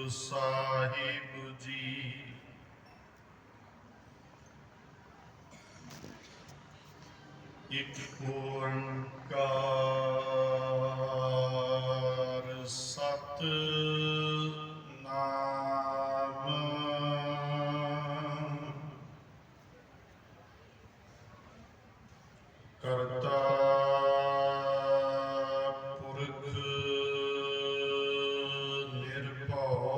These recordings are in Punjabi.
ਸਾਹਿਬ ਜੀ। ਇੱਕ ਓੰਕਾਰ ਸਤਿਨਾਮ। ਕਰਤਾ ਪੁਰਖ ਨਿਰਭਉ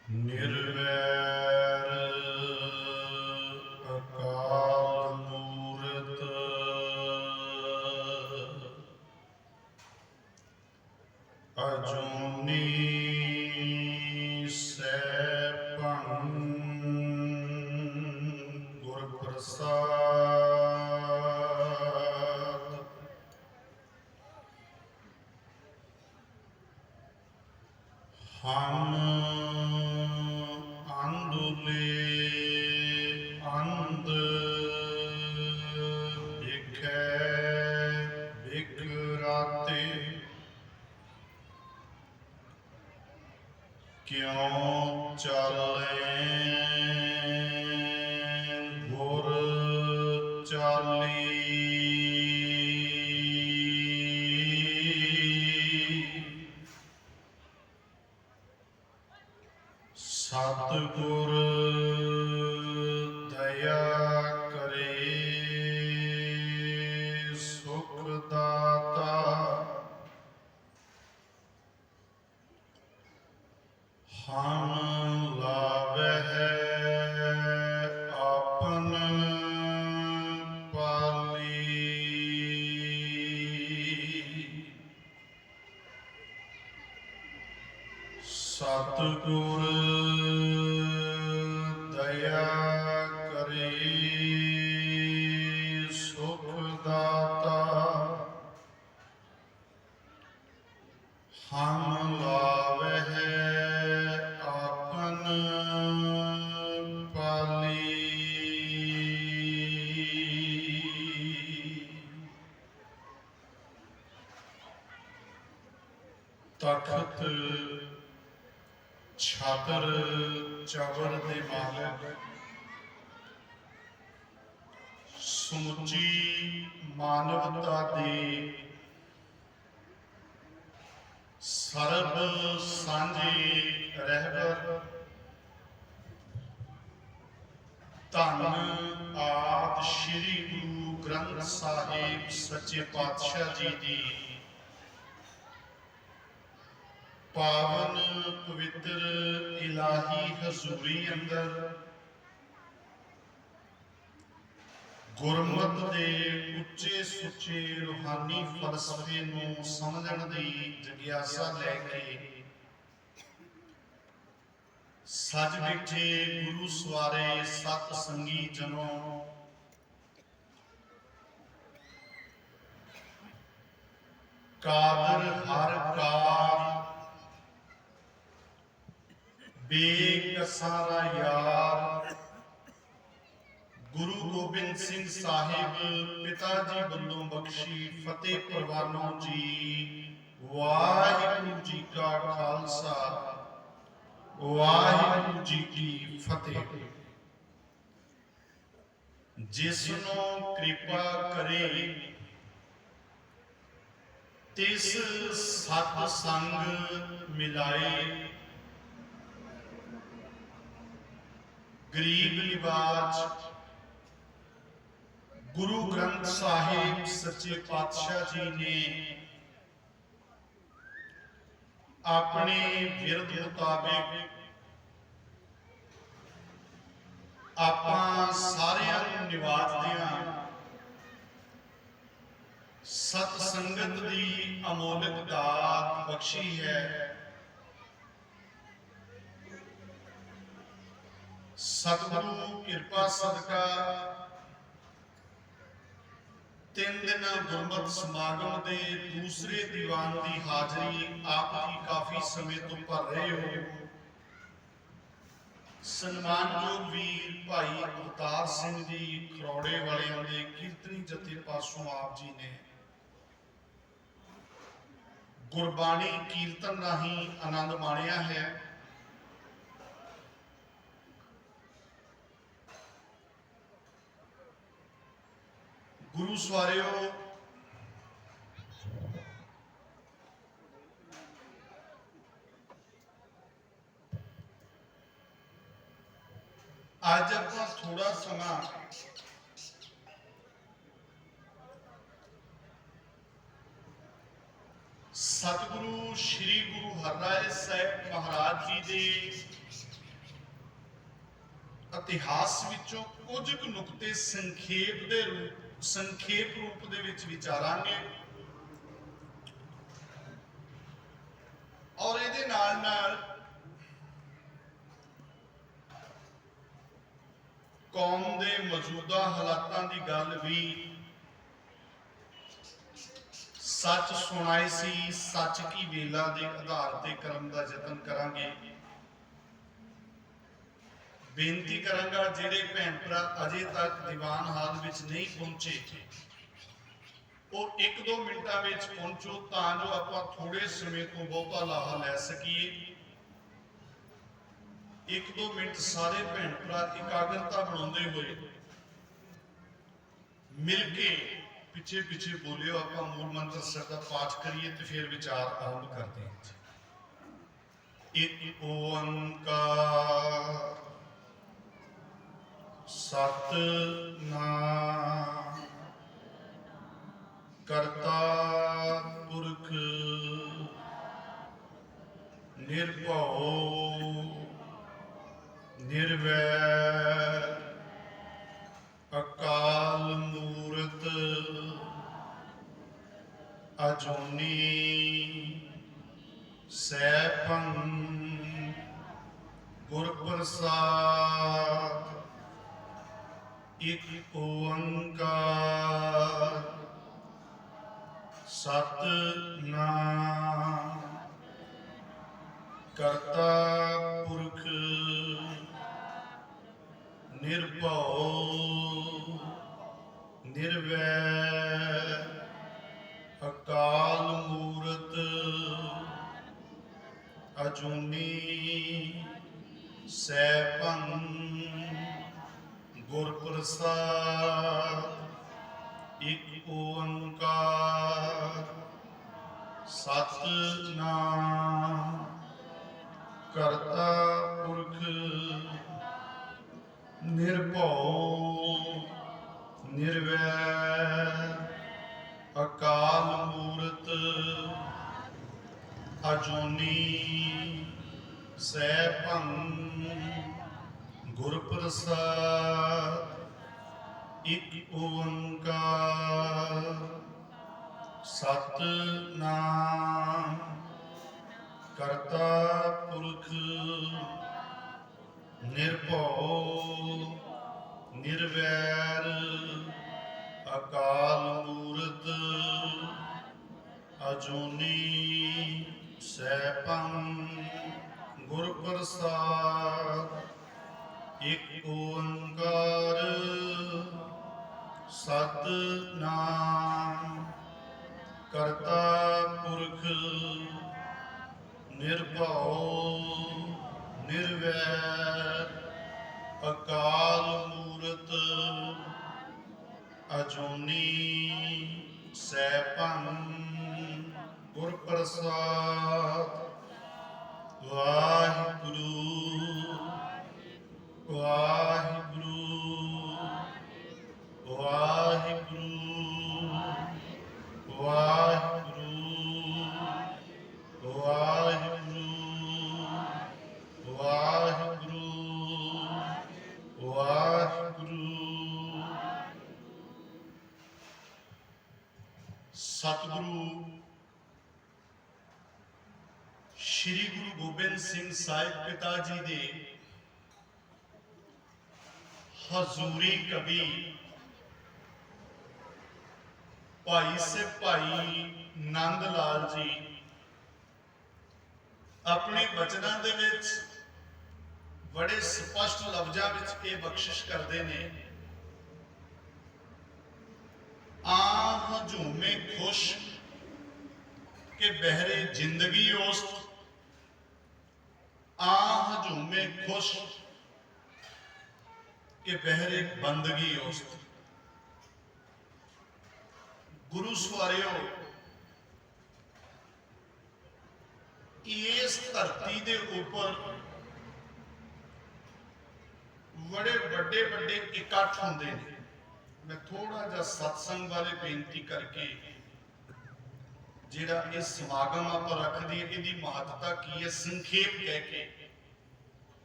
ਨਿਰਵੈਰ ਅਕਾਲ ਮੂਰਤ ਅਜੂਨੀ ਸੈਭੰ ਗੁਰ ਪ੍ਰਸਾਦ। ਹਮ ਅੰਧੁਲੇ ਅੰਧ ਵੇਖੈ ਬਿਖਰਾਤੇ, ਕਿਉ ਚਾਲੈ ਗੁਰ ਚਾਲੀ। ਸਤਿਗੁਰ ਦਇਆ ਕਰੇ ਸੁਖ ਦਾਤਾ, ਹਮ ਲਾਵਹਿ ਆਪਨ ਪਾਲੀ। ਸਤਿਗੁਰ ਦਇਆ ਕਰੇ ਸੁਖ ਦਾਤਾ, ਹਮ ਲਾਵਹਿ ਆਪਨ ਪਾਲੀ। ਤਖਤ ਛਤਰ ਚਵਰ ਦੇ ਮਾਲਕ, ਸਮੁੱਚੀ ਮਾਨਵਤਾ ਦੇ ਸਰਬ ਸਾਂਝੇ ਰਹਿਬਰ, ਧੰਨ ਆਦਿ ਸ੍ਰੀ ਗੁਰੂ ਗ੍ਰੰਥ ਸਾਹਿਬ ਸੱਚੇ ਪਾਤਸ਼ਾਹ ਜੀ ਦੀ ਪਾਵਨ ਪਵਿੱਤਰ ਇਲਾਹੀ ਹਜ਼ੂਰੀ ਅੰਦਰ ਗੁਰਮਤਿ ਦੇ ਉੱਚੇ ਸੁੱਚੇ ਰੂਹਾਨੀ ਫਲਸਫੇ ਨੂੰ ਸਮਝਣ ਦੀ ਜਗਿਆਸਾ ਲੈ ਕੇ ਸੱਜ ਬੈਠੇ ਗੁਰੂ ਸਵਾਰੇ ਸਤ ਸੰਗੀ ਜਨੋ, ਕਾਦਰ ਹਰ ਕਾਰ ਬੇਕਸਾਰਾ ਯਾਰ, ਗੁਰੂ ਗੋਬਿੰਦ ਸਿੰਘ ਸਾਹਿਬ ਪਿਤਾ ਜੀ ਵੱਲੋਂ ਬਖਸ਼ੀ ਫਤਿਹ ਪ੍ਰਵਾਨੋ ਜੀ। ਵਾਹਿਗੁਰੂ ਜੀ ਕਾ ਖਾਲਸਾ, ਵਾਹਿਗੁਰੂ ਜੀ ਕੀ ਫਤਿਹ। ਜਿਸ ਨੂੰ ਕਿਰਪਾ ਕਰੇ ਤਿਸ ਸਤ ਸੰਗ ਮਿਲਾਏ, ਗਰੀਬ ਨਿਵਾਜ ਗੁਰੂ ਗ੍ਰੰਥ ਸਾਹਿਬ ਸੱਚੇ ਪਾਤਸ਼ਾਹ ਜੀ ਨੇ ਆਪਣੇ ਵਿਰਦ ਮੁਤਾਬਿਕ ਆਪਾਂ ਸਾਰਿਆਂ ਨੂੰ ਨਿਵਾਜਦਿਆਂ ਸਤ ਸੰਗਤ ਦੀ ਅਮੋਲਕ ਦਾਤ ਬਖਸ਼ੀ ਹੈ। ਸਤਿਗੁਰੂ ਕਿਰਪਾ ਸਦਕਾ 3 ਦਿਨ ਗੁਰਮਤਿ ਸਮਾਗਮ ਦੇ ਦੂਸਰੇ ਦੀਵਾਨ ਦੀ ਹਾਜ਼ਰੀ ਆਪ ਜੀ ਕਾਫੀ ਸਮੇਂ ਤੋਂ ਭਰ ਰਹੇ ਹੋ। ਸਨਮਾਨਯੋਗ ਵੀਰ ਭਾਈ ਅਵਤਾਰ ਸਿੰਘ ਜੀ ਖਰੋੜੇ ਵਾਲਿਆਂ ਦੇ ਕੀਰਤਨੀ ਜਥੇ ਪਾਸੋਂ ਆਪ ਜੀ ਨੇ ਗੁਰਬਾਣੀ ਕੀਰਤਨ ਰਾਹੀਂ ਆਨੰਦ ਮਾਣਿਆ ਹੈ। ਗੁਰੂ ਸਵਾਰਿਓ, ਅੱਜ ਆਪਾਂ ਥੋੜਾ ਸਮਾਂ ਸਤਿਗੁਰੂ ਸ਼੍ਰੀ ਗੁਰੂ ਹਰਿਰਾਏ ਸਾਹਿਬ ਮਹਾਰਾਜ ਜੀ ਦੇ ਇਤਿਹਾਸ ਵਿੱਚੋਂ ਕੁਝ ਕੁ ਨੁਕਤੇ ਸੰਖੇਪ ਰੂਪ ਦੇ ਵਿੱਚ ਵਿਚਾਰਾਂਗੇ ਔਰ ਇਹਦੇ ਨਾਲ ਨਾਲ ਕੌਮ ਦੇ ਮੌਜੂਦਾ ਹਾਲਾਤਾਂ ਦੀ ਗੱਲ ਵੀ ਸੱਚ ਸੁਣਾਏ ਸੀ ਸੱਚ ਕੀ ਵੇਲਾ ਦੇ ਆਧਾਰ ਤੇ ਕਰਨ ਦਾ ਯਤਨ ਕਰਾਂਗੇ। ਬੇਨਤੀ ਕਰਾਂਗਾ ਜਿਹੜੇ ਭੈਣ ਭਰਾ ਅਜੇ ਤੱਕ ਦੀਵਾਨ ਹਾਲ ਵਿੱਚ ਨਹੀਂ ਪਹੁੰਚੇ ਉਹ 1-2 ਮਿੰਟਾਂ ਵਿੱਚ ਪਹੁੰਚੋ ਤਾਂ ਜੋ ਆਪਾਂ ਥੋੜੇ ਸਮੇਂ ਤੋਂ ਬਹੁਤਾ ਲਾਹਾ ਲੈ ਸਕੀਏ। 1-2 ਮਿੰਟ ਸਾਰੇ ਭੈਣ ਭਰਾ ਇਕਾਗਰਤਾ ਬਣਾਉਂਦੇ ਹੋਏ ਮਿਲ ਕੇ ਪਿੱਛੇ ਪਿੱਛੇ ਬੋਲਿਓ। ਆਪਾਂ ਮੂਲ ਮੰਤਰ ਸਾਹਿਬ ਦਾ ਪਾਠ ਕਰੀਏ ਤੇ ਫਿਰ ਵਿਚਾਰ ਆਰੰਭ ਕਰਦੇ ਹਾਂ। ਇੱਕ ਓੰਕਾਰ ਸਤਿਨਾਮ ਕਰਤਾ ਪੁਰਖ ਨਿਰਭਉ ਨਿਰਵੈਰ ਅਕਾਲ ਮੂਰਤ ਅਜੂਨੀ ਸੈਭੰ ਗੁਰ ਪ੍ਰਸਾਦ। ਇੱਕ ਓੰਕਾਰ ਸਤਿਨਾਮ ਕਰਤਾ ਪੁਰਖ ਨਿਰਭਉ ਨਿਰਵੈਰ ਅਕਾਲ ਮੂਰਤ ਅਜੂਨੀ ਸੈਭੰ ਗੁਰ ਪ੍ਰਸਾਦ। ਇੱਕ ਓੰਕਾਰ ਸਤਿਨਾਮ ਕਰਤਾ ਪੁਰਖ ਨਿਰਭਉ ਨਿਰਵੈਰ ਅਕਾਲ ਮੂਰਤ ਅਜੂਨੀ ਸੈਭੰ ਗੁਰ ਪ੍ਰਸਾਦ। ਇੱਕ ਓੰਕਾਰ ਸਤਿਨਾਮ ਕਰਤਾ ਪੁਰਖ ਨਿਰਭਉ ਨਿਰਵੈਰ ਅਕਾਲ ਮੂਰਤ ਅਜੂਨੀ ਸੈਭੰ ਗੁਰ ਪ੍ਰਸਾਦ। ਇੱਕ ਓੰਕਾਰ ਸਤਿਨਾਮ ਕਰਤਾ ਪੁਰਖ ਨਿਰਭਉ ਨਿਰਵੈਰ ਅਕਾਲ ਮੂਰਤ ਅਜੂਨੀ ਸੈਭੰ ਗੁਰ ਪ੍ਰਸਾਦ। ਵਾਹਿਗੁਰੂ ਵਾਹਿਗੁਰੂ ਵਾਹਿਗੁਰੂ ਵਾਹਿਗੁਰੂ ਵਾਹਿਗੁਰੂ ਵਾਹਿਗੁਰੂ ਵਾਹਿਗੁਰੂ। ਸਤਿਗੁਰੂ ਸ਼੍ਰੀ ਗੁਰੂ ਗੋਬਿੰਦ ਸਿੰਘ ਸਾਹਿਬ ਪਿਤਾ ਜੀ ਦੇ ਹਜ਼ੂਰੀ ਕਵੀ ਭਾਈ ਸੇ ਭਾਈ ਨੰਦ ਲਾਲ ਜੀ ਆਪਣੇ ਬਚਨਾਂ ਦੇ ਵਿੱਚ ਬੜੇ ਸਪਸ਼ਟ ਲਫ਼ਜ਼ਾਂ ਵਿੱਚ ਇਹ ਬਖਸ਼ਿਸ਼ ਕਰਦੇ ਨੇ। ਆਹ ਝੂਮੇ ਖੁਸ਼ कि बहरे जिंदगी ओस्त आ हजूमे खुश कि बहरे बंदगी ओस्त। गुरु सवारियो, इस धरती के ऊपर बड़े बड़े बड़े इकट्ठ होंदे ने। मैं थोड़ा जा सत्संग वाले बेनती करके जिहड़ा इस समागम आपां रखदी है इहदी महत्ता की है संखेप कह के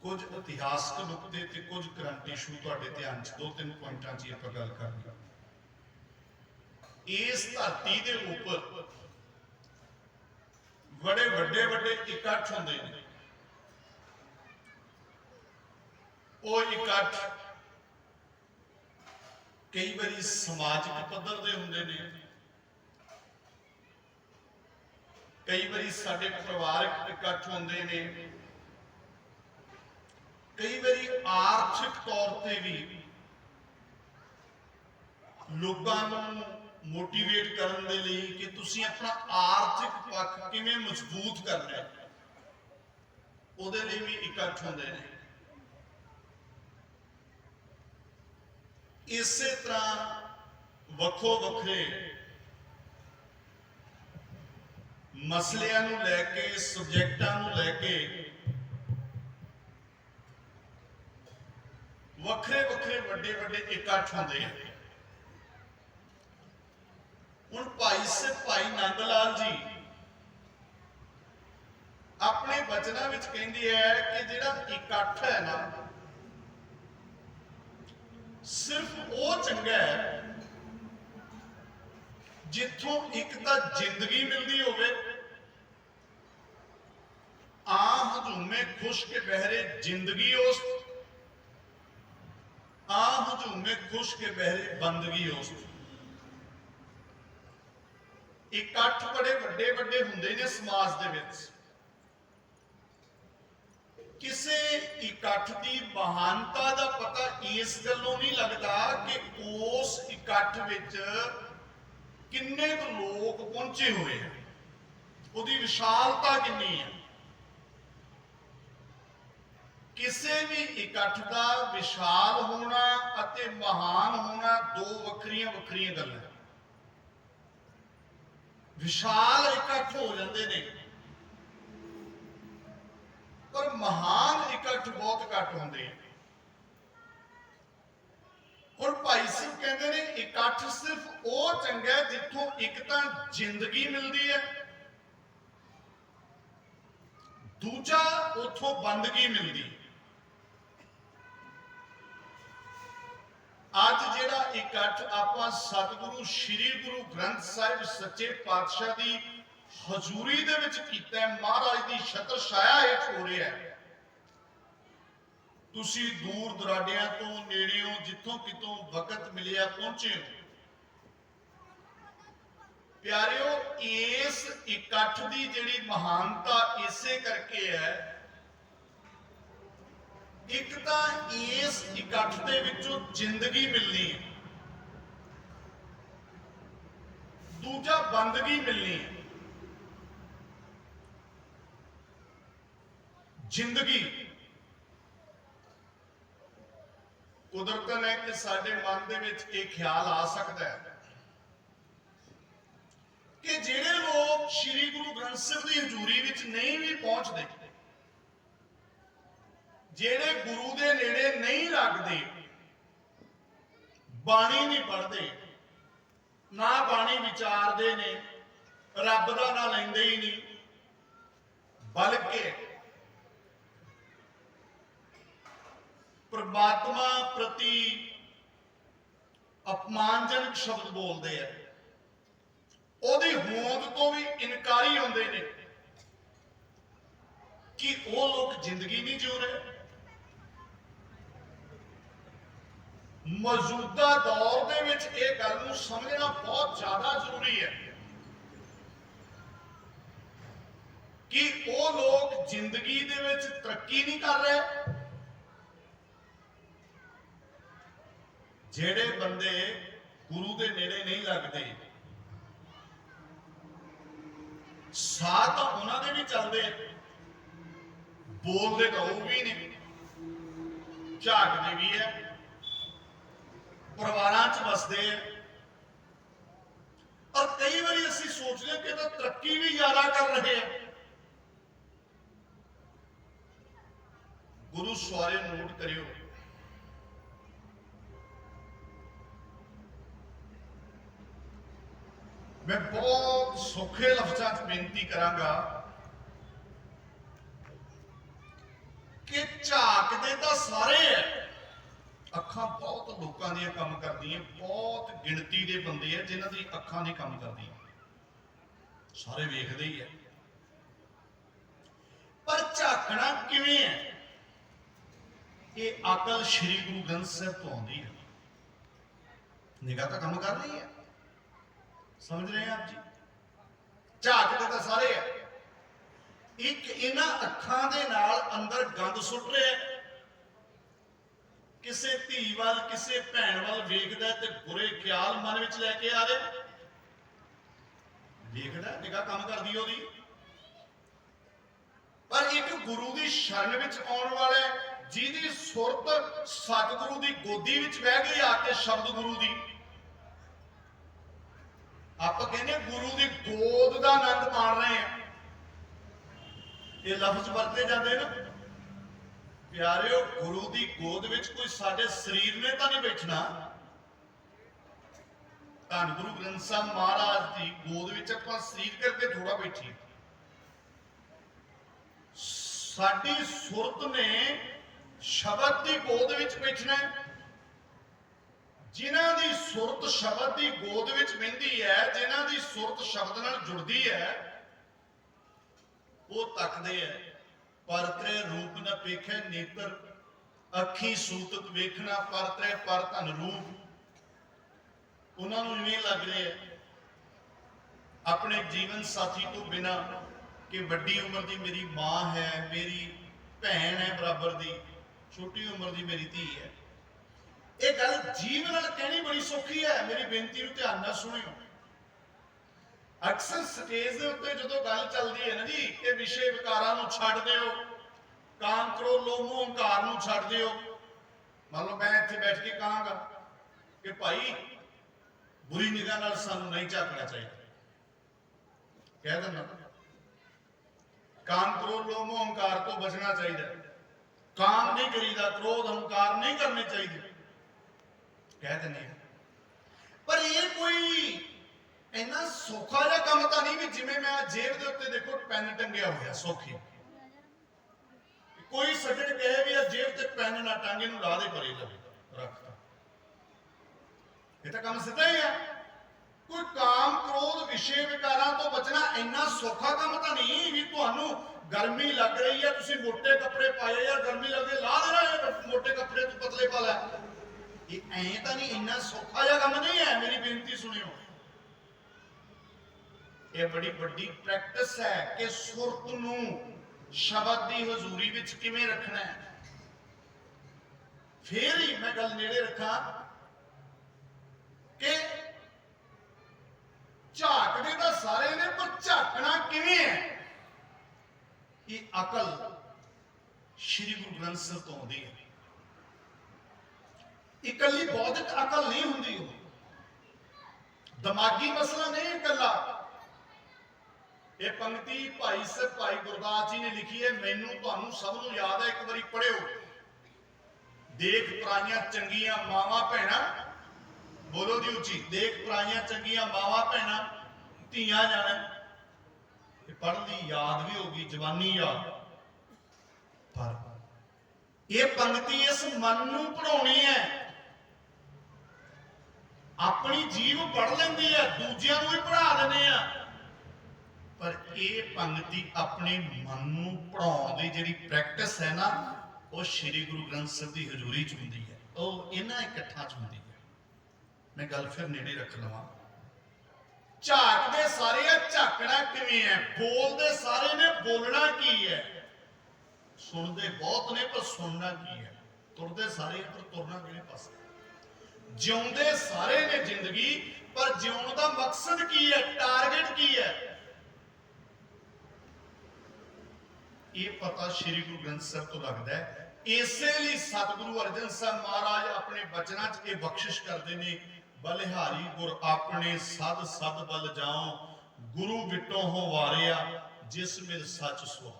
कुछ इतिहासक नुकते ते कुछ करंट इशू तुहाडे ध्यान च 2-3 पॉइंटां च आपां गल करनी। इस धरती के ऊपर बड़े बड़े बड़े इकट्ठ होंदे ने। वो इकट्ठ कई बारी समाजिक पद्धर दे हुंदे ने, कई बारी साडे परिवारक इकट्ठ होंदे ने, कई बारी आर्थिक तौर पर भी लोगों को मोटिवेट करने के लिए कि तुसीं अपना आर्थिक पक्ष किवें मजबूत करना है, उहदे लिए भी इकट्ठ होंदे ने। इसे तरह वक्खो वक्खरे मसलियां नूं लैके सबजैक्टां नूं लैके वक्खरे वक्खरे वड्डे वड्डे इकट्ठ होंदे हैं। हुण भाई नंद लाल जी अपने बचना विच कहंदे है कि जिहड़ा इकट्ठ है ना सिर्फ वो चंगा है जिथों एक तो जिंदगी मिलती होवे, आ हजूमे खुश के बहरे जिंदगी उस आ हजूमे खुश के बहरे बंदगी उस। इकट्ठ बड़े बड़े बड़े हुंदे ने समाज दे विच। किसी इकट्ठ की महानता का पता इस गल्लों नहीं लगता कि उस इकट्ठ विच किन्ने क लोग पहुंचे हुए हैं, उसकी विशालता कितनी है। किसी भी इकट्ठ का विशाल होना अते महान होना दो वक्रियां वक्रियां गल्लां। विशाल इकट्ठ हो जाते हैं पर महान इकट्ठ बहुत घट होंगे हैं। और भाई साहब कहते हैं इकट्ठ सिर्फ वो चंगा है जिथों एक तो जिंदगी मिलती है, दूजा उथों बंदगी मिलती है। अज जिहड़ा इकट्ठ आपां सतगुरु श्री गुरु ग्रंथ साहिब सच्चे पातशाह की हजूरी दे विच कीता है, महाराज की छत्र छाया हेठ हो रहा है। तुसी दूर दराडियां तो नेड़ियों जिथों कितों वक्त मिलिया पहुंचे हो। प्यारिओ इस इकट्ठ की जिहड़ी महानता इसे करके है, एक तो इस इकट्ठ दे विचों जिंदगी मिलनी है, दूजा बंदगी मिलनी है। जिंदगी कुदरतन है कि साडे मन दे विच एक ख्याल आ सकता है कि जिहड़े लोग श्री गुरु ग्रंथ साहिब की हजूरी विच नहीं भी पहुंचते, जेड़े गुरु दे नेड़े नहीं रखते, बाणी नहीं पढ़ते, ना बाणी विचारते ने, रब दा ना लैंदे ही नहीं, बल्कि परमात्मा प्रति अपमानजनक शब्द बोलते हैं, ओदी होंद तो भी इनकारी होंदे ने कि वो लोग जिंदगी नहीं जिउ रहे। मौजूदा दौर दे विच इह गल नूं समझना बहुत ज्यादा जरूरी है कि वो लोग जिंदगी दे विच तरक्की नहीं कर रहे। जेड़े बंदे गुरु दे नेड़े नहीं लगते, ਸਾਹ ਤਾਂ ਉਹਨਾਂ ਦੇ ਵੀ ਚੱਲਦੇ ਆ, ਬੋਲਦੇ ਤਾਂ ਉਹ ਵੀ ਨੇ, ਝਾਕਦੇ ਵੀ ਹੈ, ਪਰਿਵਾਰਾਂ 'ਚ ਵਸਦੇ ਆ। ਔਰ ਕਈ ਵਾਰੀ ਅਸੀਂ ਸੋਚਦੇ ਕਿ ਤਾਂ ਤਰੱਕੀ ਵੀ ਜ਼ਿਆਦਾ ਕਰ ਰਹੇ ਆ। ਗੁਰੂ ਸਵਾਰੇ ਨੋਟ ਕਰਿਓ, मैं बहुत सौखे लफ्ज़ां च बेनती करांगा कि झाकदे तां सारे है, अखां बहुत लोकां दियां काम करदियां, बहुत गिणती दे बंदे है जिन्हां दी अखां नहीं काम करदियां, सारे वेखदे ही है। पर झाकना किवें है? ये अकल श्री गुरु ग्रंथ साहिब तो आउंदी है। निगाह तां काम कर रही है, समझ रहे हैं आप जी? झाकते तो सारे है, एक इन्हां अखां दे नाल अंदर गंद सुट रहे, किसे धी वाल किसे भैन वाल वेखदा ते बुरे ख्याल मन विच लैके आ रहे, वेखदा निगाह काम करदी ओदी। पर एक गुरु दी शरण विच आउण वाला जिहदी सुरत सतगुरु दी गोदी विच बह गई आके शब्द गुरु दी, आप कहने गुरु की गोद का आनंद माण रहे हैं। ये लफ्ज वरते जाते ना प्यारे, गुरु की गोद में कोई साडे शरीर ने तो नहीं बैठना। धन गुरु ग्रंथ साहब महाराज की गोद में आप शरीर करके थोड़ा बैठी, साडी सुरत ने शब्द की गोद में बैठना है। जिन्हां दी सुरत शब्द की गोद विच बहिंदी है, जिन्हां दी सुरत शब्द नाल जुड़दी है, वो तकदे है। परतरे रूप न पेखे नेत्र, अखी सूतक वेखना परतरे पर धन रूप। उन्हां नूं इवें लग रहा है अपने जीवन साथी तो बिना कि वड्डी उम्र की मेरी मां है, मेरी भैन है बराबर दी, छोटी उम्र की मेरी धी है। ये गल जीव नाल कहनी बड़ी सौखी है, मेरी बेनती नूं ध्यान नाल सुणियो। अक्सर स्टेज के उत्ते जदों गल चलदी है ना जी कि विषय विकारां नूं छड्ड दिओ, काम क्रोध लोभ मोह हंकार नूं छड्ड दिओ। मान लो मैं इत्थे बैठ के कहांगा कि भाई बुरी निगाह नाल सानूं नहीं झाकना चाहिए, कह देना काम क्रोध लोभ मोह हंकार तो बचना चाहिए, काम नहीं करीदा, क्रोध हंकार नहीं करने चाहिए, कह देने। पर ये कोई इन्ना सौखा जिहा काम तो नहीं भी जिवें मैं जेब के उत्ते देखो पेन टंगिया होया सौखी, कोई सज्जन कहे भी जेब से पेन ना टांगे नूं ला दे परे लगे रखता, ये तो काम सीधा ही है। कोई काम क्रोध विषय विकारां तो बचना इन्ना सौखा काम तो नहीं भी तुहानूं गर्मी लग रही है, तुसीं मोटे कपड़े पाए या गर्मी लगे ला देना है मोटे कपड़े तू पतले पा लै, ये ऐ तो नहीं, इन्ना सौखा जिहा काम नहीं है। मेरी बेनती सुनियो, ये बड़ी बड़ी प्रैक्टिस है कि सुरत नूं शब्द की हजूरी विच किवें रखना है। फिर ही मैं गल नेड़े रखा कि झाकदे तां सारे ने, पर झाकना किवें है? ये अकल श्री गुरु ग्रंथ साहिब तो आउंदी है। इकल्ली बौद्धिक अकल नहीं हुंदी, दिमागी मसला नहीं इकल्ला। ये पंक्ति भाई साहब भाई गुरदास जी ने लिखी है, मैनू तुहानू सब नूं याद है, एक बारी पढ़ियो। देख पराइयां चंगियां मावां भैणां, बोलो जी उची, देख पराइयां चंगियां मावां भैणां धीआं जाने, पढ़ ली याद भी होगी, जवानी याद। पर यह पंक्ति इस मन नूं पढ़ाउणी है, अपनी जीव पढ़ लेंदी है, दूजियां नूं भी पढ़ा देने आ, पर यह पंक्ति अपने मन नूं पढ़ाउण दी जिहड़ी प्रैक्टिस है ना, वो श्री गुरु ग्रंथ साहिब की हजूरी च हुंदी है, वो इन्हां इकट्ठा च हुंदी है। मैं गल फिर नेड़े रख लवां। झाकदे सारे आ, झाकना किवें है? बोलदे सारे ने, बोलना की है? सुनते बहुत ने पर सुनना की है? तुरदे सारे पर तुरना किहड़े पासे? जिउंदे सारे ने जिंदगी, पर जिउण दा मकसद की है, टारगेट की है? ਇਹ ਪਤਾ ਸ੍ਰੀ ਗੁਰੂ ਗ੍ਰੰਥ ਸਾਹਿਬ ਤੋਂ ਲੱਗਦਾ ਹੈ। ਇਸੇ ਲਈ ਸਤਿਗੁਰੂ ਅਰਜਨ ਸਾਹਿਬ ਮਹਾਰਾਜ ਆਪਣੇ ਬਚਨਾਂ 'ਚ ਇਹ ਬਖਸ਼ਿਸ਼ ਕਰਦੇ ਨੇ, ਬਲਿਹਾਰੀ ਗੁਰ ਆਪਣੇ ਸਦ ਸਦ ਬਲ ਜਾਓ, ਗੁਰੂ ਵਿਟੋ ਹੋ ਵਾਰਿਆ ਜਿਸ ਮਿਲ ਸੱਚ ਸੁਆ।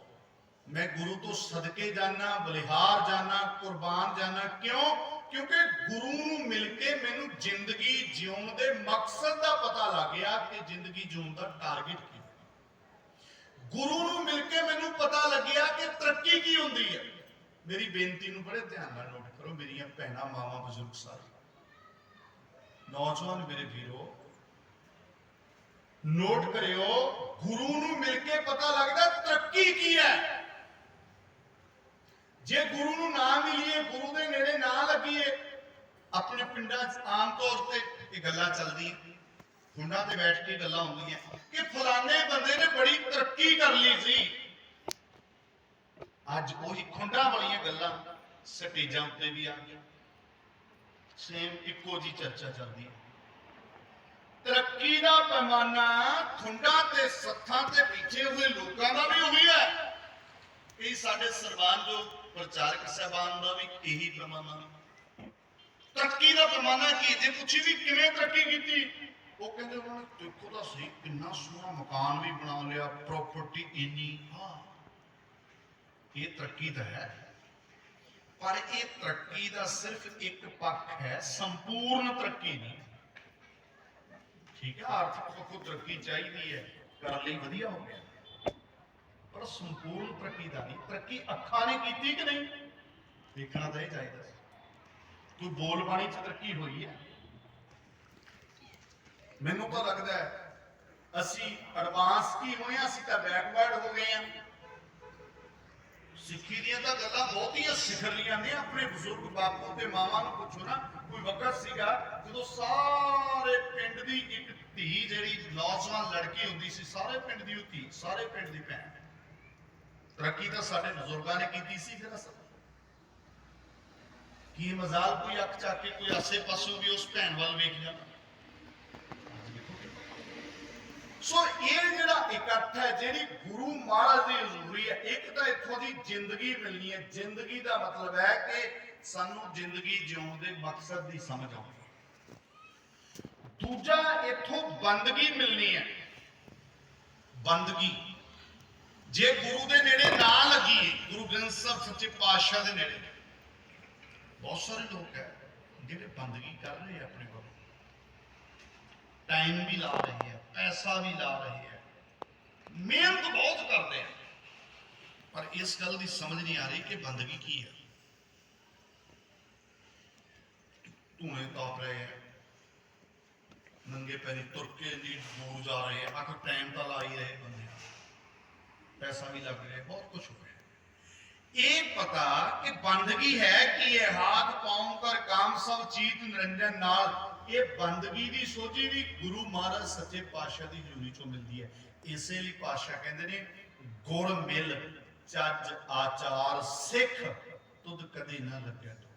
मैं गुरु तो सदके जाना, बलिहार जाना, कुर्बान जाना। क्यों? क्योंकि गुरु नूं मिल के मैनू जिंदगी जीउण दे मकसद दा पता लग गया कि जिंदगी जीउण दा टारगेट की। गुरु नूं मिल के मैनू पता लग गया कि तरक्की की हुंदी है। मेरी बेनती नूं बड़े ध्यान नाल नोट करो, मेरियां भैणां मावां बजुर्ग सारे नौजवान मेरे वीरो नोट करियो, गुरु नूं मिल के पता लगदा तरक्की की है। जे गुरु नूं ना मिलीए, गुरु दे नेड़े ना लगीए, अपने पिंडां च आम तौर ते ये गल्लां चलदियां, खुंडां ते बैठ के गल्लां होंदियां कि फलाने बंदे ने बड़ी तरक्की कर ली सी। अज ओही खुंडां वालियां गल्लां स्टेजां उत्ते भी आ गईयां, सेम इक्को जी चर्चा चलदी है। तरक्की दा पैमाना खुंडां ते सत्थां ते पीछे हुए लोकां दा भी उही है। कई साडे सरबान जो प्रचारक साहबान का भी यही पैमाना। तरक्की का पैमाना की जे पूछी भी किवें तरक्की की, वो कहते उन्होंने देखो तो सही कितना सोहना मकान भी बना लिया, प्रॉपर्टी इन्नी। हाँ, ये तरक्की तो है, पर ये तरक्की का सिर्फ एक पक्ष है, संपूर्ण तरक्की नहीं। ठीक है, आर्थिक पक्षों तरक्की चाहिए है, कर ली वधिया हो गया, पर संपूर्ण तरक्की का नहीं। तरक्की अखा ने की कि नहीं, देखना तो यह चाहिए। कोई बोल बाणी च तरक्की हुई है? मैनू तो लगता है असी एडवांस की हुए, असी तो बैकवर्ड हो गए हैं। सिक्खी दी तो गल्लां बहुतियां सिखरलियां ने। अपने बुजुर्ग बापू ते मावां नूं पुछो ना, कोई वक्त सीगा जदों सारे पिंड दी एक धी जिहड़ी नौजवान लड़की हुंदी सी, सारे पिंड दी धी, सारे पिंड दी भैण। तरक्की तो साडे बुजुर्गों ने की सी। फिर असल की मजाल कोई अख चक के कोई आसे पासों भी उस भैन वाल वेख जाए। सो ये जिहड़ा इकट्ठ है, जिहड़ी गुरु महाराज की जरूरी है। एक तो इत्थों की जिंदगी मिलनी है। जिंदगी का मतलब है कि सानू जिंदगी जीउण दे मकसद की समझ आउंदी। दूजा इत्थों बंदगी मिलनी है। बंदगी जे गुरु के नेड़े ना लगी, गुरु ग्रंथ साहब सच्चे पातशाह के नेड़े, बहुत सारे लोग है जिहड़े बंदगी कर रहे हैं, अपने को टाइम भी ला रहे हैं, पैसा भी ला रहे हैं, मेहनत बहुत करते हैं, पर इस गल की समझ नहीं आ रही कि बंदगी की है। धूए ताप रहे हैं, नंगे पैरी तुर के दूर जा रहे हैं, आखिर टाइम तो ला ही रहे बंदे, पैसा भी लग रहा है, बहुत कुछ हो रहा है। ये पता कि बंदगी है कि ये हाथ पांव कर काम सब चीत निरंजन नाल, ये बंदगी की सोझी भी गुरु महाराज सच्चे पातशाह की जूनी चो मिलती है। इसलिए पातशाह कहते ने, गुर मिल चज आचार सिख तुद कदे ना लग्या दुख।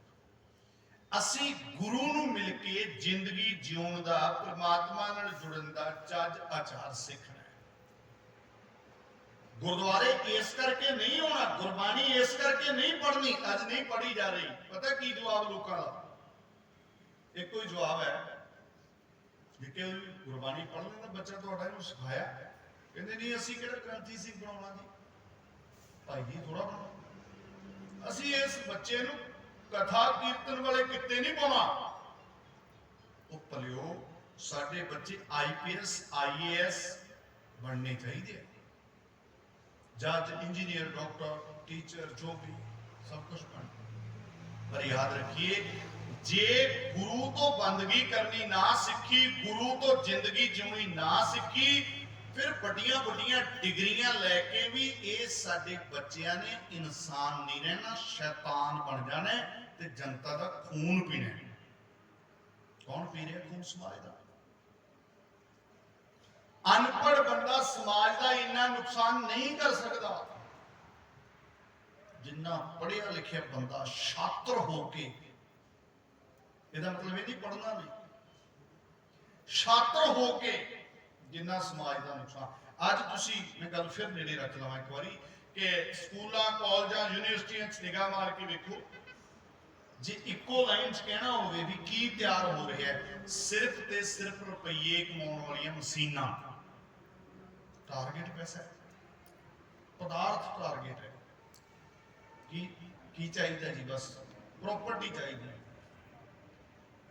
असी गुरु नूं मिल के जिंदगी जीउण दा, परमात्मा नाल जुड़न दा चज आचार सिखना। गुरुद्वारे इस करके नहीं होना, गुरबाणी इस करके नहीं पढ़नी, अज नहीं पढ़ी जा रही। पता की जवाब लोगों का? एक कोई जवाब है कि गुरबाणी पढ़ लेना बच्चा, तो सिखाया, कहते नहीं असी किहड़ा ग्रंथी सिंह बनाउणा जी, भाई जी थोड़ा बना, असी इस बच्चे नूं कथा कीर्तन वाले किते नहीं पाउणा। वो भलिओ साडे बच्चे IPS IAS बनने चाहिए, जज इंजीनियर डॉक्टर टीचर जो भी सब कुछ बन। पर याद रखिए, जे गुरु तो बंदगी करनी ना सीखी, गुरु तो जिंदगी जीनी ना सीखी, फिर बड़िया बड़िया डिग्रियां लैके भी ये साडे बच्चियां ने इंसान नहीं रहना, शैतान बन जाना ते जनता का खून पीना। कौन पी रहा खून? समाज का। अनपढ़ बंदा समाज का इन्ना नुकसान नहीं कर सकता जिन्ना पढ़िया लिखिया बंदा छात्र होके। इसका मतलब ये नहीं पढ़ना नहीं, छात्र होके जिन्ना समाज का नुकसान। अज तुसी मैं गल फिर नेड़े रख लवां एक बारी कि स्कूलों कॉलेजों यूनिवर्सिटियां निगाह मार के देखो, जे इको लाइन च कहना होवे भी की तैयार हो रहा है, सिर्फ ते सिर्फ रुपये कमाने वाली मशीनां। टारगेट पैसा है, पदार्थ टारगेट है। की चाहिए जी? बस प्रॉपर्टी चाहिए,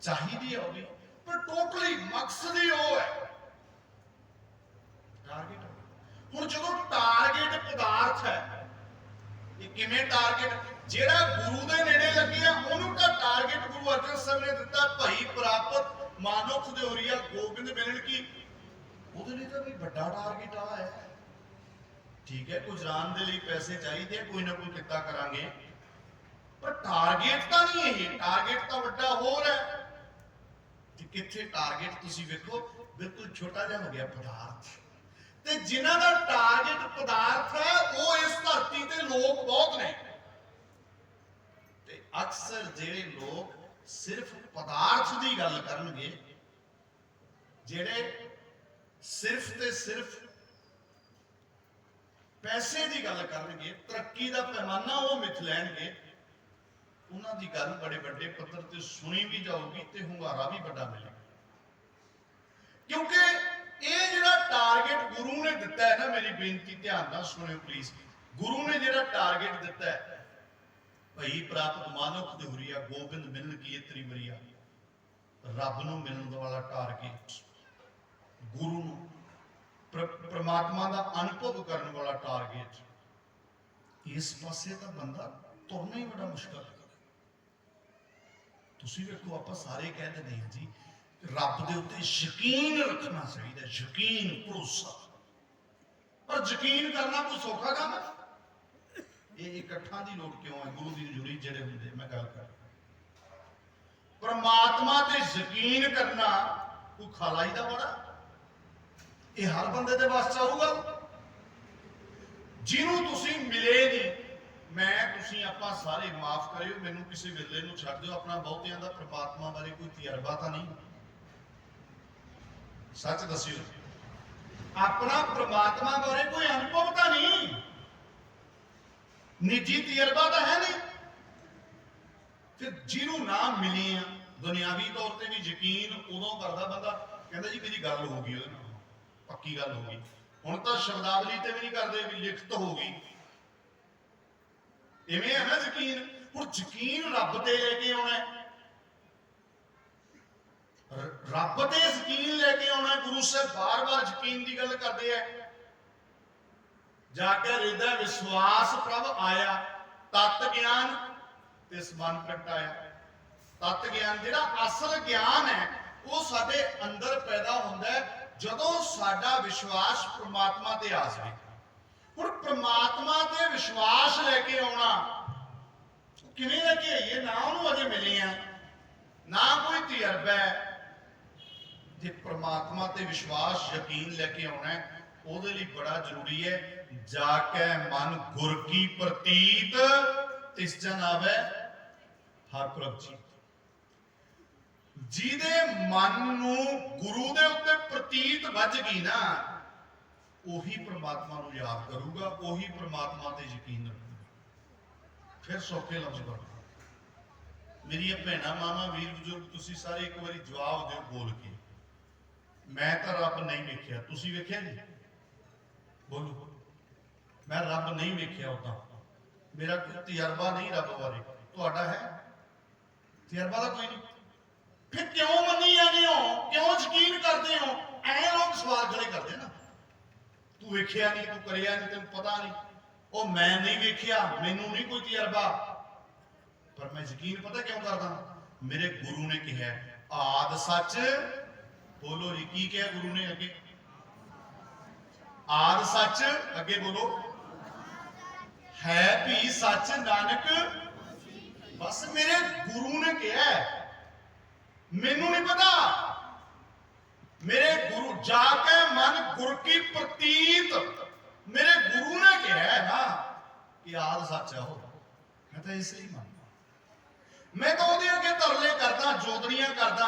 चाहिए होगी, पर टोटली मकसद ही वो है टारगेट। हुण जो टारगेट पदार्थ है, ये किवें टारगेट? जेड़ा गुरु दे नेड़े लगे उन्होंने तो टारगेट गुरु अर्जन साहब ने दिता, भई प्राप्त मानुख दे होरिया गोबिंद मिलन की। ਉਹਦੇ ਲਈ ਤਾਂ ਵੀ ਵੱਡਾ टारगेट आ है। ठीक है, गुजरान दे लिए पैसे चाहिए, कोई ना कोई किता करांगे, पर टारगेट तो नहीं है। टारगेट तो वड्डा होर है। कित्थे टारगेट तुसीं वेखो बिल्कुल छोटा जिहा हो गया पदार्थ, ते जिन्हां दा टारगेट पदार्थ है वो इस धरती ते लोग बहुत ने। अक्सर जेड़े लोग सिर्फ पदार्थ की गल करनगे, जेड़े सिर्फ ते सिर्फ पैसे की गल करनगे, तरक्की का पैमाना वो मिथ लैणगे, उन्हां दी गल बड़े बड़े पत्थर ते सुनी भी जाऊगी ते हुंगारा भी बड़ा मिलेगा। क्योंकि ये जिहड़ा टारगेट गुरु ने दिता है ना, मेरी बेनती ध्यान नाल सुनियो प्लीज, गुरु ने जिहड़ा टारगेट दिता है, भई प्राप्त मानुख दे हुरिया गोबिंद मिलन की इतरी वरिया, रब नूं मिलण वाला टारगेट, गुरु नूं परमात्मा का अनुभव करने वाला टारगेट, इस पासे तो बंदा तुरना ही बड़ा मुश्किल है। तुसीं वेखो, आपां सारे कह दिंदे हां जी रब दे उत्ते यकीन रखना चाहिए, यकीन भरोसा, पर यकीन करना कोई सौखा काम है? ये इकट्ठा की लोड़ क्यों है? गुरु की जुड़ी जेड़े होंदे, मैं गल कर परमात्मा ते यकीन करना कोई खालाई दा बड़ा, ये हर बंदे दे वास चाहूगा। जिन्हों तुसीं मिले नहीं, मैं तुसीं आपां सारे माफ करियो, मैनूं किसी वेले नूं छड्ड दिओ, अपना बहुतियां दा परमात्मा बारे कोई तजर्बा तो नहीं, सच दसियो, अपना परमात्मा बारे कोई अनुभव तो नहीं, निजी तजर्बा तो है नहीं। फिर जिन्हों ना मिले आ, दुनियावी तौर पर भी यकीन उदों करता बंदा, कहता जी मेरी गल होगी, पक्की गल होगी। हुण तां शब्दावली ते भी नहीं करते, भी लिखत होगी, इवें है ना यकीन। हुण यकीन रब ते लेके आउणा, रब ते यकीन लेके आउणा। गुरु साहब बार बार यकीन की गल करते हैं, जाकर हृदय विश्वास प्रभ आया, तत्त ज्ञान तिस मन प्रगटाया। तत्त ज्ञान जिहड़ा असल ज्ञान है वो साडे अंदर पैदा होंदा है जदों साडा विश्वास परमात्मा ते आ जाए। हुण परमात्मा ते विश्वास लेके आउणा किवें लेके आईए? ना उहनूं अजे मिले आ, ना कोई तजर्बा है। जे परमात्मा ते विश्वास यकीन लेके आउणा है, ਉਹਦੇ ਲਈ बड़ा जरूरी है, जाके मन गुर की प्रतीत तिस जन आवे हर प्रभ जी। जिहदे मन नूं गुरु दे उत्ते प्रतीत वज गई ना, ਉਹੀ परमात्मा नूं याद करूगा, ਉਹੀ परमात्मा ते यकीन रखूगा। फिर सौखे लफ्ज बन मेरी भैणां मावां वीर बजुर्ग, तुसीं सारे एक बारी जवाब दिओ बोल के, मैं तो रब नहीं वेखिया, तुसीं वेखिया जी? बोलो, मैं रब नहीं वेखिया, उदा मेरा कोई तजर्बा नहीं रब बारे, तुहाडा है तजर्बा तो कोई नहीं, फिर क्यों मनी जाते हो, क्यों यकीन करते हो? ऐ लोग सवाल खड़े करते ना, तू वेखिया नहीं, तू करिया नहीं, तेन पता नहीं, वो मैं नहीं वेखिया, मैनू नहीं कोई तजर्बा, पर मैं यकीन पता क्यों करदा? मेरे गुरु ने कहा आद सच, बोलो जी की कहा गुरु ने अगे? आद सच, अगे बोलो, है भी सच नानक। बस मेरे गुरु ने कहा, मैनू नहीं पता, मेरे गुरु जाके मन गुर की प्रतीत, मेरे गुरु ने कहा है ना कि आद सच है वो, मैं तो इसे ही मानता, मैं तो ਉਹਦੇ ਅੱਗੇ ਤਰਲੇ करदा, जोदड़ियां करदा,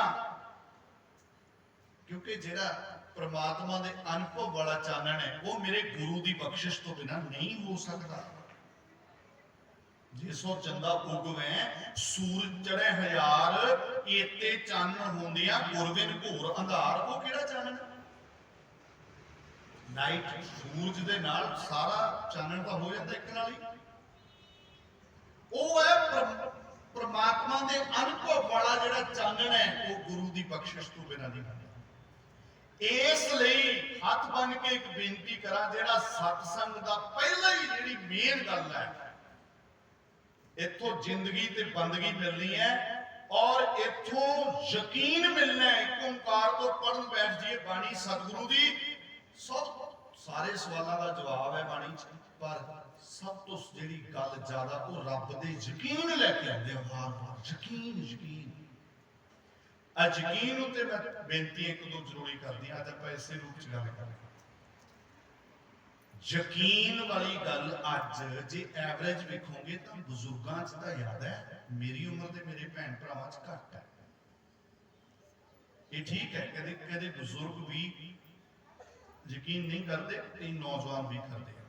क्योंकि जेड़ा परमात्मा दे अनुभव वाला चानन है, वो मेरे गुरु की बख्शिश तो बिना नहीं हो सकता। जिसो चंदा उगवे सूरज चढ़े हजार, एते चानन होंदिया गुरविन घोर अंधार। वो केड़ा चानन? लाइट सूरज दे नाल सारा चानन तो हो जाता एक नाल ही। वो है परमात्मा दे अनुभव वाला जिहड़ा चानन है, वो गुरु की बख्शिश तो बिना नहीं होता। इसलिए हथ बन के एक बेनती करा, जिहड़ा सत्संग का पहला ही जिहड़ी मेन गल है, इथों जिंदगी ते बंदगी मिलनी है और इथों यकीन मिलना है। एक ओंकार को पढ़न बैठ जाइए बाणी सतगुरु दी, सब सारे सवालों का जवाब है बाणी च, पर सब तो जिहड़ी गल ज्यादा वो रब दे यकीन लैके आते हैं। हार हार यकीन यकीन यकीन उत्ते मैं बेनती एक दो जरूरी कर दी। अज आप इसे रूप च गल करें। यकीन वाली गल अज जे एवरेज वेखोगे तो बुजुर्गों च तो याद है, मेरी उम्र के मेरे भैन भरावां च घट है। ये ठीक है, कदे कदे बुजुर्ग भी यकीन नहीं करते, कई नौजवान भी करते हैं,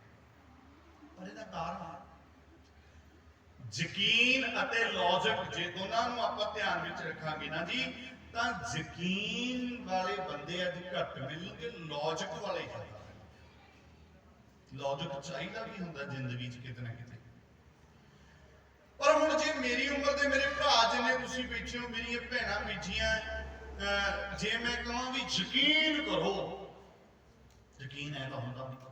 पर इसका कारण यकीन अते लॉजिक जे दोनों आपां ध्यान विच रखांगे ना जी, तो यकीन वाले बंदे अज घट मिलणगे, लॉजिक वाले ज्यादा। लॉजिक चाहिए भी होंगे जिंदगी किते ना किते, पर हुण जे मेरी उम्र के मेरे भरा जिन्हें तुसीं बैठे हो, मेरी भैणां बैठियां, जे मैं कहां भी यकीन करो, यकीन है तो होंदा नहीं।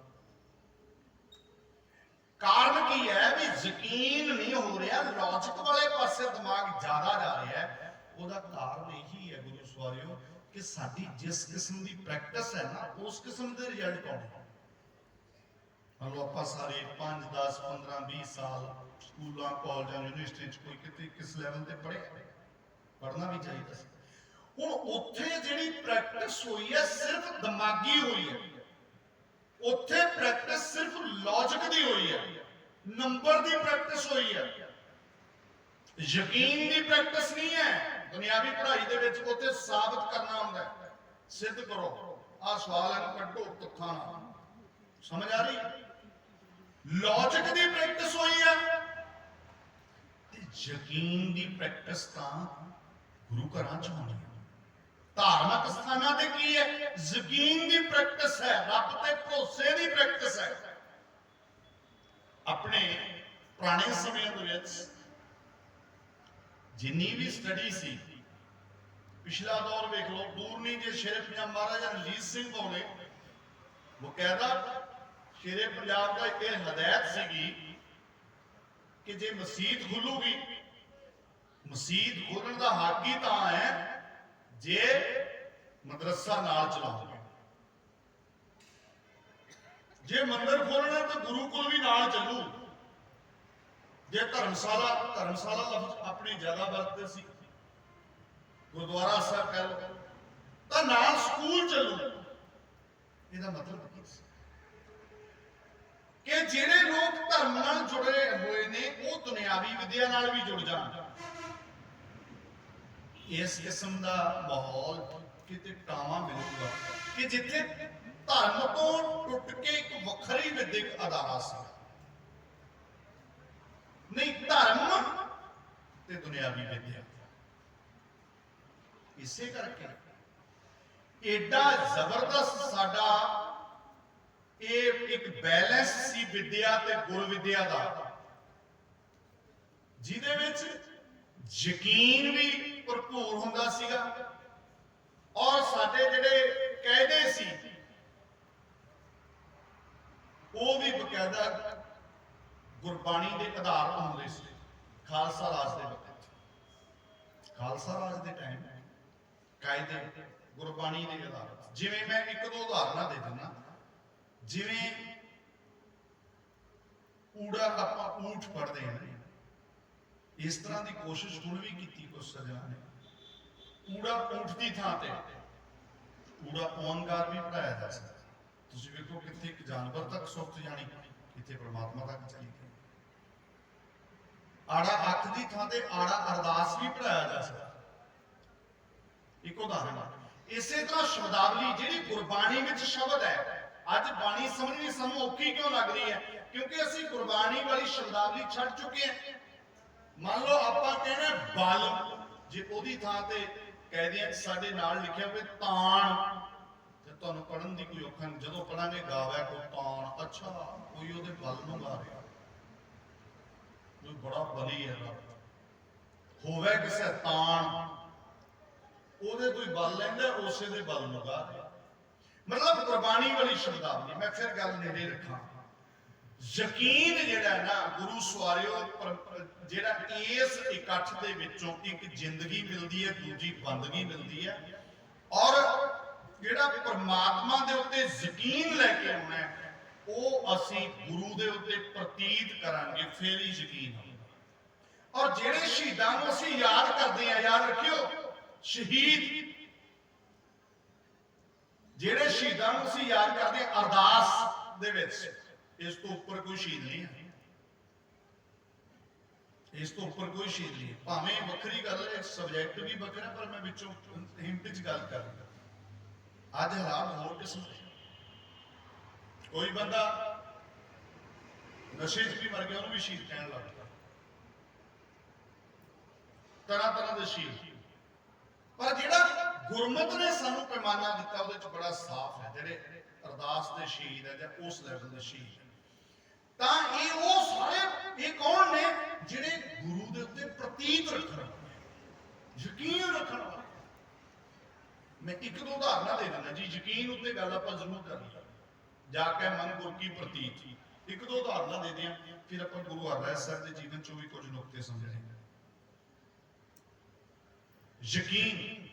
कारण की है भी यकीन नहीं हो रहा, लॉजिक वाले पासे दिमाग ज्यादा जा रहा है। उसका कारण यही है गुरु सवारियों कि साडी जिस किस्म की प्रैक्टिस है ना, उस किस्म के रिजल्ट आउंदे। मान लो आप सारे 5 10 15 20 साल स्कूलों कॉलेजों यूनिवर्सिटी कोई कितने किस लेवल पे पढ़े, पढ़ना भी चाहिए। हुण उत्थे जिहड़ी प्रैक्टिस हुई है सिर्फ दिमागी हुई है, उत्थे प्रैक्टिस सिर्फ लॉजिक दी हुई है, नंबर दी प्रैक्टिस हुई है, यकीन दी प्रैक्टिस नहीं है। दुनियावी पढ़ाई दे विच उत्थे साबित करना हुंदा है, सिद्ध करो, आ सवाल है कड्डो तुखां नाल, समझ आ रही? लॉजिक दी प्रैक्टिस हुई है, यकीन दी प्रैक्टिस तां गुरु घरां च होनी है। धार्मिक स्थानां ते की है? यकीन दी प्रैक्टिस है, रब ते भरोसे दी प्रैक्टिस है। अपने पुराने समय दे विच जिन्नी भी स्टडी सी, पिछला दौर वेख लो, दूर नहीं जे शेरे पंजाब महाराजा रणजीत सिंह होने, बकायदा शेरे पंजाब का एक हदायत सीगी कि जे मसीत खुलूगी, मसीत खोलने का हक ही तां है जे मदरसा नाल चलाओगे, जे मंदिर खोलना तो गुरुकुल भी नाल चलू, जे धर्मशाला, धर्मशाला लफ्ज अपने ज्यादा वरतते सी, गुरुद्वारा साहब कह लो, तो नाल स्कूल चलू। इसका मतलब कि जिहड़े लोग धर्म नाल जुड़े हुए ने वो दुनियावी विद्या नाल भी जुड़ जाण। इस किस्म का माहौल किते टावा मिलूगा कि जिथे धर्म तो टुट के एक वखरी विद्यक अदारा सी, नहीं धर्म ते दुनियावी विद्या। इसे करके एडा जबरदस्त साडा एक बैलेंस सी विद्या ते गुर विद्या का, जिहदे विच यकीन भी भरपूर हुंदा सीगा और साडे जिहड़े कायदे सी वो भी बकायदा गुरबाणी के आधार पर होंदे सी। खालसा राज दे वक्त, खालसा राज के टाइम कायदे गुरबाणी के आधार, जिवें मैं एक दो उदाहरण दे दिना, जिवें ऊड़ा आपां ऊठ पढ़ते हैं, इस तरह की कोशिश हुण भी की कुछ सज्जणा ने। ऊड़ा ऊठ की थां ते ऊड़ा ओंकार भी पढ़ाया जा सकता। तुसीं वेखो कित्थे एक जानवर तक सुरत जानी, कित्थे परमात्मा तक चली गई। आड़ा अख की थां ते आड़ा अरदास भी पढ़ाया जा सकता। एक उदाहरण, ਇਸੇ ਤਰ੍ਹਾਂ ਸ਼ਬਦਾਵਲੀ ਜਿਹੜੀ ਗੁਰਬਾਣੀ ਵਿੱਚ ਸ਼ਬਦ ਹੈ, ਅੱਜ ਬਾਣੀ ਸਮਝਣੀ ਸਾਨੂੰ ਔਖੀ ਕਿਉਂ ਲੱਗ ਰਹੀ ਹੈ? ਕਿਉਂਕਿ ਅਸੀਂ ਗੁਰਬਾਣੀ ਵਾਲੀ ਸ਼ਬਦਾਵਲੀ ਛੱਡ ਚੁੱਕੇ ਹਾਂ। ਮੰਨ ਲਓ ਆਪਾਂ ਕਹਿੰਦੇ ਬਲ, ਜੇ ਉਹਦੀ ਥਾਂ ਤੇ ਕਹਿ ਦਿਆਂ ਸਾਡੇ ਨਾਲ ਲਿਖਿਆ ਹੋਵੇ ਤਾਣ, ਤੇ ਤੁਹਾਨੂੰ ਪੜਨ ਦੀ ਕੋਈ ਔਖਾ ਨਹੀਂ। ਜਦੋਂ ਪੜਾਂਗੇ ਗਾਵੇ ਕੋ ਤਾਣ, ਅੱਛਾ ਕੋਈ ਉਹਦੇ ਬਲ ਨੂੰ ਗਾ ਰਿਹਾ, ਕੋਈ ਬੜਾ ਬਲੀ ਹੈ ਰੱਬ, ਹੋਵੇ ਕਿਸੇ ਤਾਣ, ਉਹਦੇ ਕੋਈ ਬਲ ਲੈਂਦਾ, ਉਸੇ ਦੇ ਬਲ ਨੂੰ ਗਾ ਰਿਹਾ। ਮਤਲਬ ਗੁਰਬਾਣੀ ਵਾਲੀ ਸ਼ਬਦਾਵਲੀ। ਮੈਂ ਫਿਰ ਗੱਲ ਨੇੜੇ ਰੱਖਾਂ, ਯਕੀਨ ਜਿਹੜਾ ਨਾ ਗੁਰੂ ਸਵਾਰਿਓ, ਜਿਹੜਾ ਇਸ ਇਕੱਠ ਦੇ ਵਿੱਚੋਂ ਇੱਕ ਜ਼ਿੰਦਗੀ ਮਿਲਦੀ ਹੈ, ਦੂਜੀ ਬੰਦਗੀ ਮਿਲਦੀ ਹੈ, ਔਰ ਜਿਹੜਾ ਪਰਮਾਤਮਾ ਦੇ ਉੱਤੇ ਯਕੀਨ ਲੈ ਕੇ ਆਉਣਾ ਹੈ, ਉਹ ਅਸੀਂ ਗੁਰੂ ਦੇ ਉੱਤੇ ਪ੍ਰਤੀਤ ਕਰਾਂਗੇ, ਫਿਰ ਹੀ ਯਕੀਨ ਹੋਊਗਾ। ਔਰ ਜਿਹੜੇ ਸ਼ਹੀਦਾਂ ਨੂੰ ਅਸੀਂ ਯਾਦ ਕਰਦੇ ਹਾਂ, ਯਾਦ ਰੱਖਿਓ, ਸ਼ਹੀਦ ਜਿਹੜੇ ਸ਼ਹੀਦਾਂ ਨੂੰ ਅਸੀਂ ਯਾਦ ਕਰਦੇ ਹਾਂ ਅਰਦਾਸ ਦੇ ਵਿੱਚ, ਇਸ ਤੋਂ ਉੱਪਰ ਕੋਈ ਸ਼ਹੀਦ ਨਹੀਂ ਹੈ, ਇਸ ਤੋਂ ਉੱਪਰ ਕੋਈ ਸ਼ਹੀਦ ਨਹੀਂ ਹੈ। ਭਾਵੇਂ ਵੱਖਰੀ ਗੱਲ ਹੈ, ਸਬਜੈਕਟ ਵੀ ਵੱਖਰਾ, ਪਰ ਮੈਂ ਵਿੱਚੋਂ ਹਿੰਟ ਚ ਗੱਲ ਕਰ ਰਿਹਾ। ਅੱਜ ਹਾਲਾਤ ਹੋਰ ਕਿਸਮ ਦੇ, ਕੋਈ ਬੰਦਾ ਨਸ਼ੇ 'ਚ ਵੀ ਮਰ ਗਿਆ, ਉਹਨੂੰ ਵੀ ਸ਼ਹੀਦ ਕਹਿਣ ਲੱਗ ਪਿਆ, ਤਰ੍ਹਾਂ ਤਰ੍ਹਾਂ ਦੇ ਸ਼ਹੀਦ। ਪਰ ਜਿਹੜਾ ਗੁਰਮਤਿ ਨੇ ਸਾਨੂੰ ਪੈਮਾਨਾ ਦਿੱਤਾ, ਉਹਦੇ 'ਚ ਬੜਾ ਸਾਫ਼ ਹੈ, ਜਿਹੜੇ ਅਰਦਾਸ ਦੇ ਸ਼ਹੀਦ ਹੈ ਜਾਂ ਉਸ ਲੈਵਲ ਦੇ ਸ਼ਹੀਦ ਹੈ। ਤਾਂ ਇਹ ਉਹ ਸਾਰੇ, ਇਹ ਕੌਣ ਨੇ? ਜਿਹੜੇ ਗੁਰੂ ਦੇ ਉੱਤੇ ਪ੍ਰਤੀਤ ਰੱਖਣ ਵਾਲੇ, ਯਕੀਨ ਰੱਖਣ ਵਾਲੇ। ਮੈਂ ਇੱਕ ਦੋ ਉਦਾਹਰਨਾਂ ਦੇ ਦਿੰਦਾ ਜੀ, ਯਕੀਨ ਉੱਤੇ ਗੱਲ ਆਪਾਂ ਜ਼ਰੂਰ ਕਰਾਂਗੇ। ਜਾ ਕੇ ਮਨ ਗੁਰ ਕੀ ਪ੍ਰਤੀਤ, ਇੱਕ ਦੋ ਉਦਾਹਰਨਾਂ ਦੇ ਦਿਆਂ, ਫਿਰ ਆਪਾਂ ਗੁਰੂ ਅਰਜਨ ਸਾਹਿਬ ਦੇ ਜੀਵਨ ਚੋਂ ਵੀ ਕੁਝ ਨੁਕਤੇ ਸਮਝਾਂਗੇ। ਯਕੀਨ,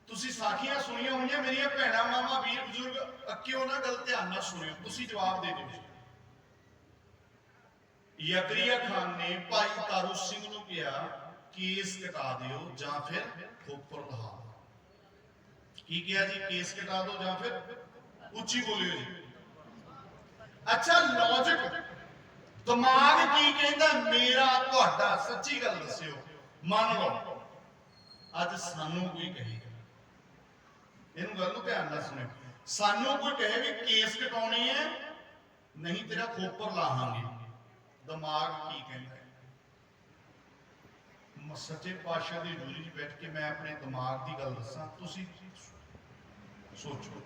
ਤੁਸੀਂ ਸਾਖੀਆਂ ਸੁਣੀਆਂ ਹੋਣੀਆਂ, ਮੇਰੀਆਂ ਭੈਣਾਂ, ਮਾਵਾਂ, ਵੀਰ, ਬਜ਼ੁਰਗ, ਅੱਕਿਓ ਨਾ, ਗੱਲ ਧਿਆਨ ਨਾਲ ਸੁਣਿਓ, ਤੁਸੀਂ ਜਵਾਬ ਦੇ ਦਿਓ। ਯਕਰੀਆ ਖਾਨ ਨੇ ਭਾਈ ਤਾਰੂ ਸਿੰਘ ਨੂੰ ਕਿਹਾ, ਕੇਸ ਕਟਾ ਦਿਓ ਜਾਂ ਫਿਰ ਖੋਪਰ ਲਹਾ। ਕੀ ਕਿਹਾ ਜੀ? ਕੇਸ ਕਟਾ ਦਿਓ ਜਾਂ ਫਿਰ, ਉੱਚੀ ਬੋਲਿਓ ਜੀ। ਅੱਛਾ, ਲੌਜਿਕ, ਦਿਮਾਗ ਕੀ ਕਹਿੰਦਾ? ਮੇਰਾ, ਤੁਹਾਡਾ, ਸੱਚੀ ਗੱਲ ਦੱਸਿਓ। ਮੰਨ ਲਓ ਅੱਜ ਸਾਨੂੰ ਕੋਈ ਕਹੇ, ਇਹਨੂੰ ਗੱਲ ਨੂੰ ਧਿਆਨ ਨਾਲ ਸੁਣਿਓ, ਸਾਨੂੰ ਕੋਈ ਕਹੇ ਵੀ ਕੇਸ ਕਟਾਉਣੇ ਹੈ, ਨਹੀਂ ਤੇਰਾ ਖੋਪਰ ਲਾਹਾਂਗੇ, ਦਿਮਾਗ ਕੀ ਕਹਿੰਦਾ? ਸੱਚੇ ਪਾਤਸ਼ਾਹ ਦੀ ਹਜ਼ੂਰੀ 'ਚ ਬੈਠ ਕੇ ਮੈਂ ਆਪਣੇ ਦਿਮਾਗ ਦੀ ਗੱਲ ਦੱਸਾਂ, ਤੁਸੀਂ ਸੋਚੋ।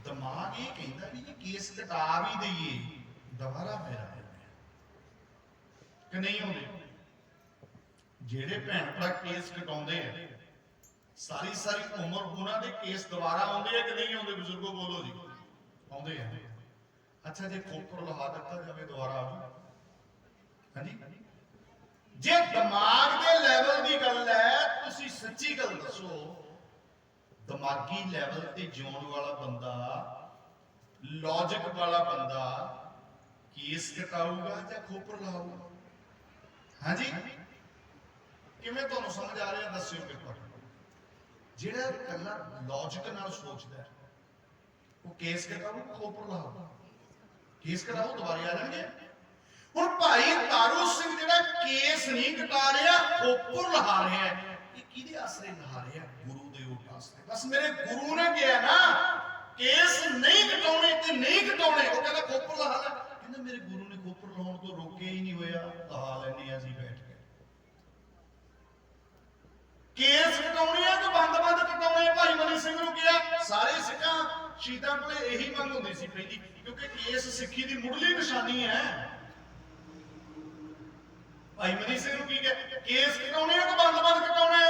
ਦਿਮਾਗ ਇਹ ਕਹਿੰਦਾ ਵੀ ਇਹ ਕੇਸ ਕਟਾ ਵੀ ਦਈਏ, ਦੁਬਾਰਾ ਫੇਰ ਆਏ ਕਿ ਨਹੀਂ ਆਉਂਦੇ? ਜਿਹੜੇ ਭੈਣ ਭਰਾ ਕੇਸ ਕਟਾਉਂਦੇ ਆ, ਸਾਰੀ ਸਾਰੀ ਉਮਰ ਉਹਨਾਂ ਦੇ ਕੇਸ ਦੁਬਾਰਾ ਆਉਂਦੇ ਆ ਕਿ ਨਹੀਂ ਆਉਂਦੇ? ਬਜ਼ੁਰਗੋ ਬੋਲੋ ਜੀ। ਆਉਂਦੇ ਆ। ਅੱਛਾ, ਜੇ ਖੋਪਰ ਲਹਾ ਦਿੱਤਾ ਜਾਵੇ, ਦੁਬਾਰਾ ਆਉ? ਹਾਂਜੀ। ਜੇ ਦਿਮਾਗ ਦੇ ਲੈਵਲ ਦੀ ਗੱਲ ਹੈ, ਤੁਸੀਂ ਸੱਚੀ ਗੱਲ ਦੱਸੋ, ਦਿਮਾਗੀ ਲੈਵਲ ਤੇ ਜਿਉਣ ਵਾਲਾ ਬੰਦਾ, ਲੌਜਿਕ ਵਾਲਾ ਬੰਦਾ ਕੇਸ ਕਟਾਊਗਾ ਜਾਂ ਖੋਪਰ ਲਾਊਗਾ? ਹਾਂਜੀ, ਕਿਵੇਂ ਤੁਹਾਨੂੰ ਸਮਝ ਆ ਰਿਹਾ? ਦੱਸਿਓ ਕਿਰਪਾ। ਜਿਹੜਾ ਇਕੱਲਾ ਲੌਜਿਕ ਨਾਲ ਸੋਚਦਾ ਉਹ ਕੇਸ ਕਟਾਊ, ਖੋਪਰ ਲਾਊ? ਕੇਸ ਕਟਾਊ, ਦੁਬਾਰੇ ਆ ਜਾਣਗੇ। ਹੁਣ ਭਾਈ ਤਾਰੂ ਸਿੰਘ ਜਿਹੜਾ ਕੇਸ ਨਹੀਂ ਕਟਾ ਰਿਹਾ, ਖੋਪਰ ਲਹਾ ਰਿਹਾ, ਇਹ ਕਿਹਦੇ ਆਸਰੇ ਲਹਾ ਰਿਹਾ? ਗੁਰੂ ਦੇ ਓਟ ਆਸਰੇ। ਬਸ ਮੇਰੇ ਗੁਰੂ ਨੇ ਕਿਹਾ ਨਾ ਕੇਸ ਨਹੀਂ ਕਟਾਉਣੇ ਤੇ ਨਹੀਂ ਕਟਾਉਣੇ, ਉਹ ਕਹਿੰਦਾ ਖੋਪਰ ਲਹਾ ਲੈ। ਕਹਿੰਦਾ ਮੇਰੇ ਗੁਰੂ ਨੇ ਖੋਪਰ ਲਾਉਣ ਤੋਂ ਰੋਕਿਆ ਹੀ ਨਹੀਂ ਹੋਇਆ, ਲਹਾ ਲੈਣੇ ਅਸੀਂ ਬੈਠ ਕੇ। ਕੇਸ ਕਟਾਉਣੇ ਆ ਕਿ ਬੰਦ ਕਟਾਉਣੇ? ਭਾਈ ਮਨੀ ਸਿੰਘ ਨੂੰ ਕਿਹਾ। ਸਾਰੇ ਸਿੱਖਾਂ ਸ਼ਹੀਦਾਂ ਕੋਲੇ ਇਹੀ ਮੰਗ ਹੁੰਦੀ ਸੀ ਪਹਿਲੀ, ਕਿਉਂਕਿ ਕੇਸ ਸਿੱਖੀ ਦੀ ਮੁੱਢਲੀ ਨਿਸ਼ਾਨੀ ਹੈ। ਭਾਈ ਮਨੀ ਸਿੰਘ ਨੂੰ ਕੀ ਕਿਹਾ? ਕੇਸ ਕਟਾਉਣੇ ਆ ਕਿ ਬੰਦ ਕਟਾਉਣੇ?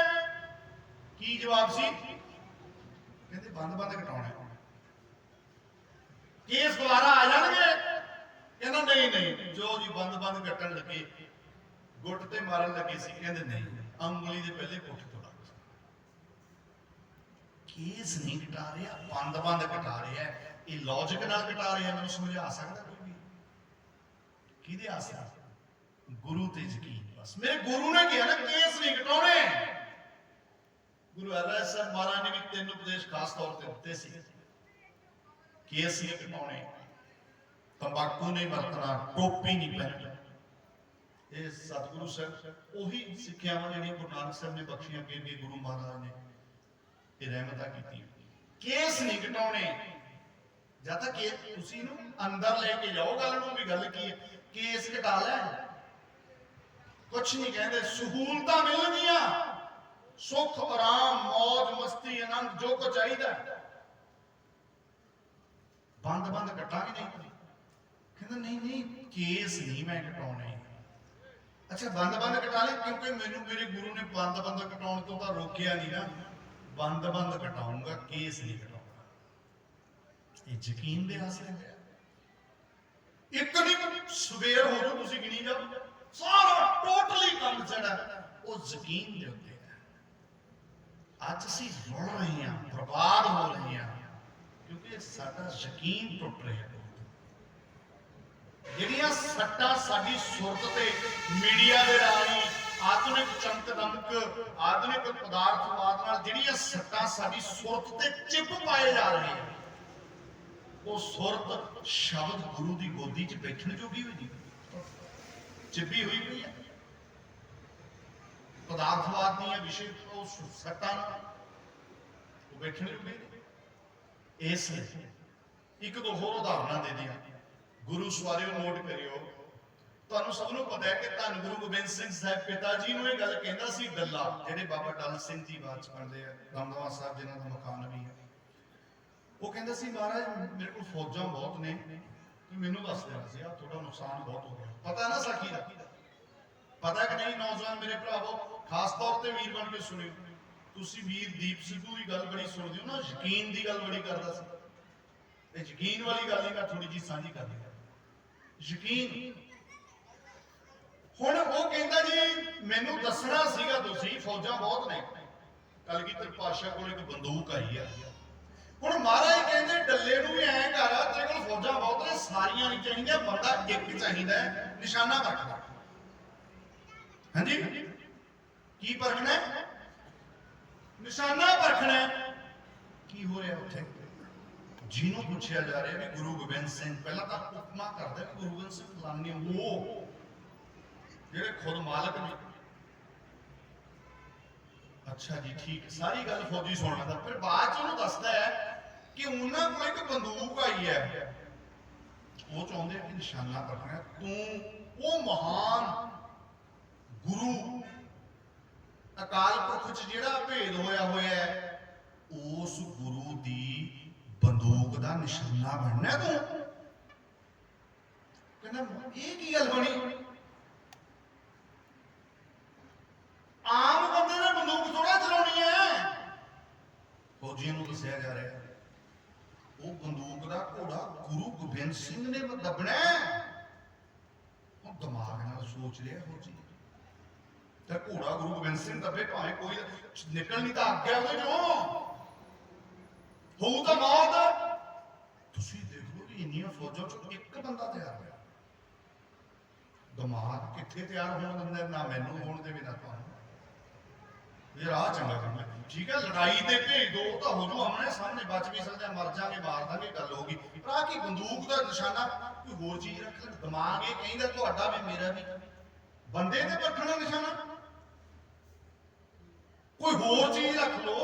ਕੀ ਜਵਾਬ ਸੀ? ਕਹਿੰਦੇ ਬੰਦ ਕਟਾਉਣੇ। ਕੇਸ ਦੁਬਾਰਾ ਆ ਜਾਣਗੇ? ਕਹਿੰਦਾ ਨਹੀਂ, ਜੋ ਜੀ ਬੰਦ ਕੱਟਣ ਲੱਗੇ, ਗੁੱਟ ਤੇ ਮਾਰਨ ਲੱਗੇ ਸੀ, ਕਹਿੰਦੇ ਨਹੀਂ, ਅੰਗੁਲੀ ਦੇ ਪਹਿਲੇ ਪੁੱਠ ਤੋਂ ਲੱਗ। ਕੇਸ ਨਹੀਂ ਕਟਾ ਰਿਹਾ, ਬੰਦ ਕਟਾ ਰਿਹਾ। ਇਹ ਲੌਜਿਕ ਨਾਲ ਕਟਾ ਰਿਹਾ, ਮੈਨੂੰ ਸਮਝਾ ਸਕਦਾ ਕੋਈ ਵੀ? ਕਿਹਦੇ ਆਸਰਾ? ਗੁਰੂ ਤੇ ਯਕੀਨ। ਬਸ ਮੇਰੇ ਗੁਰੂ ਨੇ ਕਿਹਾ ਨਾ ਕੇਸ ਨਹੀਂ ਕਟਾਉਣੇ। ਗੁਰੂ ਅਰਜਨ ਸਾਹਿਬ ਮਹਾਰਾਜ ਨੇ ਵੀ 3 ਉਪਦੇਸ਼ ਖਾਸ ਤੌਰ ਤੇ ਦਿੱਤੇ ਸੀ। ਕੇਸ ਨਹੀਂ ਕਟਾਉਣੇ, ਤੰਬਾਕੂ ਨਹੀਂ ਵਰਤਣਾ, ਟੋਪੀ ਨਹੀਂ ਪਹਿਨਣੀ। ਇਹ ਸਤਿਗੁਰੂ ਸਾਹਿਬ ਉਹੀ ਸਿੱਖਿਆਵਾਂ ਜਿਹੜੀਆਂ ਗੁਰੂ ਨਾਨਕ ਸਾਹਿਬ ਨੇ ਬਖਸ਼ੀਆਂ, ਅੱਗੇ ਗੁਰੂ ਮਹਾਰਾਜ ਨੇ ਇਹ ਰਹਿਮਤਾਂ ਕੀਤੀ। ਕੇਸ ਨਹੀਂ ਘਟਾਉਣੇ ਜਦ ਤੱਕ ਤੁਸੀਂ ਇਹਨੂੰ ਅੰਦਰ ਲੈ ਕੇ ਜਾਓ ਗੱਲ ਨੂੰ ਵੀ ਗੱਲ ਕੀ ਹੈ। ਕੇਸ ਘਟਾ ਲੈ ਕੁਛ ਨਹੀਂ ਕਹਿੰਦੇ, ਸਹੂਲਤਾਂ ਮਿਲਣਗੀਆਂ, ਸੁੱਖ ਆਰਾਮ ਮौज ਮਸਤੀ ਆਨੰਦ ਜੋ ਕੁਝ ਚਾਹੀਦਾ। ਬੰਦ ਕੱਟਾਂਗੇ ਨਹੀਂ, ਕਹਿੰਦਾ ਨਹੀਂ ਨਹੀਂ ਕੇਸ ਨਹੀਂ ਮੈਂ ਘਟਾਉਣੇ। ਅੱਛਾ ਬੰਦ ਕਟਾ ਲੈ, ਕਿਉਂਕਿ ਮੈਨੂੰ ਮੇਰੇ ਗੁਰੂ ਨੇ ਬੰਦ ਕਟਾਉਣ ਤੋਂ ਤਾਂ ਰੋਕਿਆ ਨਹੀਂ ਨਾ। ਬੰਦ ਕਟਾਉਂਗਾ, ਕੇਸ ਨਹੀਂ ਘਟਾਉਂਗਾ। ਇਹ ਯਕੀਨ ਦੇ ਆਸਰੇ ਹੈ। ਇੱਕ ਨਹੀਂ ਸਵੇਰ ਹੋ ਜਾਓ ਤੁਸੀਂ ਗਿਣੀ ਜਾਓ, ਸਾਰਾ ਟੋਟਲੀ ਕੰਮ ਜਿਹੜਾ ਉਹ ਯਕੀਨ ਦੇ ਉੱਤੇ ਹੈ। ਅੱਜ ਅਸੀਂ ਰੁੜ ਰਹੇ ਹਾਂ, ਬਰਬਾਦ ਹੋ ਰਹੇ ਹਾਂ, ਕਿਉਂਕਿ ਸਾਡਾ ਯਕੀਨ ਟੁੱਟ ਰਿਹਾ ਹੈ। ਜਿਹੜੀਆਂ ਸੱਟਾਂ ਸਾਡੀ ਸੁਰਤ ਤੇ ਮੀਡੀਆ ਦੇ ਰਾਹੀਂ ਆਧੁਨਿਕ ਚਮਕ ਆਧੁਨਿਕ ਪਦਾਰਥਵਾਦ ਨਾਲ ਜਿਹੜੀਆਂ ਸੱਟਾਂ ਸਾਡੀ ਸੁਰਤ ਤੇ ਚਿਪ ਪਾਏ ਜਾ ਰਹੇ ਆ, ਉਹ ਸੁਰਤ ਸ਼ਬਦ ਗੁਰੂ ਦੀ ਗੋਦੀ 'ਚ ਬੈਠਣ ਜੋਗੀ ਹੋਈ ਨਹੀਂ, ਚਿਪੀ ਹੋਈ ਪਈ ਹੈ ਪਦਾਰਥਵਾਦ ਦੀਆਂ ਵਿਸ਼ੇ ਉਹ ਸੱਟਾਂ ਨਾਲ, ਉਹ ਬੈਠਣ ਜੋਗੀ। ਇਸ ਲਈ ਇੱਕ ਦੋ ਹੋਰ ਉਦਾਹਰਨਾਂ ਦੇ ਦਿਆਂ। ਗੁਰੂ ਸਵਾਰਿਓ ਨੋਟ ਕਰਿਓ, ਤੁਹਾਨੂੰ ਸਭ ਨੂੰ ਪਤਾ ਹੈ ਕਿ ਧੰਨ ਗੁਰੂ ਗੋਬਿੰਦ ਸਿੰਘ ਸਾਹਿਬ ਪਿਤਾ ਜੀ ਨੂੰ ਇਹ ਗੱਲ ਕਹਿੰਦਾ ਸੀ ਡੱਲਾ, ਜਿਹੜੇ ਬਾਬਾ ਡੱਲ ਸਿੰਘ ਜੀ ਬਾਅਦ ਚ ਬਣਦੇ ਆ, ਦਮਦਮਾ ਸਾਹਿਬ ਜਿਨ੍ਹਾਂ ਦਾ ਮਕਾਨ ਵੀ ਹੈ। ਉਹ ਕਹਿੰਦਾ ਸੀ ਮਹਾਰਾਜ ਮੇਰੇ ਕੋਲ ਫੌਜਾਂ ਬਹੁਤ ਨੇ, ਮੈਨੂੰ ਦੱਸ ਦੇਣਾ ਸੀ, ਤੁਹਾਡਾ ਨੁਕਸਾਨ ਬਹੁਤ ਹੋ ਗਿਆ। ਪਤਾ ਨਾ ਸਾਖੀ ਦਾ, ਪਤਾ ਕਿ ਨਹੀਂ ਨੌਜਵਾਨ ਮੇਰੇ ਭਰਾਵੋ, ਖਾਸ ਤੌਰ ਤੇ ਵੀਰ ਬਣ ਕੇ ਸੁਣਿਓ। ਤੁਸੀਂ ਵੀਰ ਦੀਪ ਸਿੱਧੂ ਦੀ ਗੱਲ ਬੜੀ ਸੁਣਦੇ ਹੋ ਨਾ, ਯਕੀਨ ਦੀ ਗੱਲ ਬੜੀ ਕਰਦਾ ਸੀ, ਤੇ ਯਕੀਨ ਵਾਲੀ ਗੱਲ ਹੀ ਮੈਂ ਥੋੜੀ ਜੀ ਸਾਂਝੀ ਕਰ ਲਈ। ਯਕੀਨ ਹੁਣ ਉਹ ਕਹਿੰਦਾ ਜੀ ਮੈਨੂੰ ਦੱਸਣਾ ਸੀਗਾ, ਤੁਸੀਂ ਫੌਜਾਂ ਬਹੁਤ ਨੇ, ਕਲਗੀਧਰ ਪਾਤਸ਼ਾਹ ਕੋਲ ਇੱਕ ਬੰਦੂਕ ਆਈ ਆ। ਹੁਣ ਮਹਾਰਾਜ ਕਹਿੰਦੇ ਡੱਲੇ ਨੂੰ ਵੀ ਐਂ ਕਰ, ਤੇਰੇ ਕੋਲ ਫੌਜਾਂ ਬਹੁਤ ਨੇ, ਸਾਰੀਆਂ ਨਹੀਂ ਚਾਹੀਦੀਆਂ, ਬੰਦਾ ਇੱਕ ਚਾਹੀਦਾ, ਨਿਸ਼ਾਨਾ ਰੱਖਣਾ। ਹਾਂਜੀ ਕੀ ਪਰਖਣਾ? ਨਿਸ਼ਾਨਾ ਪਰਖਣਾ। ਕੀ ਹੋ ਰਿਹਾ ਉੱਥੇ? ਜਿਹਨੂੰ ਪੁੱਛਿਆ ਜਾ ਰਿਹਾ ਵੀ ਗੁਰੂ ਗੋਬਿੰਦ ਸਿੰਘ, ਪਹਿਲਾਂ ਤਾਂ ਹੁਕਮਾਂ ਕਰਦਾ ਕਿ ਗੁਰੂ ਗੋਬਿੰਦ ਸਿੰਘ ਫਲਾਣੇ ਉਹ ਜਿਹੜੇ ਖੁਦ ਮਾਲਕ ਨੇ। ਅੱਛਾ ਜੀ ਠੀਕ, ਸਾਰੀ ਗੱਲ ਫੌਜੀ ਸੁਣ ਲੈਂਦਾ, ਫਿਰ ਬਾਅਦ ਚ ਉਹਨੂੰ ਦੱਸਦਾ ਹੈ ਕਿ ਉਹਨਾਂ ਕੋਲ ਇੱਕ ਬੰਦੂਕ ਆਈ ਹੈ, ਉਹ ਚਾਹੁੰਦੇ ਕਿ ਨਿਸ਼ਾਨਾ ਪਰਖਣਾ। ਤੂੰ ਉਹ ਮਹਾਨ ਗੁਰੂ ਅਕਾਲ ਪੁਰਖ ਚ ਜਿਹੜਾ ਭੇਦ ਹੋਇਆ ਹੈ, ਉਸ ਗੁਰੂ ਦੀ ਬੰਦੂਕ ਦਾ ਨਿਸ਼ਾਨਾ ਬਣਨਾ ਤੂੰ। ਕਹਿੰਦਾ ਇਹ ਕੀ ਗੱਲ ਬਣੀ? ਆਮ ਬੰਦੇ ਨੇ ਬੰਦੂਕ ਥੋੜਾ ਚਲਾਉਣੀ ਹੈ। ਫੌਜੀਆਂ ਨੂੰ ਦੱਸਿਆ ਜਾ ਰਿਹਾ ਉਹ ਬੰਦੂਕ ਦਾ ਘੋੜਾ ਗੁਰੂ ਗੋਬਿੰਦ ਸਿੰਘ ਨੇ ਦੱਬਣਾ। ਉਹ ਦਿਮਾਗ ਨਾਲ ਸੋਚ ਰਿਹਾ ਫੌਜੀ, ਤੇ ਘੋੜਾ ਗੁਰੂ ਗੋਬਿੰਦ ਸਿੰਘ ਦੱਬੇ, ਭਾਵੇਂ ਕੋਈ ਨਿਕਲ ਨਹੀਂ ਤਾਂ ਆਗਿਆ ਉਹਦੇ ਚੋਂ ਹੋਊ ਤਾਂ ਮੌਤ। ਤੁਸੀਂ ਦੇਖੋ ਕਿ ਇੰਨੀਆਂ ਫੌਜਾਂ ਚੋਂ ਇੱਕ ਬੰਦਾ ਤਿਆਰ ਹੋਇਆ। ਦਿਮਾਗ ਕਿੱਥੇ ਤਿਆਰ ਹੋਣ ਦਿੰਦਾ? ਨਾ ਮੈਨੂੰ ਹੋਣ ਦੇ ਵੀ ਨਾ ਤੁਹਾਨੂੰ। ਇਹ ਰਾਹ ਚੰਗਾ ਕੰਮ ਹੈ, ਠੀਕ ਹੈ, ਲੜਾਈ ਦੇ ਭੇਜ ਦੋ ਤਾਂ ਹੋ ਜੂ, ਆਮਣੇ ਸਾਹਮਣੇ ਬਚ ਵੀ ਸਕਦੇ, ਮਰ ਜਾਗੇ, ਮਾਰ ਦਾਂਗੇ, ਗੱਲ ਹੋ ਗਈ। ਪਰ ਆਹ ਕੀ ਬੰਦੂਕ ਦਾ ਨਿਸ਼ਾਨਾ? ਕੋਈ ਹੋਰ ਚੀਜ਼ ਰੱਖ ਲੈ। ਦਿਮਾਗ ਇਹ ਕਹਿੰਦਾ ਤੁਹਾਡਾ ਵੀ ਮੇਰਾ ਵੀ, ਬੰਦੇ ਤੇ ਪਰਖਣਾ ਨਿਸ਼ਾਨਾ ਕੋਈ ਹੋਰ ਚੀਜ਼ ਰੱਖ ਲੋ।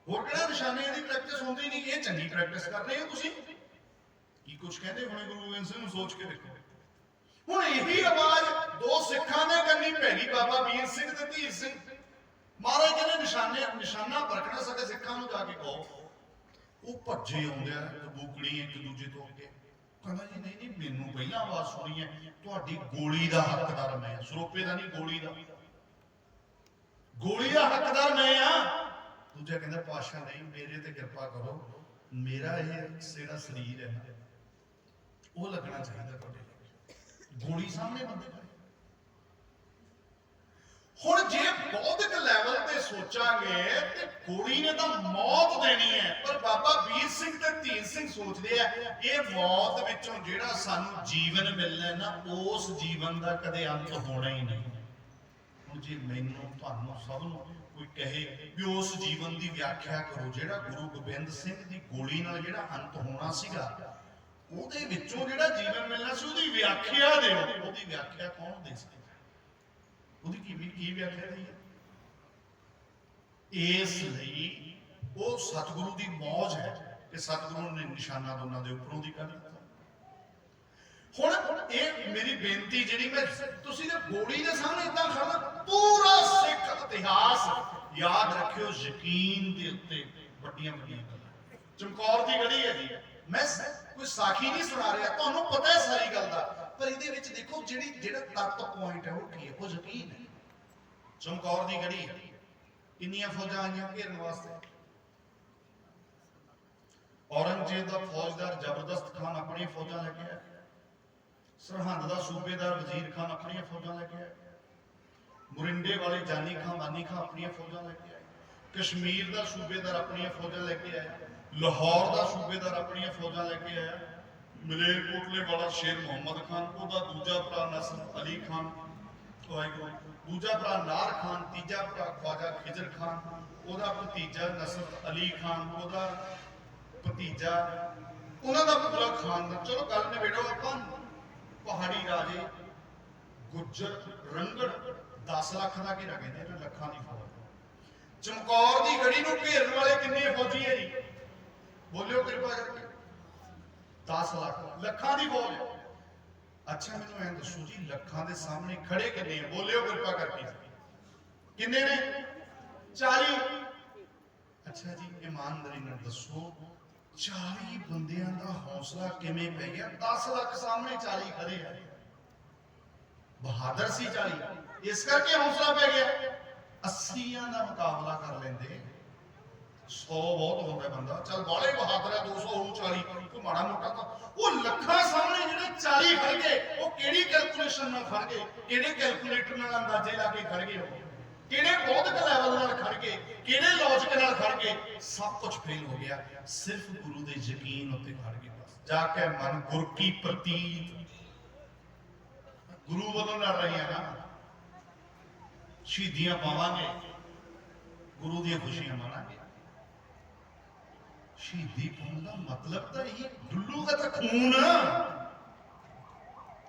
ਹੋਰ ਕਿਹੜਾ ਨਿਸ਼ਾਨੇ ਦੀ ਪ੍ਰੈਕਟਿਸ ਹੁੰਦੀ ਨਹੀਂ? ਇਹ ਚੰਗੀ ਪ੍ਰੈਕਟਿਸ ਕਰ ਰਹੇ ਹੋ ਤੁਸੀਂ। ਕੀ ਕੁਝ ਕਹਿੰਦੇ ਹੁਣੇ ਗੁਰੂ ਗੋਬਿੰਦ ਸਿੰਘ ਨੂੰ, ਸੋਚ ਕੇ ਦੇਖੋ। ਹੁਣ ਇਹੀ ਆਵਾਜ਼ ਦੋ ਸਿੱਖਾਂ ਦੇ ਕੰਨੀ ਪੈ ਗਈ, ਬਾਬਾ ਵੀਰ ਸਿੰਘ ਤੇ ਧੀਰ ਸਿੰਘ। ਮਹਾਰਾਜ ਕਹਿੰਦੇ ਨਿਸ਼ਾਨਾ ਪਰਖਣਾ ਸਾਡੇ ਸਿੱਖਾਂ ਨੂੰ, ਜਾ ਕੇ ਕਹੋ। ਉਹ ਭੱਜੇ ਆਉਂਦੇ ਆ ਬੂਕੜੀ ਇੱਕ ਦੂਜੇ ਤੋਂ ਅੱਗੇ। ਕਹਿੰਦਾ ਜੀ ਨਹੀਂ ਮੈਨੂੰ ਪਹਿਲਾਂ ਆਵਾਜ਼ ਸੁਣੀ ਹੈ, ਤੁਹਾਡੀ ਗੋਲੀ ਦਾ ਹੱਕਦਾਰ ਮੈਂ, ਸਰੋਪੇ ਦਾ ਨਹੀਂ, ਗੋਲੀ ਦਾ, ਗੋਲੀ ਦਾ ਹੱਕਦਾਰ ਮੈਂ ਆ। ਦੂਜਾ ਕਹਿੰਦਾ ਪਾਤਸ਼ਾਹ ਨਹੀਂ, ਮੇਰੇ ਤੇ ਕਿਰਪਾ ਕਰੋ, ਮੇਰਾ ਇਹ ਜਿਹੜਾ ਸਰੀਰ ਹੈ ਉਹ ਲੱਗਣਾ ਚਾਹੀਦਾ ਤੁਹਾਡੇ। ਗੋਲੀ ਸਾਹਮਣੇ ਬੰਦੇ ਖੜੇ। ਹੁਣ ਜੇ ਬੌਧਿਕ ਲੈਵਲ ਤੇ ਸੋਚਾਂਗੇ ਤੇ ਗੋਲੀ ਨੇ ਤਾਂ ਮੌਤ ਦੇਣੀ ਹੈ, ਪਰ ਬਾਬਾ ਵੀਰ ਸਿੰਘ ਤੇ ਧੀਰ ਸਿੰਘ ਸੋਚਦੇ ਆ ਇਹ ਮੌਤ ਵਿੱਚੋਂ ਜਿਹੜਾ ਸਾਨੂੰ ਜੀਵਨ ਮਿਲਣਾ ਨਾ, ਉਸ ਜੀਵਨ ਦਾ ਕਦੇ ਅੰਤ ਹੋਣਾ ਹੀ ਨਹੀਂ। ਹੁਣ ਜੇ ਮੈਨੂੰ ਤੁਹਾਨੂੰ ਸਭ ਨੂੰ ਕੋਈ ਕਹੇ ਵੀ ਉਸ ਜੀਵਨ ਦੀ ਵਿਆਖਿਆ ਕਰੋ ਜਿਹੜਾ ਗੁਰੂ ਗੋਬਿੰਦ ਸਿੰਘ ਦੀ ਗੋਲੀ ਨਾਲ ਜਿਹੜਾ ਅੰਤ ਹੋਣਾ ਸੀਗਾ, ਉਹਦੇ ਵਿੱਚੋਂ ਜਿਹੜਾ ਜੀਵਨ ਮਿਲਣਾ ਸੀ, ਉਹਦੀ ਵਿਆਖਿਆ ਦਿਓ। ਉਹਦੀ ਵਿਆਖਿਆ ਕੌਣ ਦੇ ਸਕਦਾ? ਉਹਦੀ ਕੀ ਵਿਆਖਿਆ ਦੀ ਹੈ? ਇਸ ਲਈ ਉਹ ਸਤਿਗੁਰੂ ਦੀ ਮੌਜ ਹੈ ਕਿ ਸਤਿਗੁਰੂ ਨੇ ਨਿਸ਼ਾਨਾ ਦੋਨਾਂ ਦੇ ਉੱਪਰੋਂ ਦੀ ਕੱਢ ਦਿੱਤਾ। ਹੁਣ ਇਹ ਮੇਰੀ ਬੇਨਤੀ ਜਿਹੜੀ ਮੈਂ ਤੁਸੀਂ ਨੇ ਗੋਲੀ ਦੇ ਸਾਹਮਣੇ ਇਦਾਂ ਖੜਨਾ, ਪੂਰਾ ਸਿੱਖ ਇਤਿਹਾਸ ਯਾਦ ਰੱਖਿਓ, ਯਕੀਨ ਦੇ ਉੱਤੇ ਵੱਡੀਆਂ ਵੱਡੀਆਂ ਗੱਲਾਂ। ਚਮਕੌਰ ਦੀ ਗੜੀ ਹੈ ਜੀ, ਮੈਂ ਕੋਈ ਸਾਖੀ ਨਹੀਂ ਸੁਣਾ ਰਿਹਾ, ਤੁਹਾਨੂੰ ਪਤਾ ਹੈ ਸਾਰੀ ਗੱਲ ਦਾ, ਪਰ ਇਹਦੇ ਵਿੱਚ ਦੇਖੋ ਜਿਹੜਾ ਤੱਤ ਪੁਆਇੰਟ ਹੈ ਉਹ ਕੀ ਹੈ, ਉਹ ਯਕੀਨ ਹੈ। ਚਮਕੌਰ ਦੀ ਗੜੀ ਕਿੰਨੀਆਂ ਫੌਜਾਂ ਆਈਆਂ ਘੇਰਨ ਵਾਸਤੇ। ਔਰੰਗਜ਼ੇਬ ਦਾ ਫੌਜਦਾਰ ਜ਼ਬਰਦਸਤ ਖਾਨ ਆਪਣੀਆਂ ਫੌਜਾਂ ਲੈ ਕੇ ਆਇਆ, ਸਰਹੰਦ ਦਾ ਸੂਬੇਦਾਰ ਵਜ਼ੀਰ ਖਾਨ ਆਪਣੀਆਂ ਫੌਜਾਂ ਲੈ ਕੇ ਆਇਆ, ਮੁਰਿੰਡੇ ਵਾਲੇ ਜਾਨੀ ਖਾਨ ਮਾਨੀ ਖਾਨ ਆਪਣੀਆਂ ਫੌਜਾਂ ਲੈ ਕੇ ਆਏ, ਕਸ਼ਮੀਰ ਦਾ ਸੂਬੇਦਾਰ ਆਪਣੀਆਂ ਫੌਜਾਂ ਲੈ ਕੇ ਆਇਆ, ਲਾਹੌਰ ਦਾ ਸੂਬੇਦਾਰ ਆਪਣੀਆਂ ਫੌਜਾਂ ਲੈ ਕੇ ਆਇਆ, ਮਲੇਰਕੋਟਲੇ ਵਾਲਾ ਸ਼ੇਰ ਮੁਹੰਮਦ ਖਾਨ, ਉਹਦਾ ਦੂਜਾ ਭਰਾ ਨਸਰ ਅਲੀ ਖਾਨ, ਦੂਜਾ ਭਰਾ ਨਾਰ ਖਾਨ, ਤੀਜਾ ਭਰਾ ख्वाजा खिजर खान, ਉਹਦਾ ਭਤੀਜਾ ਨਸਰ ਅਲੀ ਖਾਨ, ਉਹਦਾ ਭਤੀਜਾ, ਉਹਨਾਂ ਦਾ ਪੂਰਾ ਖਾਨਦਾਨ। ਚਲੋ ਗੱਲ ਨਿਬੇੜੋ ਆਪਾਂ। ਪਹਾੜੀ ਰਾਜੇ ਗੁੱਜਰ ਰੰਗੜ 10 ਲੱਖ ਦਾ ਘੇਰਾ ਕਹਿੰਦੇ ਨੇ, ਲੱਖਾਂ ਦੀ ਫੌਜ। ਚਮਕੌਰ ਦੀ ਗੜੀ ਨੂੰ ਘੇਰਨ ਵਾਲੇ ਕਿੰਨੇ ਫੌਜੀ ਹੈ ਜੀ, ਬੋਲਿਓ ਕਿਰਪਾ ਕਰਕੇ। 10 ਲੱਖ, ਲੱਖਾਂ ਦੀ ਫੌਜ। ਅੱਛਾ ਮੈਨੂੰ ਐਂ ਦੱਸੋ ਜੀ, ਲੱਖਾਂ ਦੇ ਸਾਹਮਣੇ ਖੜੇ ਕਿੰਨੇ ਆ, ਬੋਲਿਓ ਕਿਰਪਾ ਕਰਕੇ, ਕਿੰਨੇ ਨੇ? 40। ਅੱਛਾ ਜੀ ਇਮਾਨਦਾਰੀ ਨਾਲ ਦੱਸੋ, 40 ਬੰਦਿਆਂ ਦਾ ਹੌਸਲਾ ਕਿਵੇਂ ਪੈ ਗਿਆ? 10 ਲੱਖ ਸਾਹਮਣੇ 40 ਖੜੇ ਆ। ਬਹਾਦਰ ਸੀ 40, ਇਸ ਕਰਕੇ ਹੌਸਲਾ ਪੈ ਗਿਆ। 80 ਦਾ ਮੁਕਾਬਲਾ ਕਰ ਲੈਂਦੇ, 100 ਬਹੁਤ ਹੁੰਦਾ ਬੰਦਾ, ਚੱਲ ਬਾਲੇ ਬਹਾਦਰ ਹੈ, 200 ਹੋ 40 ਕੋਈ ਮਾੜਾ ਮੋਟਾ ਤਾਂ। ਉਹ ਲੱਖਾਂ ਸਾਹਮਣੇ ਜਿਹੜੇ 40 ਖੜ ਗਏ, ਉਹ ਕਿਹੜੀ ਕੈਲਕੂਲੇਸ਼ਨ ਨਾਲ ਖੜ ਗਏ, ਕਿਹੜੇ ਕੈਲਕੂਲੇਟਰ ਨਾਲ ਅੰਦਾਜ਼ੇ ਲਾ ਕੇ ਖੜ ਗਏ, ਕਿਹੜੇ ਬੌਧਿਕ ਲੈਵਲ ਨਾਲ ਖੜ ਗਏ, ਕਿਹੜੇ ਲੌਜਿਕ ਨਾਲ ਖੜ ਗਏ? ਸਭ ਕੁਝ ਫੇਲ ਹੋ ਗਿਆ, ਸਿਰਫ ਗੁਰੂ ਦੇ ਯਕੀਨ ਉੱਤੇ ਖੜ ਗਏ। ਬਸ ਜਾ ਕੇ ਮਨ ਗੁਰ ਕੀ ਪ੍ਰਤੀਤ, ਗੁਰੂ ਵੱਲੋਂ ਲੜ ਰਹੀਆਂ ਨਾ, ਸ਼ਹੀਦੀਆਂ ਪਾਵਾਂਗੇ, ਗੁਰੂ ਦੀਆਂ ਖੁਸ਼ੀਆਂ ਮਾਣਾਂਗੇ। ਸ਼ਹੀਦੀ ਪਾਉਣ ਦਾ ਮਤਲਬ ਤਾਂ ਇਹ ਡੁੱਲੂਗਾ ਤਾਂ ਖੂਨ,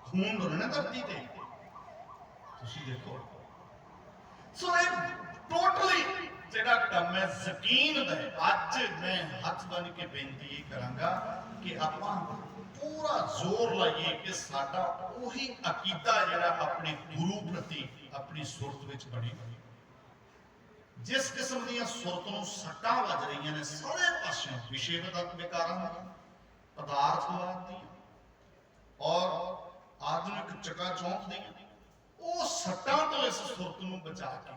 ਖੂਨ ਡੁੱਲਣਾ ਧਰਤੀ ਤੇ। ਤੁਸੀਂ ਦੇਖੋ, ਸੋ ਇਹ ਟੋਟਲੀ ਜਿਹੜਾ ਕੰਮ ਹੈ ਯਕੀਨ ਦਾ ਹੈ। ਅੱਜ ਮੈਂ ਹੱਥ ਬੰਨ ਕੇ ਬੇਨਤੀ ਕਰਾਂਗਾ ਕਿ ਆਪਾਂ ਪੂਰਾ ਜ਼ੋਰ ਲਾਈਏ ਕਿ ਸਾਡਾ ਉਹੀ ਅਕੀਦਾ ਜਿਹੜਾ ਆਪਣੇ ਗੁਰੂ ਪ੍ਰਤੀ ਆਪਣੀ ਸੁਰਤ ਵਿੱਚ ਬਣੇ। ਜਿਸ ਕਿਸਮ ਦੀਆਂ ਸੁਰਤ ਨੂੰ ਸੱਟਾਂ ਵੱਜ ਰਹੀਆਂ ਨੇ ਸਾਰੇ ਪਾਸਿਓਂ, ਵਿਸ਼ੇ ਵਿਕਾਰਾਂ, ਪਦਾਰਥਵਾਦ ਦੀਆਂ ਔਰ ਆਧੁਨਿਕ ਚਕਾਚੌਂਧ ਦੀਆਂ, ਉਹ ਸੱਟਾਂ ਤੋਂ ਇਸ ਸੁਰਤ ਨੂੰ ਬਚਾ ਕੇ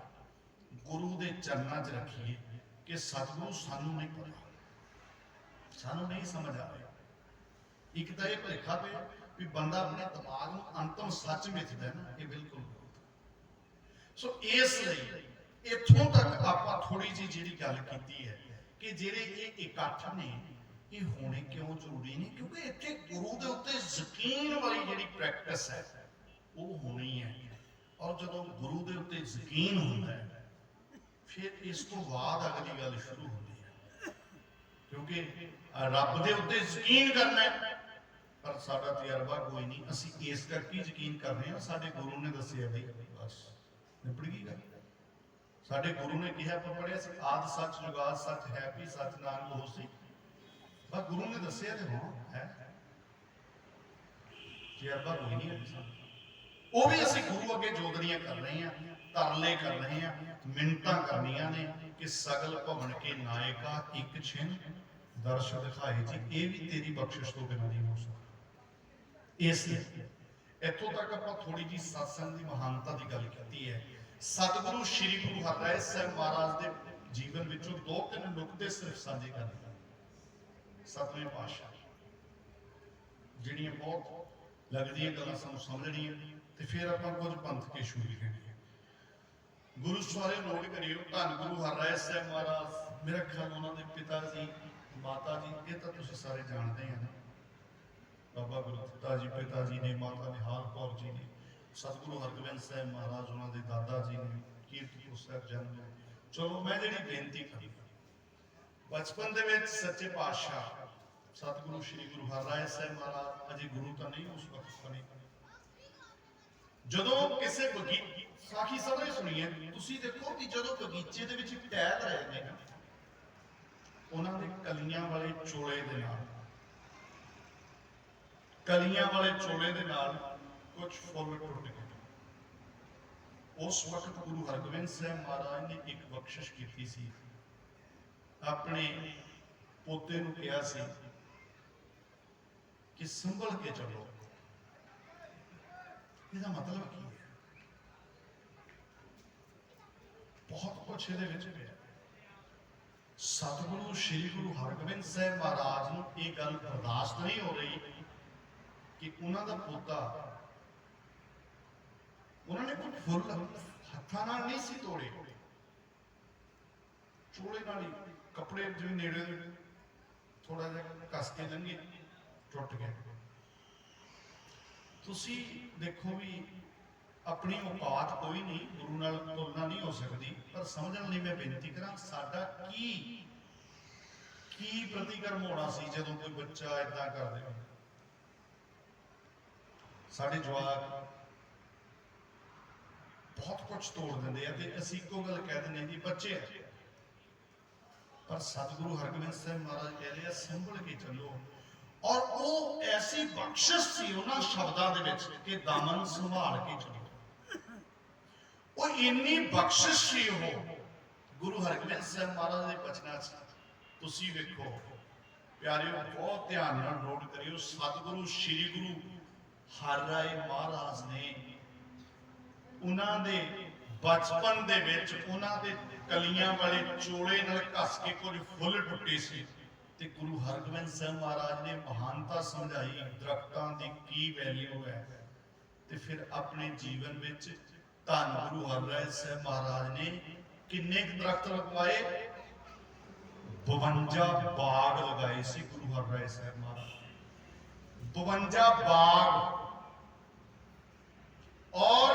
ਗੁਰੂ ਦੇ ਚਰਨਾਂ 'ਚ ਰੱਖੀਏ ਕਿ ਸਤਿਗੁਰੂ ਸਾਨੂੰ ਨਹੀਂ ਪਤਾ, ਸਾਨੂੰ ਨਹੀਂ ਸਮਝ ਆ ਰਿਹਾ। ਇੱਕ ਤਾਂ ਇਹ ਭੁਲੇਖਾ ਪਿਆ ਵੀ ਬੰਦਾ ਆਪਣੇ ਦਿਮਾਗ ਨੂੰ ਅੰਤਮ ਸੱਚ ਮਿੱਥਦਾ ਨਾ, ਇਹ ਬਿਲਕੁਲ ਗਲਤ। ਸੋ ਇਸ ਲਈ ਇੱਥੋਂ ਤੱਕ ਆਪਾਂ ਥੋੜੀ ਜਿਹੀ ਜਿਹੜੀ ਗੱਲ ਕੀਤੀ ਹੈ ਕਿ ਜਿਹੜੇ ਇਹ ਇਕੱਠ ਨੇ ਇਹ ਹੋਣੇ ਕਿਉਂ ਜ਼ਰੂਰੀ ਨੇ, ਕਿਉਂਕਿ ਇੱਥੇ ਗੁਰੂ ਦੇ ਉੱਤੇ ਯਕੀਨ ਵਾਲੀ ਜਿਹੜੀ ਪ੍ਰੈਕਟਿਸ ਹੈ ਉਹ ਹੋਣੀ ਹੈ। ਔਰ ਜਦੋਂ ਗੁਰੂ ਦੇ ਉੱਤੇ ਯਕੀਨ ਹੁੰਦਾ ਹੈ ਫਿਰ ਇਸ ਤੋਂ ਬਾਅਦ ਅਗਲੀ ਗੱਲ ਸ਼ੁਰੂ ਹੁੰਦੀ ਹੈ, ਕਿਉਂਕਿ ਰੱਬ ਦੇ ਉੱਤੇ ਯਕੀਨ ਕਰਨਾ ਹੈ ਪਰ ਸਾਡਾ ਤਜਰਬਾ ਕੋਈ ਨਹੀਂ। ਅਸੀਂ ਇਸ ਕਰਕੇ ਯਕੀਨ ਕਰਨੇ ਆ, ਸਾਡੇ ਗੁਰੂ ਨੇ ਦੱਸਿਆ ਬਈ, ਬਸ ਨਿਬੜ ਗਈ ਗੱਲ। ਸਾਡੇ ਗੁਰੂ ਨੇ ਕਿਹਾ, ਆਪਾਂ ਪੜ੍ਹਿਆ ਸੀ, ਆਦਿ ਸੱਚ ਜੁਗਾਦ ਸੱਚ ਹੈ ਵੀ ਸੱਚ ਨਾਨਕ ਹੋਸੀ। ਬਸ ਗੁਰੂ ਨੇ ਦੱਸਿਆ ਤੇ ਹਾਂ ਹੈ, ਤਜਰਬਾ ਕੋਈ ਨਹੀਂ ਹੈ। ਉਹ ਵੀ ਅਸੀਂ ਗੁਰੂ ਅੱਗੇ ਜੋਦਰੀਆਂ ਕਰ ਰਹੇ ਹਾਂ, ਤਰਲੇ ਕਰ ਰਹੇ ਹਾਂ, ਮਿੰਨਤਾਂ ਕਰਨੀਆਂ ਨੇ ਕਿ ਸਗਲ ਭਵਨ ਕੇ ਨਾਇਕਾ ਇੱਕ ਛਿਨ ਦਰਸ਼ ਦਿਖਾਏ ਜੀ, ਇਹ ਵੀ ਤੇਰੀ ਬਖਸ਼ਿਸ਼ ਤੋਂ ਬਿਨਾਂ ਨਹੀਂ ਹੋ ਸਕਦਾ। ਇਸ ਲਈ ਇੱਥੋਂ ਤੱਕ ਆਪਾਂ ਥੋੜੀ ਜਿਹੀ ਸਤਸੰਗ ਦੀ ਮਹਾਨਤਾ ਦੀ ਗੱਲ ਕੀਤੀ ਹੈ। ਸਤਿਗੁਰੂ ਸ਼੍ਰੀ ਗੁਰੂ ਹਰਿਰਾਏ ਸਾਹਿਬ ਮਹਾਰਾਜ ਦੇ ਜੀਵਨ ਵਿੱਚੋਂ 2-3 ਨੁਕਤੇ ਸਿਰਫ ਸਾਂਝੇ ਕਰਦੇ ਹਾਂ। ਸਤਵੇਂ ਪਾਤਸ਼ਾਹ ਜਿਹੜੀਆਂ ਬਹੁਤ ਲੱਗਦੀਆਂ ਗੱਲਾਂ ਸਾਨੂੰ ਸਮਝਣੀਆਂ ਤੇ ਫਿਰ ਆਪਾਂ ਕੁਝ ਪੰਥ ਕੇ ਸ਼ੁਰੂ ਕਰਾਂਗੇ। ਗੁਰੂ ਸਾਰੇ ਨੋਟ ਕਰਿਓ, ਧੰਨ ਗੁਰੂ ਹਰਿਰਾਏ ਸਾਹਿਬ ਮਹਾਰਾਜ, ਮੇਰਾ ਖਿਆਲ ਉਹਨਾਂ ਦੇ ਪਿਤਾ ਜੀ ਮਾਤਾ ਜੀ ਇਹ ਤਾਂ ਤੁਸੀਂ ਸਾਰੇ ਜਾਣਦੇ ਆ, ਬਾਬਾ ਗੁਰਦਿੱਤਾ ਜੀ ਪਿਤਾ ਜੀ ਨੇ, ਮਾਤਾ ਨਿਹਾਲ ਕੌਰ ਜੀ ਨੇ, ਸਤਿਗੁਰੂ ਹਰਗੋਬਿੰਦ ਸਾਹਿਬ ਮਹਾਰਾਜ ਉਹਨਾਂ ਦੇ ਦਾਦਾ ਜੀ ਨੇ, ਕੀਰਤਪੁਰ ਸਾਹਿਬ ਜਨਮ। ਚਲੋ ਮੈਂ ਜਿਹੜੀ ਬੇਨਤੀ ਕਰੀ, ਬਚਪਨ ਦੇ ਵਿੱਚ ਸੱਚੇ ਪਾਤਸ਼ਾਹ ਸਤਿਗੁਰੂ ਸ਼੍ਰੀ ਗੁਰੂ ਹਰਿਰਾਏ ਸਾਹਿਬ ਮਹਾਰਾਜ ਅਜੇ ਗੁਰੂ ਤਾਂ ਨਹੀਂ ਉਸ ਵਕਤ ਬਣੇ, ਜਦੋਂ ਕਿਸੇ ਸਾਖੀ ਸਭ ਨੇ ਸੁਣੀ ਹੈ, ਤੁਸੀਂ ਦੇਖੋ ਕਿ ਜਦੋਂ ਬਗੀਚੇ ਦੇ ਵਿੱਚ ਟਹਿਲ ਰਹੇ ਨੇ, ਉਹਨਾਂ ਦੇ ਕਲੀਆਂ ਵਾਲੇ ਚੋਲੇ ਦੇ ਨਾਲ, ਕੁਝ ਫੁੱਲ ਟੁੱਟ ਗਏ। ਉਸ ਵਕਤ ਗੁਰੂ ਹਰਗੋਬਿੰਦ ਸਾਹਿਬ ਮਹਾਰਾਜ ਨੇ ਇੱਕ ਬਖਸ਼ਿਸ਼ ਕੀਤੀ ਸੀ, ਆਪਣੇ ਪੋਤੇ ਨੂੰ ਕਿਹਾ ਸੀ ਕਿ ਸੰਭਲ ਕੇ ਚੱਲੋ। ਇਹਦਾ ਮਤਲਬ ਕੀ ਹੈ? ਬਹੁਤ ਕੁਛ ਇਹਦੇ ਵਿੱਚ ਪਿਆ। ਸਤਿਗੁਰੂ ਸ੍ਰੀ ਗੁਰੂ ਹਰਗੋਬਿੰਦ ਸਾਹਿਬ ਮਹਾਰਾਜ ਨੂੰ ਇਹ ਗੱਲ ਬਰਦਾਸ਼ਤ ਨਹੀਂ ਹੋ ਰਹੀ ਕਿ ਉਹਨਾਂ ਦਾ ਪੋਤਾ, ਉਹਨਾਂ ਨੇ ਕੋਈ ਫੁੱਲ ਹੱਥਾਂ ਨਾਲ ਨਹੀਂ ਸੀ ਤੋੜੇ, ਚੋਲੇ ਨਾਲ ਹੀ, ਕੱਪੜੇ ਜਿਵੇਂ ਨੇੜੇ ਥੋੜਾ ਜਿਹਾ ਕੱਸ ਕੇ ਲੰਘੇ, ਟੁੱਟ ਗਏ। ਤੁਸੀਂ ਦੇਖੋ ਵੀ ਆਪਣੀ ਔਕਾਤ ਕੋਈ ਨਹੀਂ, ਗੁਰੂ ਨਾਲ ਤੁਲਨਾ ਨਹੀਂ ਹੋ ਸਕਦੀ, ਪਰ ਸਮਝਣ ਲਈ ਮੈਂ ਬੇਨਤੀ ਕਰਾਂ, ਸਾਡਾ ਕੀ ਪ੍ਰਤੀਕਰਮ ਹੋਣਾ ਸੀ ਜਦੋਂ ਕੋਈ ਬੱਚਾ ਏਦਾਂ ਕਰ ਦੇ। ਸਾਡੇ ਜਵਾਕ ਬਹੁਤ ਕੁਝ ਤੋੜ ਦਿੰਦੇ ਆ ਤੇ ਅਸੀਂ ਇੱਕੋ ਗੱਲ ਕਹਿ ਦਿੰਦੇ ਹਾਂ ਜੀ ਬੱਚੇ ਆ, ਪਰ ਸਤਿਗੁਰੂ ਹਰਗੋਬਿੰਦ ਸਾਹਿਬ ਮਹਾਰਾਜ ਕਹਿ ਰਹੇ ਆ ਸੰਭਲ ਕੇ ਚੱਲੋ। ਔਰ ਉਹ ਐਸੀ ਬਖਸ਼ਿਸ਼ ਸੀ ਉਹਨਾਂ ਸ਼ਬਦਾਂ ਦੇ ਵਿੱਚ ਕਿ ਦਾਮਨ ਸੰਭਾਲ ਕੇ ਚੱਲੋ। ਉਹ ਇੰਨੀ ਬਖਸ਼ਿਸ਼ ਸੀ ਉਹ ਗੁਰੂ ਹਰਗੋਬਿੰਦ ਸਾਹਿਬ ਮਹਾਰਾਜ ਦੇ ਬਚਨਾਂ 'ਚ। ਤੁਸੀਂ ਵੇਖੋ ਪਿਆਰਿਓ, ਬਹੁਤ ਧਿਆਨ ਨਾਲ ਨੋਟ ਕਰਿਓ, ਸਤਿਗੁਰੂ ਸ੍ਰੀ ਗੁਰੂ ਹਰਿਰਾਏ ਮਹਾਰਾਜ ਨੇ ਉਹਨਾਂ ਦੇ ਬਚਪਨ ਦੇ ਵਿੱਚ ਉਹਨਾਂ ਦੇ ਕਲੀਆਂ ਵਾਲੇ ਚੋਲੇ ਨਾਲ ਘਸ ਕੇ ਕੁਝ ਫੁੱਲ ਟੁੱਟੇ ਸੀ ਤੇ ਗੁਰੂ ਹਰਗੋਬਿੰਦ ਸਾਹਿਬ ਮਹਾਰਾਜ ਨੇ ਮਹਾਨਤਾ ਸਮਝਾਈ, ਦਰਖਤਾਂ ਦੀ ਕੀ ਵੈਲਿਊ ਹੈ, ਤੇ ਫਿਰ ਆਪਣੇ ਜੀਵਨ ਵਿੱਚ ਧੰਨ ਗੁਰੂ ਹਰਿਰਾਏ ਸਾਹਿਬ ਮਹਾਰਾਜ ਨੇ ਕਿੰਨੇ ਦਰਖਤ ਲਗਵਾਏ? 52 ਬਾਗ ਲਗਾਏ ਸੀ ਗੁਰੂ ਹਰਿਰਾਏ ਸਾਹਿਬ ਮਹਾਰਾਜ, 52 ਬਾਗ। ਔਰ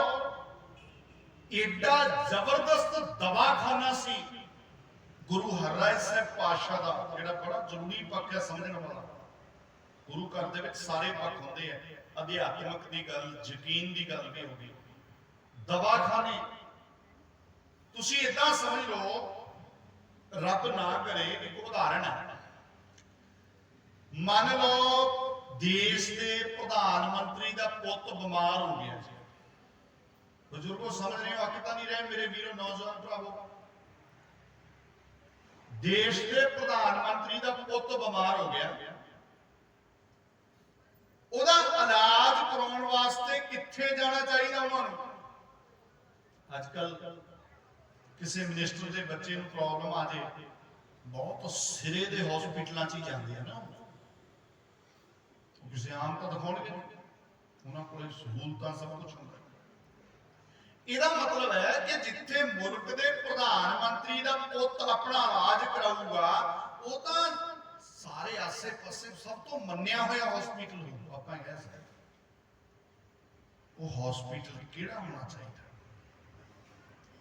ਏਡਾ ਜ਼ਬਰਦਸਤ ਦਵਾਖਾਨਾ ਸੀ ਗੁਰੂ ਹਰਿਰਾਏ ਸਾਹਿਬ ਪਾਤਸ਼ਾਹ ਦਾ, ਜਿਹੜਾ ਬੜਾ ਜ਼ਰੂਰੀ ਪੱਖ ਹੈ ਸਮਝਣ ਵਾਲਾ। ਗੁਰੂ ਘਰ ਦੇ ਵਿੱਚ ਸਾਰੇ ਪੱਖ ਹੁੰਦੇ ਆ, ਅਧਿਆਤਮਕ ਦੀ ਗੱਲ, ਯਕੀਨ ਦੀ ਗੱਲ ਵੀ ਹੋਗੀ। ਦਵਾਖਾਨੇ ਤੁਸੀਂ ਏਦਾਂ ਸਮਝ ਲਓ, ਰੱਬ ਨਾ ਕਰੇ, ਇੱਕ ਉਦਾਹਰਣ ਹੈ, ਮੰਨ ਲਓ ਦੇਸ਼ ਦੇ ਪ੍ਰਧਾਨ ਮੰਤਰੀ ਦਾ ਪੁੱਤ ਬਿਮਾਰ ਹੋ ਗਿਆ ਜੀ। ਬਜ਼ੁਰਗੋ ਸਮਝ ਰਹੇ ਹੋ, ਅੱਕ ਤਾਂ ਨਹੀਂ ਰਹੇ ਮੇਰੇ ਵੀਰੋ, ਨੌਜਵਾਨ ਭਰਾਵੋ। ਦੇਸ਼ ਦੇ ਪ੍ਰਧਾਨ ਮੰਤਰੀ ਦਾ ਪੁੱਤ ਬਿਮਾਰ ਹੋ ਗਿਆ, ਉਹਦਾ ਇਲਾਜ ਕਰਾਉਣ ਵਾਸਤੇ ਕਿੱਥੇ ਜਾਣਾ ਚਾਹੀਦਾ ਉਹਨਾਂ ਨੂੰ? ਅੱਜ ਕੱਲ ਕਿਸੇ ਮਿਨਿਸਟਰ ਦੇ ਬੱਚੇ ਨੂੰ ਪ੍ਰੋਬਲਮ ਆ ਜਾਏ, ਬਹੁਤ ਸਿਰੇ ਦੇ ਹਸਪੀਟਲਾਂ 'ਚ ਹੀ ਜਾਂਦੇ ਆ ਨਾ, ਕਿਸੇ ਆਮ ਤਾਂ ਦਿਖਾਉਣਗੇ, ਉਹਨਾਂ ਕੋਲ ਸਹੂਲਤਾਂ ਸਭ ਕੁਝ ਹੁੰਦਾ। ਇਹਦਾ ਮਤਲਬ ਹੈ ਕਿ ਜਿੱਥੇ ਮੁਲਕ ਦੇ ਪ੍ਰਧਾਨ ਮੰਤਰੀ ਦਾ ਪੁੱਤ ਆਪਣਾ ਇਲਾਜ ਕਰਾਊਗਾ, ਉਹ ਤਾਂ ਸਾਰੇ ਆਸੇ ਪਾਸੇ ਸਭ ਤੋਂ ਮੰਨਿਆ ਹੋਇਆ ਹਸਪੀਟਲ ਹੋਊਗਾ। ਆਪਾਂ ਕਹਿ ਸਕਦੇ ਉਹ ਹਸਪੀਟਲ ਕਿਹੜਾ ਹੋਣਾ ਚਾਹੀਦਾ?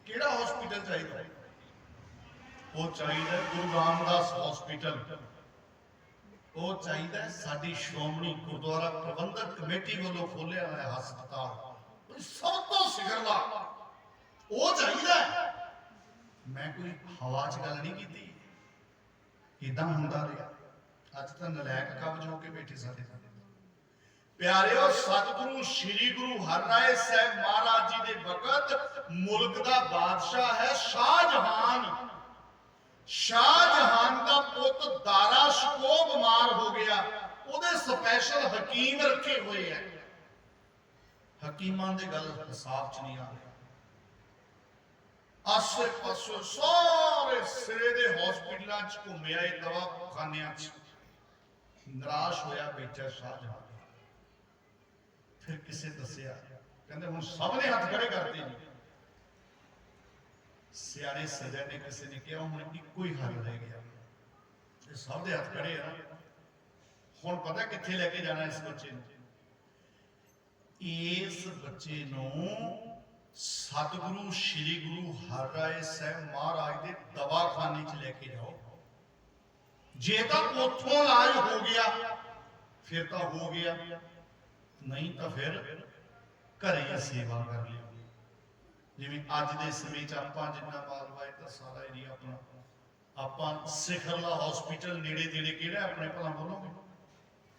ਕਿਹੜਾ ਹਸਪੀਟਲ ਚਾਹੀਦਾ? ਉਹ ਚਾਹੀਦਾ ਗੁਰੂ ਰਾਮਦਾਸ ਹਸਪੀਟਲ। ਉਹ ਚਾਹੀਦਾ ਸਾਡੀ ਸ਼੍ਰੋਮਣੀ ਗੁਰਦੁਆਰਾ ਪ੍ਰਬੰਧਕ ਕਮੇਟੀ ਵੱਲੋਂ ਖੋਲਿਆ ਹੋਇਆ ਹਸਪਤਾਲ, ਸਭ ਤੋਂ ਸਿਖਰਲਾ ਉਹ ਚਾਹੀਦਾ। ਮੈਂ ਕੋਈ ਹਵਾ 'ਚ ਗੱਲ ਨਹੀਂ ਕੀਤੀ, ਇਦਾਂ ਹੁੰਦਾ ਰਿਹਾ। ਅੱਜ ਤਾਂ ਨਲਾਇਕ ਕਬਜ਼ ਹੋ ਕੇ ਬੈਠੇ ਸਾਡੇ ਪਿਆਰਿਓ। ਸਤਿਗੁਰੂ ਸ੍ਰੀ ਗੁਰੂ ਹਰਿਰਾਏ ਸਾਹਿਬ ਮਹਾਰਾਜ ਜੀ ਦੇ ਵਕਤ ਮੁਲਕ ਦਾ ਬਾਦਸ਼ਾਹ ਹੈ ਸ਼ਾਹਜਹਾਨ। ਸ਼ਾਹਜਹਾਨ ਦਾ ਪੁੱਤ ਦਾਰਾ ਸ਼ਿਕੋਹ ਬਿਮਾਰ ਹੋ ਗਿਆ, ਉਹਦੇ ਸਪੈਸ਼ਲ ਹਕੀਮ ਰੱਖੇ ਹੋਏ ਆ। ਹਕੀਮਾਂ ਦੇ ਗੱਲ ਹਿਸਾਬ 'ਚ ਨਹੀਂ ਆ ਰਿਹਾ। ਆਸੇ ਪਾਸੇ ਸਾਰੇ ਸਿਰੇ ਦੇ ਹਸਪੀਟਲਾਂ 'ਚ ਘੁੰਮਿਆ, ਇਹ ਦਵਾਖਾਨਿਆਂ 'ਚ ਨਿਰਾਸ਼ ਹੋਇਆ ਬੈਠਾ ਸ਼ਾਹਜਹਾਨ। ਫਿਰ ਕਿਸੇ ਦੱਸਿਆ, ਕਹਿੰਦੇ ਹੁਣ ਸਭ ਨੇ ਹੱਥ ਖੜੇ ਕਰਤੇ ਜੀ। ਸਿਆਣੇ ਸਜਣ ਨੇ ਕਿਸੇ ਨੇ ਕਿਹਾ ਹੁਣ ਇੱਕੋ ਹੀ ਹੱਲ ਰਹਿ ਗਿਆ, ਇਹ ਸਭ ਦੇ ਹੱਥ ਖੜੇ ਆ, ਹੁਣ ਪਤਾ ਕਿੱਥੇ ਲੈ ਕੇ ਜਾਣਾ ਇਸ ਬੱਚੇ ਨੂੰ? ਇਸ ਬੱਚੇ ਨੂੰ ਸਤਿਗੁਰੂ ਸ੍ਰੀ ਗੁਰੂ ਹਰਿਰਾਏ ਸਾਹਿਬ ਮਹਾਰਾਜ ਦੇ ਦਵਾਖਾਨੇ 'ਚ ਲੈ ਕੇ ਜਾਓ। ਜੇ ਤਾਂ ਉੱਥੋਂ ਇਲਾਜ ਹੋ ਗਿਆ ਫਿਰ ਤਾਂ ਹੋ ਗਿਆ, ਨਹੀਂ ਤਾਂ ਫਿਰ ਘਰੇ ਹੀ ਸੇਵਾ ਕਰ ਲਿਓ। ਜਿਵੇਂ ਅੱਜ ਦੇ ਸਮੇਂ 'ਚ ਆਪਾਂ ਜਿੰਨਾ ਮਾਲਵਾ ਹੈ ਤਾਂ ਸਾਰਾ ਏਰੀਆ ਆਪਣਾ, ਆਪਾਂ ਸਿਖਰਲਾ ਹਸਪੀਟਲ ਨੇੜੇ ਤੇੜੇ ਕਿਹੜਾ ਆਪਣੇ ਭਲਾ ਬੋਲੋਗੇ?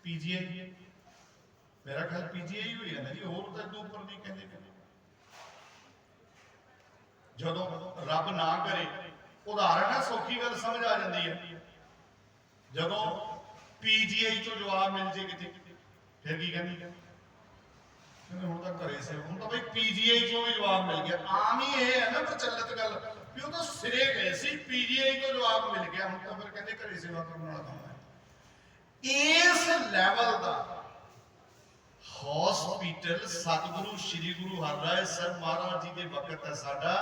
ਪੀਜੀਆਈ, ਮੇਰਾ ਖਿਆਲ ਪੀਜੀਆਈ ਹੋਈ ਹੈ ਨਾ ਜੀ, ਹੋਰ ਤਾਂ ਇੱਦੋਂ ਉੱਪਰ ਨਹੀਂ ਕਹਿੰਦੇ। ਜਦੋਂ ਰੱਬ ਨਾ ਕਰੇ, ਉਦਾਹਰਨ ਹੈ, ਸੌਖੀ ਗੱਲ ਸਮਝ ਆ ਜਾਂਦੀ ਹੈ, ਜਦੋਂ ਪੀਜੀਆਈ ਚੋਂ ਜਵਾਬ ਮਿਲ ਜੇ ਕਿਤੇ, ਫਿਰ ਕੀ ਕਹਿੰਦੀ? ਹੁਣ ਤਾਂ ਘਰੇ ਸੇ, ਹੁਣ ਤਾਂ ਬਈ ਪੀਜੀਆਈ ਚੋਂ ਵੀ ਜਵਾਬ ਮਿਲ ਗਿਆ। ਆਮ ਹੀ ਇਹ ਹੈ ਨਾ ਪ੍ਰਚਲਿਤ ਗੱਲ ਵੀ ਉਹ ਤਾਂ ਸਿਰੇ ਗਏ ਸੀ, ਪੀਜੀਆਈ ਤੋਂ ਜਵਾਬ ਮਿਲ ਗਿਆ, ਹੁਣ ਤਾਂ ਫਿਰ ਕਹਿੰਦੇ ਘਰੇ ਸੇਵਾ ਕਰਨ ਵਾਲਾ ਕੰਮ ਹੈ। ਇਸ ਲੈਵਲ ਦਾ ਹਸਪੀਟਲ ਸਤਿਗੁਰੂ ਸ੍ਰੀ ਗੁਰੂ ਹਰਿਰਾਏ ਸਾਹਿਬ ਮਹਾਰਾਜ ਜੀ ਦੇ ਵਕਤ ਹੈ। ਸਾਡਾ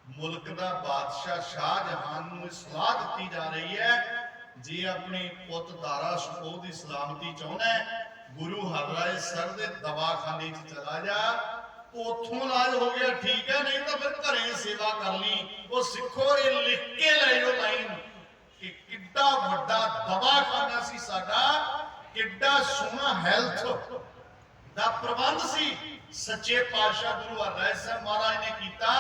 ਮੁਲਕ ਦਾ ਬਾਦਸ਼ਾਹ ਸ਼ਾਹਜਹਾਨ ਨੂੰ ਸਲਾਹ ਦਿੱਤੀ ਜਾ ਰਹੀ ਹੈ, ਜੇ ਆਪਣੇ ਪੁੱਤ ਦਾਰਾ ਸ਼ਕੋਹ ਦੀ ਸਲਾਮਤੀ ਚਾਹੁੰਦਾ ਹੈ, ਗੁਰੂ ਹਰਿਰਾਏ ਸਾਹਿਬ ਦੇ ਦਵਾਖਾਨੇ 'ਚ ਚਲਾ ਜਾ, ਉੱਥੋਂ ਇਲਾਜ ਹੋ ਗਿਆ ਠੀਕ ਹੈ, ਨਹੀਂ ਤਾਂ ਫਿਰ ਘਰੇ ਸੇਵਾ ਕਰ ਲਈ। ਉਹ ਸਿੱਖੋ, ਇਹ ਲਿਖ ਕੇ ਲੈ ਜਾਓ ਲਾਈਨ, ਕਿ ਕਿੱਡਾ ਵੱਡਾ ਦਵਾਖਾਨਾ ਸੀ ਸਾਡਾ, ਕਿੱਡਾ ਸੋਹਣਾ ਹੈਲਥ ਦਾ ਪ੍ਰਬੰਧ ਸੀ ਸੱਚੇ ਪਾਤਸ਼ਾਹ ਗੁਰੂ ਹਰਿਰਾਏ ਸਾਹਿਬ ਮਹਾਰਾਜ ਨੇ ਕੀਤਾ।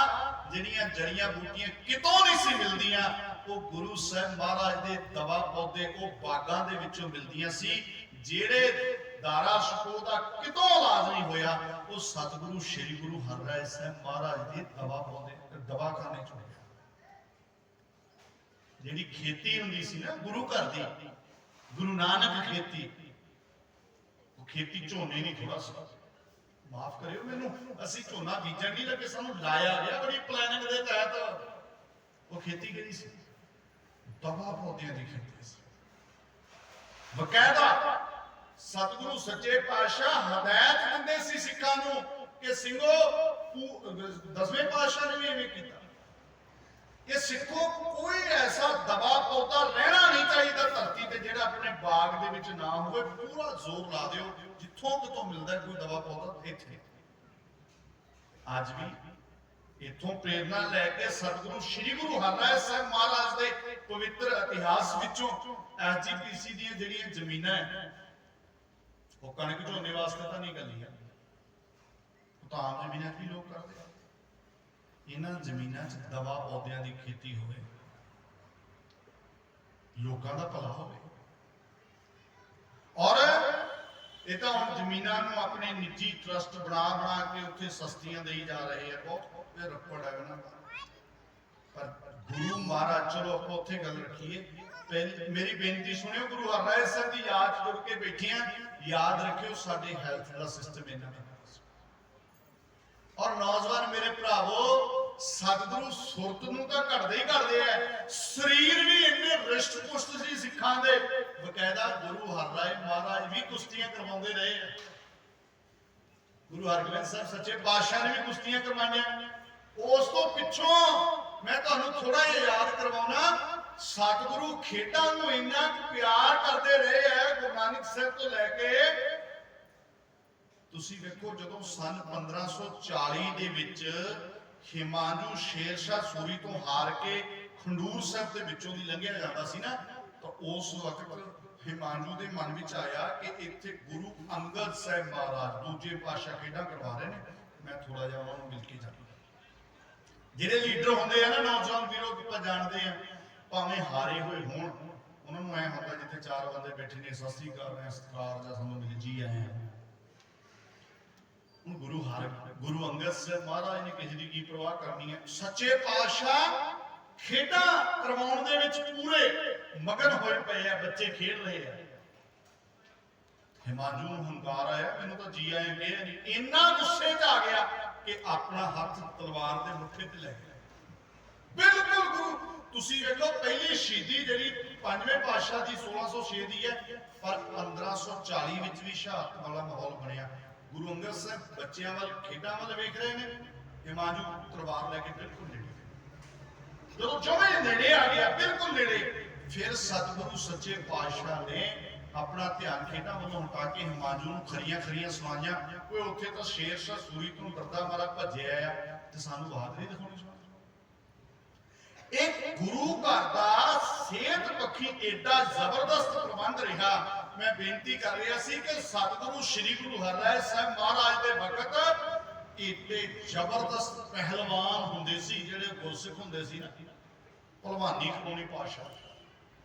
ਜਿਹੜੀਆਂ ਜੜੀਆਂ ਬੂਟੀਆਂ ਕਿਤੋਂ ਨਹੀਂ ਸੀ ਮਿਲਦੀਆਂ, ਉਹ ਗੁਰੂ ਸਾਹਿਬ ਮਹਾਰਾਜ ਦੇ ਦਵਾ ਪੌਦੇ ਉਹ ਬਾਗਾਂ ਦੇ ਵਿੱਚੋਂ ਮਿਲਦੀਆਂ ਸੀ। ਜਿਹੜੇ ਦਾਰਾ ਸ਼ਕੋਹ ਦਾ ਕਿਤੋਂ ਇਲਾਜ ਨਹੀਂ ਹੋਇਆ, ਉਹ ਸਤਿਗੁਰੂ ਸ੍ਰੀ ਗੁਰੂ ਹਰਿਰਾਏ ਸਾਹਿਬ ਮਹਾਰਾਜ ਦੇ ਦਵਾ ਪੌਦੇ ਦਵਾਖਾਨੇ ਚ ਹੋਇਆ। ਜਿਹੜੀ ਖੇਤੀ ਹੁੰਦੀ ਸੀ ਨਾ ਗੁਰੂ ਘਰ ਦੀ, ਗੁਰੂ ਨਾਨਕ ਖੇਤੀ, ਉਹ ਖੇਤੀ ਝੋਨੇ ਨਹੀਂ ਥੋੜਾ ਸੀ, ਮਾਫ ਕਰਿਓ ਮੈਨੂੰ, ਅਸੀਂ ਝੋਨਾ ਬੀਜਣ ਨਹੀਂ ਲੱਗੇ, ਸਾਨੂੰ ਲਾਇਆ ਗਿਆ ਬੜੀ ਪਲੈਨਿੰਗ ਦੇ ਤਹਿਤ। ਉਹ ਖੇਤੀ ਕਿਹੜੀ ਸੀ? ਦਵਾ ਪੌਦਿਆਂ ਦੀ ਖੇਤੀ ਸੀ। ਬਕਾਇਦਾ ਸਤਿਗੁਰੂ ਸੱਚੇ ਪਾਤਸ਼ਾਹ ਹਦਾਇਤ ਦਿੰਦੇ ਸੀ ਸਿੱਖਾਂ ਨੂੰ ਕਿ ਸਿੰਘੋ, ਦਸਵੇਂ ਪਾਤਸ਼ਾਹ ਨੇ ਵੀ ਇਵੇਂ ਕੀਤਾ ਕਿ ਸਿੱਖੋ, ਕੋਈ ਐਸਾ ਦਵਾ ਪੌਦਾ ਰਹਿਣਾ ਨਹੀਂ ਚਾਹੀਦਾ ਧਰਤੀ ਤੇ ਜਿਹੜਾ ਆਪਣੇ ਬਾਗ ਦੇ ਵਿੱਚ ਨਾ ਹੋਵੇ। ਪੂਰਾ ਜ਼ੋਰ ਲਾ ਦਿਓ, ਜਿੱਥੋਂ ਕਿਤੋਂ ਮਿਲਦਾ ਕੋਈ ਦਵਾ ਪੌਦਾ ਇੱਥੇ। ਅੱਜ ਵੀ ਇੱਥੋਂ ਪ੍ਰੇਰਨਾ ਲੈ ਕੇ ਸਤਿਗੁਰੂ ਸ੍ਰੀ ਗੁਰੂ ਹਰਿਰਾਏ ਸਾਹਿਬ ਮਹਾਰਾਜ ਦੇ ਪਵਿੱਤਰ ਇਤਿਹਾਸ ਵਿੱਚੋਂ ਐਸਜੀਪੀਸੀ ਦੀਆਂ ਜਿਹੜੀਆਂ ਜ਼ਮੀਨਾਂ ਹੈ, ਉਹ ਕਣਕ ਝੋਨੇ ਵਾਸਤੇ ਤਾਂ ਨਹੀਂ ਕਰਨੀਆਂ, ਉਹ ਤਾਂ ਆਮ ਜ਼ਮੀਨਾਂ 'ਚ ਵੀ ਲੋਕ ਕਰਦੇ ਆ। ਇਹਨਾਂ ਜ਼ਮੀਨਾਂ 'ਚ ਦਵਾ ਪੌਦਿਆਂ ਦੀ ਖੇਤੀ ਹੋਵੇ, ਲੋਕਾਂ ਦਾ ਭਲਾ ਹੋਵੇ। ਔਰ ਇਹ ਤਾਂ ਹੁਣ ਜ਼ਮੀਨਾਂ ਨੂੰ ਆਪਣੇ ਨਿੱਜੀ ਟਰਸਟ ਬਣਾ ਕੇ ਉੱਥੇ ਸਸਤੀਆਂ ਦੇਈ ਜਾ ਰਹੇ ਆ, ਬਹੁਤ ਰੱਪੜ ਹੈ ਉਹਨਾਂ ਦਾ। ਪਰ ਗੁਰੂ ਮਹਾਰਾਜ, ਚਲੋ ਆਪਾਂ ਉੱਥੇ ਗੱਲ ਰੱਖੀਏ, ਮੇਰੀ ਬੇਨਤੀ ਸੁਣਿਓ, ਗੁਰੂ ਹਰਿਰਾਏ ਸਾਹਿਬ ਦੀ ਯਾਦ 'ਚ ਜੁੜ ਕੇ ਬੈਠੇ ਆ, ਯਾਦ ਰੱਖਿਓ ਸਾਡੇ ਹੈਲਥ ਦਾ ਸਿਸਟਮ ਇਹਨਾਂ ਦਾ। ਔਰ ਨੌਜਵਾਨ ਮੇਰੇ ਭਰਾਵੋ, ਸਤਿਗੁਰੂ ਸੁਰਤ ਨੂੰ ਤਾਂ ਘੜਦੇ ਹੀ ਘੜਦੇ ਆ, ਸਰੀਰ ਵੀ ਇੰਨੇ ਰਿਸ਼ਟ ਪੁਸ਼ਟ ਸੀ ਸਿੱਖਾਂ ਦੇ। ਬਕਾਇਦਾ ਗੁਰੂ ਹਰਿਰਾਏ ਮਹਾਰਾਜ ਵੀ ਕੁਸ਼ਤੀਆਂ ਕਰਵਾਉਂਦੇ ਰਹੇ ਆ। ਗੁਰੂ ਹਰਗੋਬਿੰਦ ਸਾਹਿਬ ਸੱਚੇ ਪਾਤਸ਼ਾਹ ਨੇ ਵੀ ਕੁਸ਼ਤੀਆਂ ਕਰਵਾਈਆਂ। ਉਸ ਤੋਂ ਪਿੱਛੋਂ ਮੈਂ ਤੁਹਾਨੂੰ ਥੋੜਾ ਜਿਹਾ ਯਾਦ ਕਰਵਾਉਣਾ, ਸਤਿਗੁਰੂ ਖੇਡਾਂ ਨੂੰ ਇੰਨਾ ਪਿਆਰ ਕਰਦੇ ਰਹੇ ਹੈ, ਗੁਰੂ ਨਾਨਕ ਸਾਹਿਬ ਤੋਂ ਲੈ ਕੇ ਤੁਸੀਂ ਵੇਖੋ, ਜਦੋਂ ਸਨ 1540 ਦੇ ਵਿੱਚ ਹਿਮਾਂਜੂ ਸ਼ੇਰ ਸ਼ਾਹ ਸੂਰੀ ਤੋਂ ਹਾਰ ਕੇ ਖੰਡੂਰ ਸਾਹਿਬ ਦੇ ਵਿੱਚੋਂ ਦੀ ਲੰਘਿਆ ਜਾਂਦਾ ਸੀ ਨਾ, ਤਾਂ ਉਸ ਵਕਤ ਹਿਮਾਂਜੂ ਦੇ ਮਨ ਵਿੱਚ ਆਇਆ ਕਿ ਇੱਥੇ ਗੁਰੂ ਅੰਗਦ ਸਾਹਿਬ ਮਹਾਰਾਜ ਦੂਜੇ ਪਾਤਸ਼ਾਹ ਖੇਡਾਂ ਕਰਵਾ ਰਹੇ ਨੇ, ਮੈਂ ਥੋੜਾ ਜਿਹਾ ਉਹਨਾਂ ਨੂੰ ਮਿਲ ਕੇ ਜਾਵਾਂ। ਜਿਹੜੇ ਲੀਡਰ ਹੁੰਦੇ ਆ ਨਾ, ਨੌਜਵਾਨ ਵੀਰੋ, ਆਪਾਂ ਜਾਣਦੇ ਆ, ਭਾਵੇਂ ਹਾਰੇ ਹੋਏ ਹੋਣ, ਉਹਨਾਂ ਨੂੰ ਐ ਹੁੰਦਾ ਜਿੱਥੇ ਚਾਰ ਬੰਦੇ ਬੈਠੇ ਨੇ, ਸਤਿ ਸ੍ਰੀ ਅਕਾਲ, ਸਤਿਕਾਰ ਜਾਂ ਸਾਨੂੰ ਮਿਲ ਜੀ ਆਏ ਆ। ਗੁਰੂ ਅੰਗਦ ਸਾਹਿਬ ਮਹਾਰਾਜ ਨੇ ਕਿਸੇ ਦੀ ਕੀ ਪ੍ਰਵਾਹ ਕਰਨੀ ਹੈ। ਸੱਚੇ ਪਾਤਸ਼ਾਹ ਖੇਡਾਂ ਕਰਵਾਉਣ ਦੇ ਵਿੱਚ ਪੂਰੇ ਮਗਨ ਹੋਏ ਪਏ ਆ, ਬੱਚੇ ਖੇਡ ਰਹੇ ਆ। ਹਿਮਾਂਜੂ ਨੂੰ ਹੰਕਾਰ ਆਇਆ, ਮੈਨੂੰ ਤਾਂ ਜੀ ਆਏ ਕਿਹਾ ਨਹੀਂ, ਇੰਨਾ ਗੁੱਸੇ 'ਚ ਆ ਗਿਆ ਕਿ ਆਪਣਾ ਹੱਥ ਤਲਵਾਰ ਦੇ ਮੁੱਠੇ ਤੇ ਲੈ ਗਿਆ। ਬਿਲਕੁਲ ਗੁਰੂ, ਤੁਸੀਂ ਵੇਖੋ, ਪਹਿਲੀ ਸ਼ਹੀਦੀ ਜਿਹੜੀ ਪੰਜਵੇਂ ਪਾਤਸ਼ਾਹ ਦੀ 1606 ਦੀ ਹੈ, ਪਰ 1540 ਵਿੱਚ ਵੀ ਸ਼ਹਾਦਤ ਵਾਲਾ ਮਾਹੌਲ ਬਣਿਆ। ਗੁਰੂ ਅੰਗਦ ਸਾਹਿਬ ਬੱਚਿਆਂ ਵੱਲ, ਖੇਡਾਂ ਵੱਲ ਵੇਖ ਰਹੇ ਨੇ, ਹਿਮਾਂਜੂ ਤਲਵਾਰ ਲੈ ਕੇ ਬਿਲਕੁਲ ਨੇੜੇ। ਜਦੋਂ ਜਵੇਂ ਨੇੜੇ ਆ ਗਿਆ, ਬਿਲਕੁਲ ਨੇੜੇ, ਫਿਰ ਸਤਿਗੁਰੂ ਸੱਚੇ ਪਾਤਸ਼ਾਹ ਨੇ ਆਪਣਾ ਧਿਆਨ ਖੇਡਾਂ ਵੱਲੋਂ ਹਟਾ ਕੇ ਹਿਮਾਂਜੂ ਨੂੰ ਖਰੀਆਂ ਸੁਣਾਈਆਂ। ਕੋਈ ਉੱਥੇ ਤਾਂ ਸ਼ੇਰ ਸ਼ਾਹ ਸੂਰੀ ਤੋਂ ਡਰਦਾ ਮਾਰਾ ਭੱਜਿਆ ਆ, ਤੇ ਸਾਨੂੰ ਬਹਾਦਰੀ ਦਿਖਾਉਣੀ। ਇਹ ਗੁਰੂ ਘਰ ਦਾ ਸਿਹਤ ਪੱਖੀ ਏਡਾ ਜ਼ਬਰਦਸਤ ਪ੍ਰਬੰਧ ਰਿਹਾ, मैं बेनती कर रहा सी कि सतगुरु श्री गुरु हरराय साहब महाराज के वक्त एडे जबरदस्त पहलवान होंगे सी, जेडे गुरसिख होंगे सी ना, भलवानी खड़ोनी पातशाह।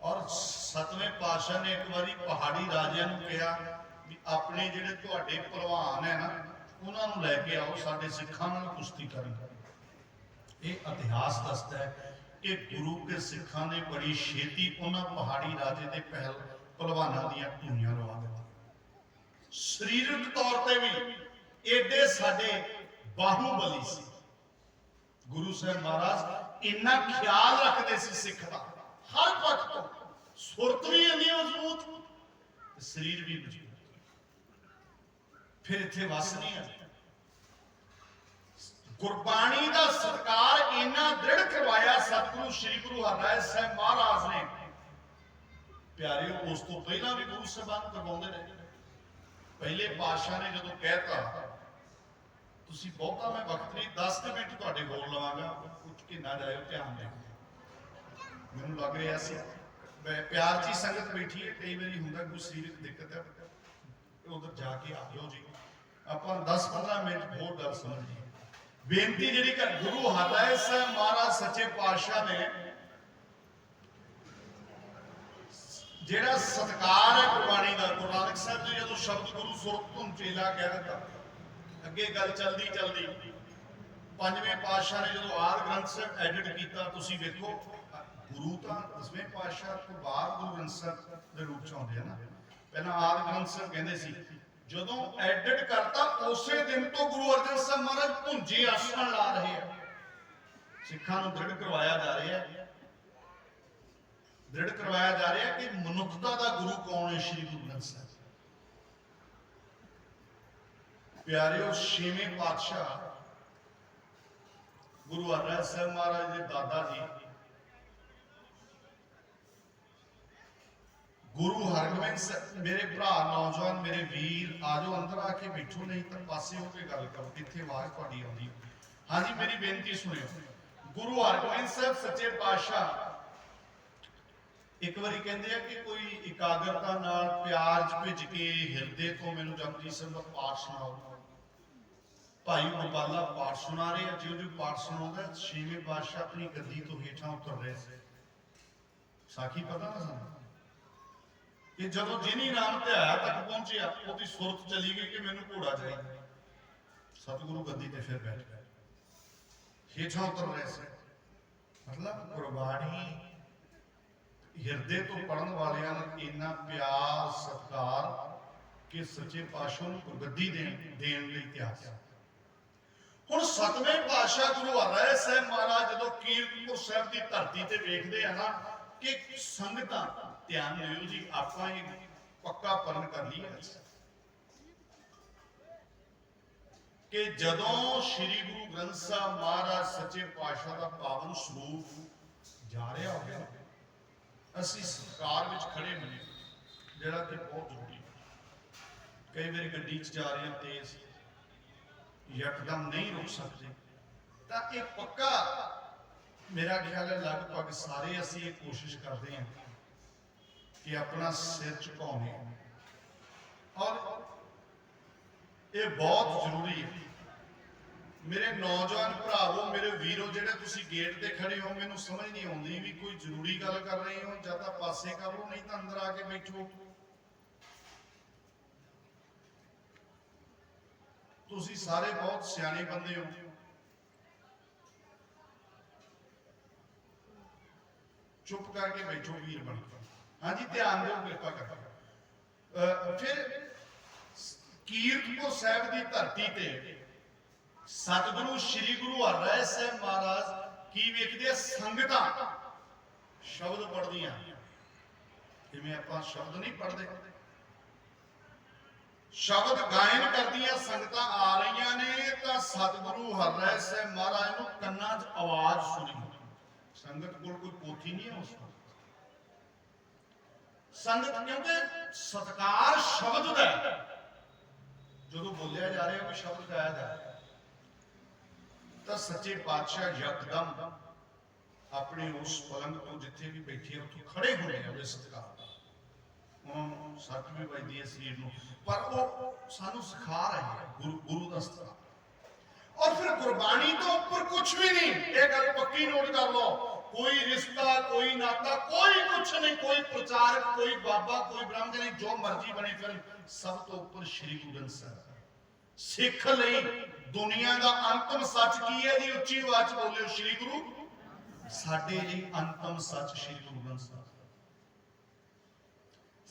और सतवें पातशाह ने एक बारी पहाड़ी राजियां नूं कहा भी अपने जेडे तुहाडे भलवान है ना, उन्होंने लैके आओ, साडे सिखां नाल कुश्ती करन। ये इतिहास दसदा है कि गुरु के सिखां ने बड़ी छेती उन्हां पहाड़ी राजे दे पहलवानां दीयां धूइयां लवा दित्तियां। शरीरक तौर पर भी एडे साडे बाहुबली सी। गुरु साहब महाराज इन्ना ख्याल रखते सी सिख दा, हर पक्ष तो सुरत भी इन्नी मजबूत, शरीर भी मजबूत। फिर इत्थे वस नहीं है, गुरबाणी का सत्कार इन्ना दृढ़ करवाया सतगुरु श्री गुरु हरराय साहब महाराज ने। प्यारे उस तो पहला भी गुरु साहबान करवाते रहे। पहले पातशाह ने जो कहता तुसी बहुता मैं वक्त नहीं 10 मिनट तुहाडे कोल लवांगा, उठ के ना जाओ, ध्यान देओ। मैनूं लग रहा सी प्यार ची संगत बैठी है, कई बार हुंदा कोई सरीरक दिक्कत है, उधर जाके आ जाओ जी, आपां 10-15 मिनट होर गल समझिए। बेनती जी कर गुरु हरराय साहब महाराज सच्चे पातशाह ने जेड़ा सत्कार है गुरबाणी का, गुरु नानक साहब जी जो शब्द गुरु सुरत धुन चेला कह दिता, अगे गल चलती चलती पंजवें पातशाह ने जो आदि ग्रंथ साहब एडिट किया, तुसीं देखो गुरु तो 10वें पातशाह तो बाद गुरु ग्रंथ साहब के रूप च आउंदे ना। पहला आदि ग्रंथ साहब कहंदे सी, जदों एडिट करता उसे दिन तो गुरु अर्जन साहब महाराज भुंजे आसन ला रहे हैं। सिखां नूं दृढ़ करवाया जा रहा है, दृढ़ करवाया जा रहा है कि मनुखता का गुरु कौन है, श्री गुरु ग्रंथ साहब। प्यारे छेवें पातशाह गुरु हरराय साहब महाराज के दादा जी गुरु हरगोबिंद साहब, मेरे भरा नौजवान मेरे वीर आ जाओ अंदर आके बैठो, नहीं तो पासे होकर गल करो, इतने आवाज थोड़ी आती। हाँ जी मेरी बेनती सुनियो। गुरु हरगोबिंद साहब सच्चे पातशाह एक बारी कहते हैं कि कोई एकाग्रता नाल प्यार च भिज के हिरदे तो मैनूं जपजी साहिब दा पाठ सुनाओ। भाई गोपाला पाठ सुना रहे हैं, जो जो पाठ सुनाउंदा छेवें पातशाह अपनी गद्दी तो हेठां उतर रहे थे। साखी पता ना सानूं कि जदों जिनी नाम ध्याया तक पहुंचे उसकी सुरत चली गई कि मैनूं घोड़ा चाहिए। सतगुरु गद्दी ते फिर बैठ गए, हेठां उतर रहे थे। मतलब गुरबाणी हिरदे तो पढ़न वालियां नूं इन्ना प्यार सत्कार कि सच्चे पातशाह नूं गद्दी देण लई तैयार। हुण 7वें पातशाह गुरु हरराय साहब महाराज जदों कीरतपुर साहिब की धरती ते वेखदे हैं ना कि संगतां ध्यान दिओ जी, आपां ही पक्का परण कर लिया कि जदों श्री गुरु ग्रंथ साहब महाराज सच्चे पातशाह का पावन स्वरूप जा रहा होगा, असीं सरकार विच खड़े बने, जिहड़ा कि बहुत जरूरी। कई बार गड्डी च जा रहे हैं तेज, यकदम नहीं रुक सकते, तो ये पक्का मेरा ख्याल है लगभग सारे असीं ये कोशिश करते हैं कि अपना सिर झुकाने, और ये बहुत जरूरी है। मेरे नौजवान भरावो मेरे वीरों जेडे तुसीं गेट ते खड़े हो, मैनूं समझ नहीं आउंदी भी कोई जरूरी गल कर रहे हो जां तां पासे कर लो, नहीं तो अंदर आके बैठो। तुसीं सारे बहुत सियाणे बंदे हो, चुप करके बैठो वीर बन के। हाँ जी ध्यान दो कृपा करके। फिर कीरतपुर साहिब की धरती ते सतगुरु श्री गुरु हरराय साहब महाराज की वेखदे संगतां शब्द पढ़दियां, जिवें आपां शब्द नहीं पढ़ते, शब्द गायन करदियां संगतां आ रही ने, तो सतगुरु हरराय साहब महाराज नूं कन्नां च आवाज सुनी। संगत कोल कोई पोथी नहीं है उस वक्त, संगत क्योंकि सत्कार शब्द दा जो बोलिया जा रहा है शब्द गाया जा रहा है, तो सच्चे पातशाह यकदम अपने उस पलंग तो जिथे भी बैठे उतो खड़े होने सत्कार। ਉਹਨਾਂ ਨੂੰ ਸੱਟ ਵੀ ਵੱਜਦੀ ਹੈ ਸਰੀਰ ਨੂੰ, ਪਰ ਉਹ ਸਾਨੂੰ ਸਿਖਾ ਰਹੇ ਹੈ ਗੁਰੂ ਦਾ ਸਥਾਨ। और फिर गुरबाणी तो ऊपर कुछ भी नहीं, ये गल पक्की नोट कर लो। कोई रिश्ता, कोई नाता, कोई कुछ नहीं, कोई प्रचारक, कोई बाबा, कोई ब्राह्मण नहीं, जो मर्जी बने फिर, सब तो ऊपर श्री गुरु ग्रंथ साहिब। सिख लई दुनिया का अंतिम सच की है जी? उच्ची आवाज बोलियो, श्री गुरु। साडे लई अंतिम सच श्री गुरु ग्रंथ साहिब।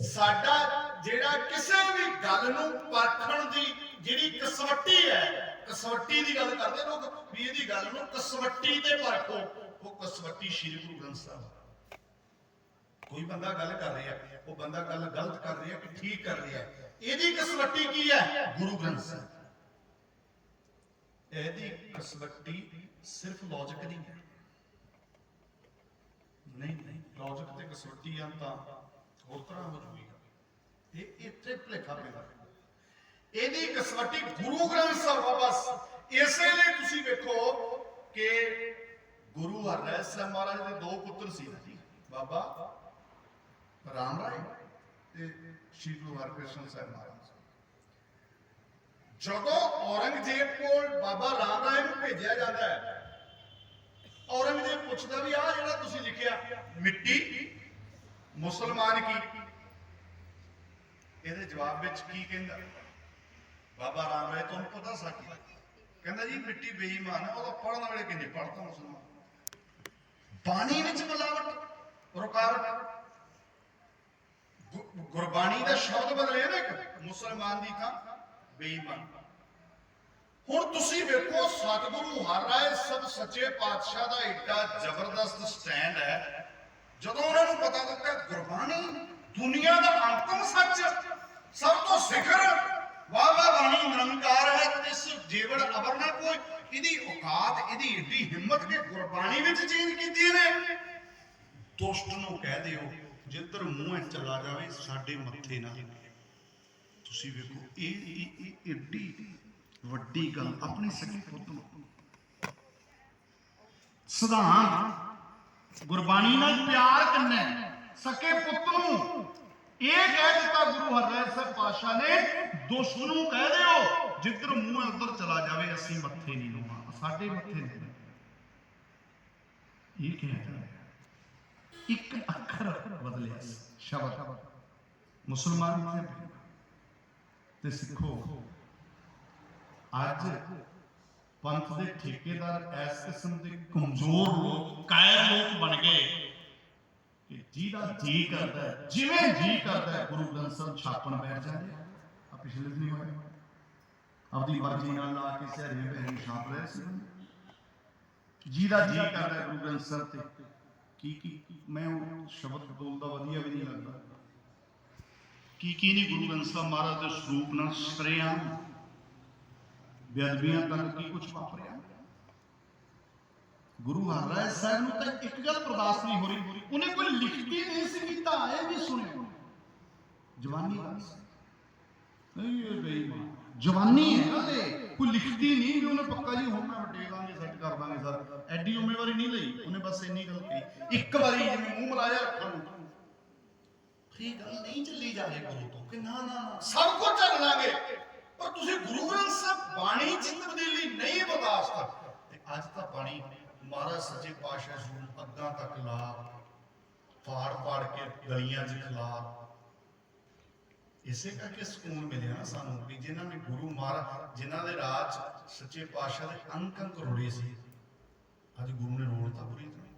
साडा जेड़ा किसी भी गल नूं परखण दी जिहड़ी कसवट्टी है, कसवट्टी की गल करते लोग भी, इहदी गल नूं कसवट्टी ते परखो, वो कसवट्टी श्री गुरु ग्रंथ साहिब। कोई बंदा गल कर रहा है, वो बंदा गल गलत कर रहा है कि ठीक कर रहा है, इहदी कसवट्टी की है? गुरु ग्रंथ साहिब। इहदी कसवट्टी सिर्फ लॉजिक नहीं है, नहीं लॉजिक ते कसवट्टी आ तां होर तरह हो जाएगी, ये इत्थे भुलेखा पैदा। ਇਹਦੀ ਕਸਵੱਟੀ ਗੁਰੂ ਗ੍ਰੰਥ ਸਾਹਿਬ। ਬਸ ਇਸੇ ਲਈ ਤੁਸੀਂ ਵੇਖੋ ਕਿ ਗੁਰੂ ਹਰਿ ਸਾਹਿਬ ਮਹਾਰਾਜ ਦੇ ਦੋ ਪੁੱਤਰ ਸੀ ਜੀ, ਬਾਬਾ ਰਾਮ ਰਾਏ ਤੇ ਸ਼੍ਰੀ ਗੁਰੂ ਹਰਕ੍ਰਿਸ਼ਨ ਸਾਹਿਬ ਮਹਾਰਾਜ। ਜਦੋਂ ਔਰੰਗਜ਼ੇਬ ਕੋਲ ਬਾਬਾ ਰਾਮ ਰਾਏ ਨੂੰ ਭੇਜਿਆ ਜਾਂਦਾ ਹੈ, ਔਰੰਗਜ਼ੇਬ ਪੁੱਛਦਾ ਵੀ ਆਹ ਜਿਹੜਾ ਤੁਸੀਂ ਲਿਖਿਆ ਮਿੱਟੀ ਮੁਸਲਮਾਨ ਕੀ? ਇਹਦੇ ਜਵਾਬ ਵਿੱਚ ਕੀ ਕਹਿੰਦਾ बाबा राम राय? तुम पता सच कहता जी मिट्टी बेईमान है, वो पढ़ने वाले कि नहीं पढ़ता मुसलमान। बाणी विच मिलावट रुकावट, गुरबाणी का शब्द बदले ना, एक मुसलमान की थां बेईमान। हुण तुसीं वेखो सतगुरु हरराय सब सच्चे पातशाह का एडा जबरदस्त स्टैंड है, जदों उन्होंने पता लगा गुरबाणी दुनिया का अंतिम सच, सब तो सिखर वाह बाणी निरंकार है, इस जेवड़ अबर ना कोई। इहदी औकात, इहदी एडी हिम्मत के गुरबाणी विच चेंज कीती ने। दुष्ट नूं कह दिओ जिधर मूंह चला जावे साडे मत्थे ना। तुसीं वेखो ये एडी वड्डी गल अपने सके पुੱਤ नूं सिद्धांत गुरबाणी नाल प्यार करना सके पुੱਤ नूं। ਇਹ ਕਹਿ ਦਿੱਤਾ ਗੁਰੂ ਹਰਿਰਾਏ ਸਾਹਿਬ ਪਾਤਸ਼ਾਹ ਨੇ, ਦੁਸ਼ਟ ਨੂੰ ਕਹਿ ਦਿਓ ਜਿੱਧਰ ਮੂੰਹ ਉਧਰ ਚਲਾ ਜਾਵੇ, ਅਸੀਂ ਮੱਥੇ ਨਹੀਂ ਲਾਉਣਾ, ਸਾਡੇ ਮੱਥੇ ਨਹੀਂ। ਇਹ ਕਹਿ ਇੱਕ ਅੱਖਰ ਬਦਲਿਆ ਸ਼ਬਦ। ਮੁਸਲਮਾਨ ਤੇ ਸਿੱਖੋ ਅੱਜ ਪੰਥ ਦੇ ਠੇਕੇਦਾਰ ਇਸ ਕਿਸਮ ਦੇ ਕਮਜ਼ੋਰ ਲੋਕ, ਕਾਇਰ ਲੋਕ ਬਣ ਗਏ। ਜਿਹਦਾ ਜੀ ਕਰਦਾ ਜਿਵੇਂ ਜੀ ਕਰਦਾ ਗੁਰੂ ਗ੍ਰੰਥ ਸਾਹਿਬ ਛਾਪਣ ਬੈਠ ਜਾਂਦੇ ਆ। ਪਿਛਲੇ ਦਿਨ ਹੋਇਆ ਆਪਣੀ ਮਰਜ਼ੀ ਨਾਲ ਲਾ ਕੇ ਸਹਿਰੇ ਬਹਿਰੀ ਛਾਪ ਰਹੇ ਸੀ। ਜਿਹਦਾ ਜੀ ਕਰਦਾ ਗੁਰੂ ਗ੍ਰੰਥ ਸਾਹਿਬ ਤੇ ਕੀ ਮੈਂ ਉਹ ਸ਼ਬਦ ਬੋਲਦਾ ਵਧੀਆ ਵੀ ਨਹੀਂ ਲੱਗਦਾ। ਕੀ ਨਹੀਂ ਗੁਰੂ ਗ੍ਰੰਥ ਸਾਹਿਬ ਮਹਾਰਾਜ ਦੇ ਸਰੂਪ ਨਾਲ ਸ਼ਰਿਆਂ ਬੇਅਦਬੀਆਂ ਤੱਕ ਕੀ ਕੁਝ ਵਾਪਰਿਆ। ਗੁਰੂ ਹਰਿਰਾਏ ਸਾਹਿਬ ਨੂੰ ਤਾਂ ਇੱਕ ਗੱਲ ਬਰਦਾਸ਼ਤ ਨਹੀਂ ਹੋ ਰਹੀ, ਉਹਨੇ ਕੋਈ ਲਿਖਤੀ ਨਹੀਂ ਸੀ ਕੀਤਾ, ਇਹ ਵੀ ਸੁਣਿਓ। ਜਵਾਨੀ ਨਹੀਂ, ਇਹ ਬੇਈਮਾਨ ਜਵਾਨੀ ਹੈ ਨਾ, ਤੇ ਕੋਈ ਲਿਖਤੀ ਨਹੀਂ ਵੀ ਉਹਨੇ ਪੱਕਾ ਜੀ ਹੁਣ ਮੈਂ ਵਟੇ ਦਾਂਗੇ ਸੈੱਟ ਕਰ ਦਾਂਗੇ ਸਰ, ਐਡੀ ਜ਼ਿੰਮੇਵਾਰੀ ਨਹੀਂ ਲਈ ਉਹਨੇ। ਬਸ ਇੰਨੀ ਗੱਲ ਕਹੀ ਇੱਕ ਵਾਰੀ, ਜਿਵੇਂ ਮੂੰਹ ਮਲਾਇਆ ਰੱਖਣ ਨੂੰ। ਇਹ ਗੱਲ ਨਹੀਂ ਚੱਲੀ ਜਾਵੇ ਗੁਰੂ ਤੋਂ ਕਿ ਨਾ ਨਾ ਸਭ ਕੁਝ ਚੱਲ ਲਾਂਗੇ, ਪਰ ਤੁਸੀਂ ਗੁਰੂ ਗ੍ਰੰਥ ਸਾਹਿਬ ਬਾਣੀ ਚ ਤਬਦੀਲੀ ਨਹੀਂ ਬਰਦਾਸ਼ਤ। ਤੇ ਅੱਜ ਤਾਂ ਬਾਣੀ महाराज सच्चे पातशाह सूर अग्गां तक ला, फाड़ के गलियां च खिला। इसे करके सुकून मिले ना सानू कि जिन्हां ने गुरु महाराज, जिन्हां दे राज सच्चे पातशाह दे अंक अंक रोड़े सी, अज गुरु ने रोड़ता पूरी तरह।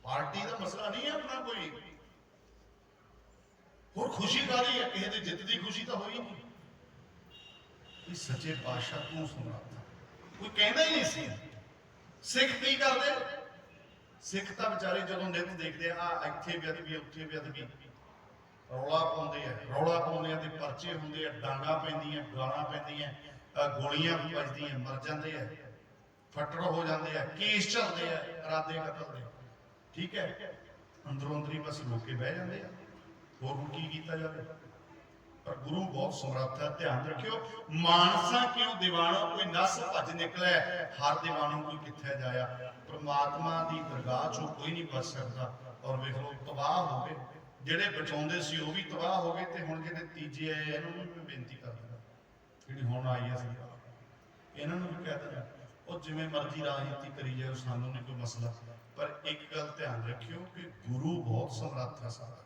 पार्टी का मसला नहीं है अपना कोई, और खुशी काहदी है, किसी दे जित दी खुशी तो होई नहीं। सच्चे पातशाह तू सुना था, कोई कहना ही नहीं सी। सिख की करते, सिख तो बेचारे जो नित देखते आ इत्थे बेअदबी उत्थे बेअदबी, रौला पाते हैं, रौला पाने के परचे होंगे, डांगा पैंदियां, गालां पैंदियां, गोलियां बजदियां, मर जाते हैं, फटर हो जाते हैं, केस चलते हैं इरादे कतल के। ठीक है, अंदरों अंदरी बस रोक के बह जाते हैं, होर की किया जाए। पर गुरु बहुत समर्थ है। ध्यान रखियो, मानसा क्यों दीवानों कोई नस भज निकले, हर दीवानों कोई किथे जाया। परमात्मा की दरगाह चो कोई नहीं बच सकता। और वेख लो तबाह हो गए, ਜਿਹੜੇ ਬਚਾਉਂਦੇ ਸੀ ਉਹ ਵੀ ਤਬਾਹ ਹੋ ਗਏ, ਤੇ ਹੁਣ ਜਿਹੜੇ ਤੀਜੇ ਆਏ ਇਹਨਾਂ ਨੂੰ ਵੀ ਮੈਂ ਬੇਨਤੀ ਕਰਦਾ, ਜਿਹੜੀ ਹੁਣ ਆਈ ਹੈ ਸਰਕਾਰ, ਇਹਨਾਂ ਨੂੰ ਵੀ ਕਹਿ ਦਿੰਦਾ ਉਹ ਜਿਵੇਂ ਮਰਜ਼ੀ ਰਾਜਨੀਤੀ ਕਰੀ ਜਾਓ, ਸਾਨੂੰ ਨਹੀਂ ਕੋਈ ਮਸਲਾ, ਪਰ ਇੱਕ ਗੱਲ ਧਿਆਨ ਰੱਖਿਓ ਕਿ ਗੁਰੂ ਬਹੁਤ ਸਮਰੱਥ ਹੈ ਸਾਡਾ,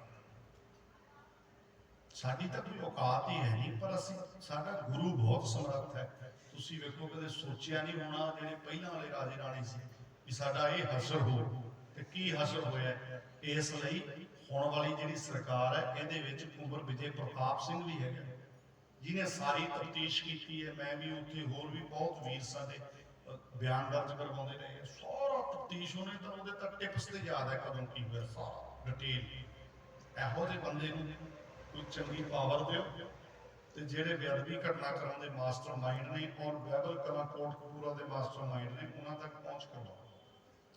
ਸਾਡੀ ਤਾਂ ਕੋਈ ਔਕਾਤ ਹੀ ਹੈ ਨਹੀਂ, ਪਰ ਅਸੀਂ ਸਾਡਾ ਗੁਰੂ ਬਹੁਤ ਸਮਰੱਥ ਹੈ। ਤੁਸੀਂ ਵੇਖੋ ਕਦੇ ਸੋਚਿਆ ਨਹੀਂ ਹੋਣਾ ਜਿਹੜੇ ਪਹਿਲਾਂ ਵਾਲੇ ਰਾਜੇ ਰਾਣੀ ਸੀ ਵੀ ਸਾਡਾ ਇਹ ਹਸ਼ਰ ਹੋ, ਤੇ ਕੀ ਹਸ਼ਰ ਹੋਇਆ। ਇਸ ਲਈ ਹੁਣ ਵਾਲੀ ਜਿਹੜੀ ਸਰਕਾਰ ਹੈ ਇਹਦੇ ਵਿੱਚ ਕੁੰਵਰ ਵਿਜੇ ਪ੍ਰਤਾਪ ਸਿੰਘ ਵੀ ਹੈਗਾ, ਜਿਹਨੇ ਸਾਰੀ ਤਫਤੀਸ਼ ਕੀਤੀ ਹੈ। ਮੈਂ ਵੀ ਉੱਥੇ ਹੋਰ ਵੀ ਬਹੁਤ ਵੀਰ ਸਾਡੇ ਬਿਆਨ ਦਰਜ ਕਰਵਾਉਂਦੇ ਰਹੇ, ਸਾਰਾ ਤਫਤੀਸ਼ ਉਹਨੇ ਤਾਂ ਉਹਦੇ ਤਾਂ ਟਿਪਸ ਤੇ ਯਾਦ ਹੈ ਕਦੋਂ ਕੀ ਹੋਇਆ, ਸਾਰਾ ਡਿਟੇਲ। ਇਹੋ ਜਿਹੇ ਬੰਦੇ ਨੂੰ ਕੋਈ ਚੰਗੀ ਪਾਵਰ ਦਿਓ, ਤੇ ਜਿਹੜੇ ਬੇਅਦਬੀ ਘਟਨਾ ਕਰਾਉਂਦੇ ਮਾਸਟਰ ਮਾਈਂਡ ਨੇ ਔਰ ਬਾਈਬਲ ਕਲਾ ਕੋਟਕਪੂਰਾ ਦੇ ਮਾਸਟਰ ਮਾਈਂਡ ਨੇ, ਉਹਨਾਂ ਤੱਕ ਪਹੁੰਚ ਕਰਵਾਓ,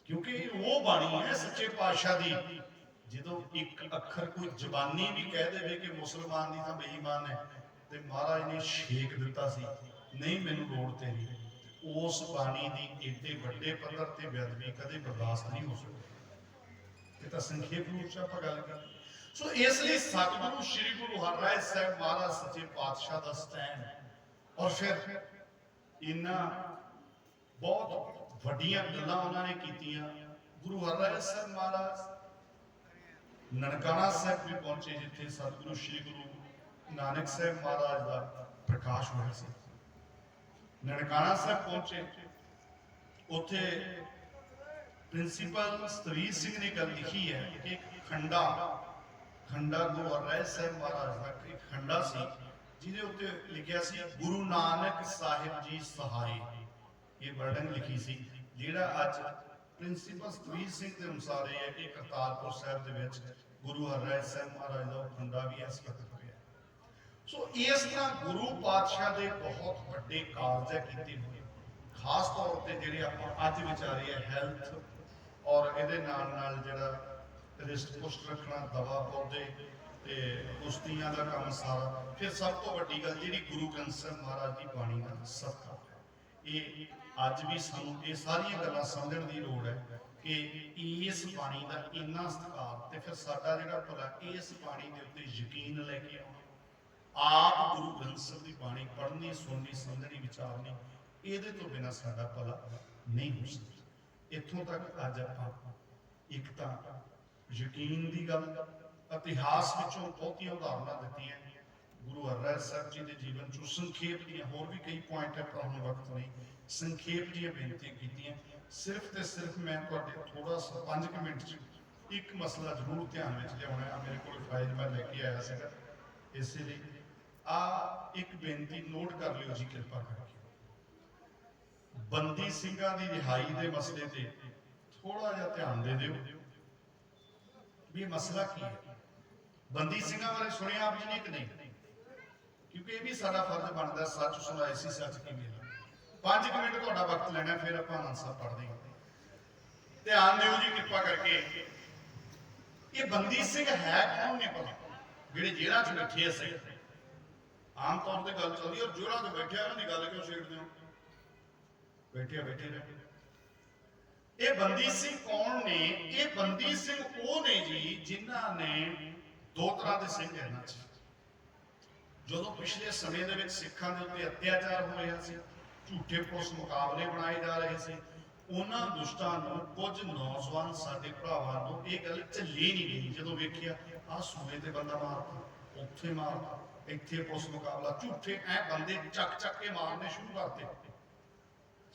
ਕਿਉਂਕਿ ਉਹ ਬਾਣੀ ਹੈ ਸੱਚੇ ਪਾਤਸ਼ਾਹ ਦੀ। ਜਦੋਂ ਇੱਕ ਅੱਖਰ ਕੋਈ ਜ਼ਬਾਨੀ ਵੀ ਕਹਿ ਦੇਵੇ ਕਿ ਮੁਸਲਮਾਨ ਦੀ ਤਾਂ ਬੇਈਮਾਨ ਹੈ, ਤੇ ਮਹਾਰਾਜ ਨੇ ਛੇਕ ਦਿੱਤਾ ਸੀ ਨਹੀਂ ਮੈਨੂੰ ਲੋੜ ਤੇਰੀ, ਉਸ ਬਾਣੀ ਦੀ ਏਡੇ ਵੱਡੇ ਪੱਧਰ ਤੇ ਬੇਅਦਬੀ ਕਦੇ ਬਰਦਾਸ਼ਤ ਨਹੀਂ ਹੋ ਸਕਦੀ। ਇਹ ਤਾਂ ਸੰਖੇਪ ਰੂਪ ਚ ਆਪਾਂ ਗੱਲ ਕਰ। ਸੋ ਇਸ ਲਈ ਸਤਿਗੁਰੂ ਸ੍ਰੀ ਗੁਰੂ ਹਰਿਰਾਏ ਸਾਹਿਬ ਮਹਾਰਾਜ ਸੱਚੇ ਪਾਤਸ਼ਾਹ ਦਾ ਸਟੈਂਡ, ਔਰ ਫਿਰ ਇਹਨਾਂ ਬਹੁਤ ਵੱਡੀਆਂ ਗੱਲਾਂ ਉਹਨਾਂ ਨੇ ਕੀਤੀਆਂ। ਗੁਰੂ ਹਰਿਰਾਏ ਸਾਹਿਬ ਮਹਾਰਾਜ ਨਨਕਾਣਾ ਸਾਹਿਬ ਵੀ ਪਹੁੰਚੇ, ਜਿੱਥੇ ਸਤਿਗੁਰੂ ਸ੍ਰੀ ਗੁਰੂ ਨਾਨਕ ਸਾਹਿਬ ਮਹਾਰਾਜ ਦਾ ਪ੍ਰਕਾਸ਼ ਹੋਇਆ ਸੀ। ਨਨਕਾਣਾ ਸਾਹਿਬ ਪਹੁੰਚੇ, ਉੱਥੇ ਪ੍ਰਿੰਸੀਪਲ ਸਤਵੀਰ ਸਿੰਘ ਨੇ ਗੱਲ ਲਿਖੀ ਹੈ ਕਿ ਇੱਕ ਖੰਡਾ ਗੁਰੂ ਹਰਿਰਾਏ ਸਾਹਿਬ ਮਹਾਰਾਜ ਦਾ ਇੱਕ ਖੰਡਾ ਸੀ, ਜਿਹਦੇ ਉੱਤੇ ਲਿਖਿਆ ਸੀ ਗੁਰੂ ਨਾਨਕ ਸਾਹਿਬ ਜੀ ਸਹਾਈ। ਇਹ ਵਰਡਿੰਗ ਲਿਖੀ ਸੀ, ਜਿਹੜਾ ਅੱਜ ਪ੍ਰਿੰਸੀਪਲ ਸਤਵੀਰ ਸਿੰਘ ਦੇ ਅਨੁਸਾਰ ਇਹ ਹੈ ਕਿ ਕਰਤਾਰਪੁਰ ਸਾਹਿਬ ਦੇ ਵਿੱਚ ਗੁਰੂ ਹਰਿਰਾਏ ਸਾਹਿਬ ਮਹਾਰਾਜ ਦਾ ਖੰਡਾ ਵੀ ਇਸ ਵਕਤ ਹੋਇਆ। ਸੋ ਇਸ ਤਰ੍ਹਾਂ ਗੁਰੂ ਪਾਤਸ਼ਾਹ ਦੇ ਬਹੁਤ ਵੱਡੇ ਕਾਰਜ ਕੀਤੇ ਹੋਏ, ਖਾਸ ਤੌਰ ਤੇ ਜਿਹੜੇ ਆਪਾਂ ਅੱਜ ਵਿਚਾਰੇ ਆ ਹੈਲਥ, ਔਰ ਇਹਦੇ ਨਾਲ ਨਾਲ ਜਿਹੜਾ ਰਿਸ਼ਟ ਪੁਸ਼ਟ ਰੱਖਣਾ, ਦਵਾ ਪੌਦੇ ਤੇ ਕੁਸ਼ਤੀਆਂ ਦਾ ਕੰਮ ਸਾਰਾ। ਫਿਰ ਸਭ ਤੋਂ ਵੱਡੀ ਗੱਲ ਜਿਹੜੀ ਗੁਰੂ ਗ੍ਰੰਥ ਸਾਹਿਬ ਮਹਾਰਾਜ ਦੀ ਬਾਣੀ ਦਾ ਸਤਿਕਾਰ, ਇਹ ਅੱਜ ਵੀ ਸਾਨੂੰ ਇਹ ਸਾਰੀਆਂ ਗੱਲਾਂ ਸਮਝਣ ਦੀ ਲੋੜ ਹੈ ਕਿ ਇਸ ਬਾਣੀ ਦਾ ਇੰਨਾ ਸਤਿਕਾਰ, ਤੇ ਫਿਰ ਸਾਡਾ ਜਿਹੜਾ ਭਲਾ ਇਸ ਬਾਣੀ ਦੇ ਉੱਤੇ ਯਕੀਨ ਲੈ ਕੇ ਆਉਣਾ, ਆਪ ਗੁਰੂ ਗ੍ਰੰਥ ਸਾਹਿਬ ਦੀ ਬਾਣੀ ਪੜ੍ਹਨੀ, ਸੁਣਨੀ, ਸਮਝਣੀ, ਵਿਚਾਰਨੀ, ਇਹਦੇ ਤੋਂ ਬਿਨਾਂ ਸਾਡਾ ਭਲਾ ਨਹੀਂ ਹੋ ਸਕਦਾ। ਇੱਥੋਂ ਤੱਕ ਅੱਜ ਆਪਾਂ ਇੱਕ ਤਾਂ ਯਕੀਨ ਦੀ ਗੱਲ, ਇਤਿਹਾਸ ਵਿੱਚੋਂ ਬਹੁਤੀਆਂ ਉਦਾਹਰਨਾਂ ਦਿੱਤੀਆਂ ਗੁਰੂ ਹਰਿਰਾਏ ਸਾਹਿਬ ਜੀ ਦੇ ਜੀਵਨ ਚੋਂ, ਸੰਖੇਪ ਦੀਆਂ ਹੋਰ ਵੀ ਕਈ ਪੁਆਇੰਟ ਹੈ ਪਰ ਹੁਣ ਵਕਤ ਨਹੀਂ, ਸੰਖੇਪ ਦੀਆਂ ਬੇਨਤੀਆਂ ਕੀਤੀਆਂ। ਸਿਰਫ ਤੇ ਸਿਰਫ ਮੈਂ ਤੁਹਾਡੇ ਥੋੜਾ 5 ਮਿੰਟ ਚ ਇੱਕ ਮਸਲਾ ਜ਼ਰੂਰ ਧਿਆਨ ਵਿੱਚ ਲਿਆਉਣਾ। ਮੇਰੇ ਕੋਲ ਫਾਈਲ ਮੈਂ ਲੈ ਕੇ ਆਇਆ ਸੀਗਾ, ਇਸੇ ਲਈ ਇੱਕ ਬੇਨਤੀ ਨੋਟ ਕਰ ਲਿਓ ਜੀ ਕਿਰਪਾ ਕਰਕੇ। ਬੰਦੀ ਸਿੰਘਾਂ ਦੀ ਰਿਹਾਈ ਦੇ ਮਸਲੇ ਤੇ ਥੋੜਾ ਜਿਹਾ ਧਿਆਨ ਦੇ ਦਿਓ ਵੀ ਇਹ ਮਸਲਾ ਕੀ ਹੈ। ਬੰਦੀ ਸਿੰਘਾਂ ਬਾਰੇ ਸੁਣਿਆ ਆਪ ਜੀ ਨੇ ਕਿ ਨਹੀਂ? ਕਿਉਂਕਿ ਇਹ ਵੀ ਸਾਡਾ ਫਰਜ਼ ਬਣਦਾ, ਸੱਚ ਸੁਣਾਏ ਸੀ ਸੱਚ ਕੀ ਮਿਲਿਆ। 5 ਮਿੰਟ ਤੁਹਾਡਾ ਵਕਤ ਲੈਣਾ, ਫਿਰ ਆਪਾਂ ਆਨੰਦ ਸਾਹਿਬ ਪੜ੍ਹਦੇ ਹਾਂ। ਧਿਆਨ ਦਿਓ ਜੀ ਕਿਰਪਾ ਕਰਕੇ। ਇਹ ਬੰਦੀ ਸਿੰਘ ਹੈ ਕੌਣ ਨਹੀਂ ਪਤਾ, ਜਿਹੜੇ ਜੇਲ੍ਹਾਂ 'ਚ ਬੈਠੇ ਸੀ। ਆਮ ਤੌਰ ਤੇ ਗੱਲ ਚੱਲਦੀ, ਔਰ ਜੇਲ੍ਹਾਂ 'ਚ ਬੈਠੇ ਉਹਨਾਂ ਦੀ ਗੱਲ ਕਿਉਂ ਛੇੜਦੇ ਹੋ? ਬੈਠੇ ਰਹੇ। ਇਹ ਬੰਦੀ ਸਿੰਘ ਕੌਣ ਨੇ? ਇਹ ਬੰਦੀ ਸਿੰਘ ਉਹ ਨੇ ਜੀ ਜਿਨ੍ਹਾਂ ਨੇ ਦੋ ਤਰ੍ਹਾਂ ਦੇ ਸਿੰਘ ਇਹਨਾਂ 'ਚ, ਜਦੋਂ ਪਿਛਲੇ ਸਮੇਂ ਦੇ ਵਿੱਚ ਸਿੱਖਾਂ ਦੇ ਉੱਤੇ ਅਤਿਆਚਾਰ ਹੋ ਰਿਹਾ ਸੀ, ਝੂਠੇ ਪੁਲਿਸ ਮੁਕਾਬਲੇ ਬਣਾਏ ਜਾ ਰਹੇ ਸੀ, ਉਹਨਾਂ ਦੁਸ਼ਟਾਂ ਨੂੰ ਕੁਝ ਨੌਜਵਾਨ ਸਾਡੇ ਭਰਾਵਾਂ ਨੂੰ ਇਹ ਗੱਲ ਝੱਲੀ ਨਹੀਂ ਗਈ। ਜਦੋਂ ਵੇਖਿਆ ਆਹ ਸੂਬੇ ਤੇ ਬੰਦਾ ਮਾਰਦਾ, ਉੱਥੇ ਮਾਰਦਾ, ਇੱਥੇ ਪੁਲਿਸ ਮੁਕਾਬਲਾ, ਝੂਠੇ ਐ ਬੰਦੇ ਚੱਕ ਕੇ ਮਾਰਨੇ ਸ਼ੁਰੂ ਕਰਤੇ।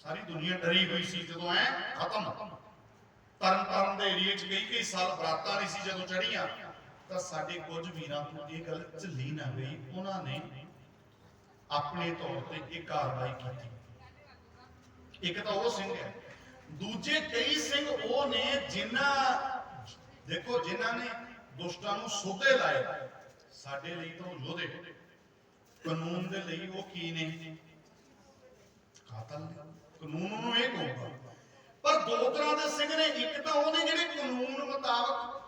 ਸਾਰੀ ਦੁਨੀਆ ਡਰੀ ਹੋਈ ਸੀ। ਜਦੋਂ ਐ ਖਤਮ, ਤਰਨ ਦੇ ਏਰੀਏ 'ਚ ਕਈ ਸਾਲ ਬਰਾਤਾਂ ਨਹੀਂ ਸੀ ਜਦੋਂ ਚੜੀਆਂ, ਤਾਂ ਸਾਡੇ ਕੁਝ ਵੀਰਾਂ ਤੋਂ ਇਹ ਗੱਲ ਝੱਲੀ ਨਾ ਗਈ। ਉਹਨਾਂ ਨੇ ਆਪਣੇ ਤੌਰ ਤੇ ਇਹ ਕਾਰਵਾਈ ਕੀਤੀ। ਇੱਕ ਤਾਂ ਉਹ ਸਿੰਘ ਹੈ, ਦੂਜੇ ਕਈ ਸਿੰਘ ਉਹ ਨੇ ਜਿਨ੍ਹਾਂ ਨੇ ਦੁਸ਼ਟਾਂ ਨੂੰ ਸੋਧੇ ਲਾਏ। ਸਾਡੇ ਲਈ ਤਾਂ ਉਹ ਯੋਧੇ, ਕਾਨੂੰਨ ਦੇ ਲਈ ਉਹ ਕੀ ਨੇ? ਕਾਤਲ ਨੇ। ਕਾਨੂੰਨ ਨੂੰ ਇਹ ਕਹੂਗਾ। ਪਰ ਦੋ ਤਰ੍ਹਾਂ ਦੇ ਸਿੰਘ ਨੇ। ਇੱਕ ਤਾਂ ਉਹ ਨੇ ਜਿਹੜੇ ਕਾਨੂੰਨ ਮੁਤਾਬਕ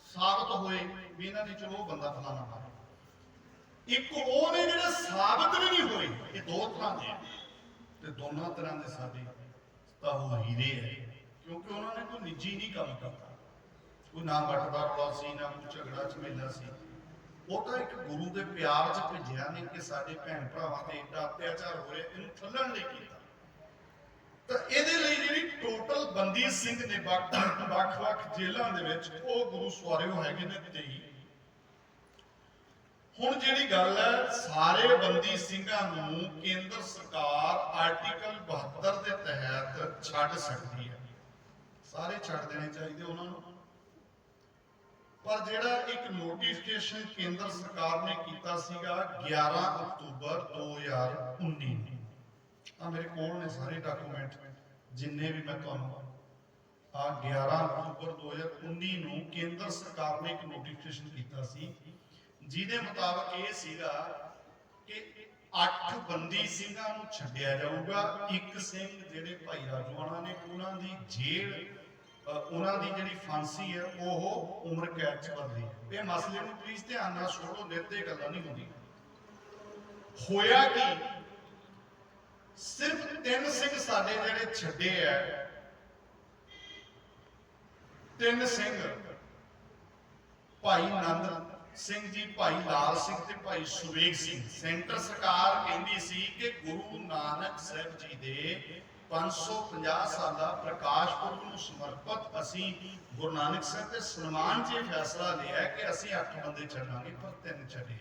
ਸਾਬਤ ਹੋਏ ਵੀ ਇਹਨਾਂ ਨੇ ਚਲੋ ਬੰਦਾ ਫਲਾਣਾ ਮਾਰਿਆ। ਇੱਕ ਉਹ ਨੇ ਜਿਹੜੇ ਸਾਬਤ ਵੀ ਨਹੀਂ ਹੋਏ। ਇਹ ਦੋ ਤਰ੍ਹਾਂ ਦੇ, ਤੇ ਦੋਨਾਂ ਤਰ੍ਹਾਂ ਦੇ ਸਾਡੇ ਤਾਂ ਉਹ ਹੀਰੇ ਹੈ, ਕਿਉਂਕਿ ਉਹਨਾਂ ਨੇ ਕੋਈ ਨਿੱਜੀ ਨਹੀਂ ਕੰਮ ਕੀਤਾ। ਕੋਈ ਨਾ ਵੱਟਦਾ ਰੌਲਾ ਸੀ, ਨਾ ਕੋਈ ਝਗੜਾ ਝਮੇਲਾ ਸੀ। ਉਹ ਤਾਂ ਇੱਕ ਗੁਰੂ ਦੇ ਪਿਆਰ 'ਚ ਭੇਜਿਆ ਨੇ ਕਿ ਸਾਡੇ ਭੈਣ ਭਰਾਵਾਂ ਤੇ ਏਡਾ ਅਤਿਆਚਾਰ ਹੋ ਰਿਹਾ, ਇਹਨੂੰ ਠੱਲਣ ਲਈ ਕੀਤਾ। ਤਾਂ ਇਹਦੇ ਲਈ ਜਿਹੜੀ ਟੋਟਲ ਬੰਦੀ ਸਿੰਘ ਨੇ ਵੱਖ-ਵੱਖ ਜੇਲ੍ਹਾਂ ਦੇ ਵਿੱਚ, ਉਹ ਗੁਰੂ ਸਵਾਰਿਓ ਹੈਗੇ ਨੇ 23। ਹੁਣ ਜਿਹੜੀ ਗੱਲ ਹੈ, ਸਾਰੇ ਬੰਦੀ ਸਿੰਘਾਂ ਨੂੰ ਕੇਂਦਰ ਸਰਕਾਰ ਆਰਟੀਕਲ 72 ਦੇ ਤਹਿਤ ਛੱਡ ਸਕਦੀ ਹੈ। ਸਾਰੇ ਛੱਡ ਦੇਣੇ ਚਾਹੀਦੇ ਉਹਨਾਂ ਨੂੰ। ਪਰ ਜਿਹੜਾ ਇੱਕ ਨੋਟੀਫਿਕੇਸ਼ਨ ਕੇਂਦਰ ਸਰਕਾਰ ਨੇ ਕੀਤਾ ਸੀਗਾ 11 ਅਕਤੂਬਰ 2019 ਨੂੰ, ਆ ਮੇਰੇ ਕੋਲ ਨੇ ਸਾਰੇ ਡਾਕੂਮੈਂਟ ਜਿੰਨੇ ਵੀ ਮੈਂ ਤੁਹਾਨੂੰ, ਆ 11 ਅਕਤੂਬਰ 2019 ਨੂੰ ਕੇਂਦਰ ਸਰਕਾਰ ਨੇ ਇੱਕ ਨੋਟੀਫਿਕੇਸ਼ਨ ਕੀਤਾ ਸੀ, ਜਿਹਦੇ ਮੁਤਾਬਕ ਇਹ ਸੀਗਾ ਕਿ 8 ਬੰਦੀ ਸਿੰਘਾਂ ਨੂੰ ਛੱਡਿਆ ਜਾਊਗਾ। ਇੱਕ ਸਿੰਘ ਜਿਹੜੇ ਭਾਈ ਰਾਜੂਆਣਾ ਨੇ, ਉਹਨਾਂ ਦੀ ਜੇਲ੍ਹ, ਉਹਨਾਂ ਦੀ ਜਿਹੜੀ ਫਾਂਸੀ ਹੈ ਉਹ ਉਮਰ ਕੈਦ 'ਚ ਬਦਲੀ। ਇਹ ਮਸਲੇ ਨੂੰ ਪਲੀਜ਼ ਧਿਆਨ ਨਾਲ ਸੁਣੋ, ਨਿਰਦੇ ਗੱਲਾਂ ਨਹੀਂ ਹੁੰਦੀਆਂ। ਹੋਇਆ ਕਿ ਸਿਰਫ 3 ਸਿੰਘ ਸਾਡੇ ਜਿਹੜੇ ਛੱਡੇ ਆ, 3 ਸਿੰਘ, ਭਾਈ ਨੰਦ ਸਿੰਘ ਜੀ, ਭਾਈ ਲਾਲ ਸਿੰਘ ਤੇ ਭਾਈ ਸੁਵੇਗ ਸਿੰਘ। ਸੈਂਟਰ ਸਰਕਾਰ ਕਹਿੰਦੀ ਸੀ ਕਿ ਗੁਰੂ ਨਾਨਕ ਸਾਹਿਬ ਜੀ ਦੇ 550 ਸਾਲਾ ਪ੍ਰਕਾਸ਼ ਪੁਰਬ ਨੂੰ ਸਮਰਪਿਤ ਅਸੀਂ ਗੁਰੂ ਨਾਨਕ ਸਾਹਿਬ ਦੇ ਸਨਮਾਨ 'ਚ ਇਹ ਫੈਸਲਾ ਲਿਆ ਕਿ ਅਸੀਂ 8 ਬੰਦੇ ਛੱਡਾਂਗੇ, ਪਰ 3 ਛੱਡੇ।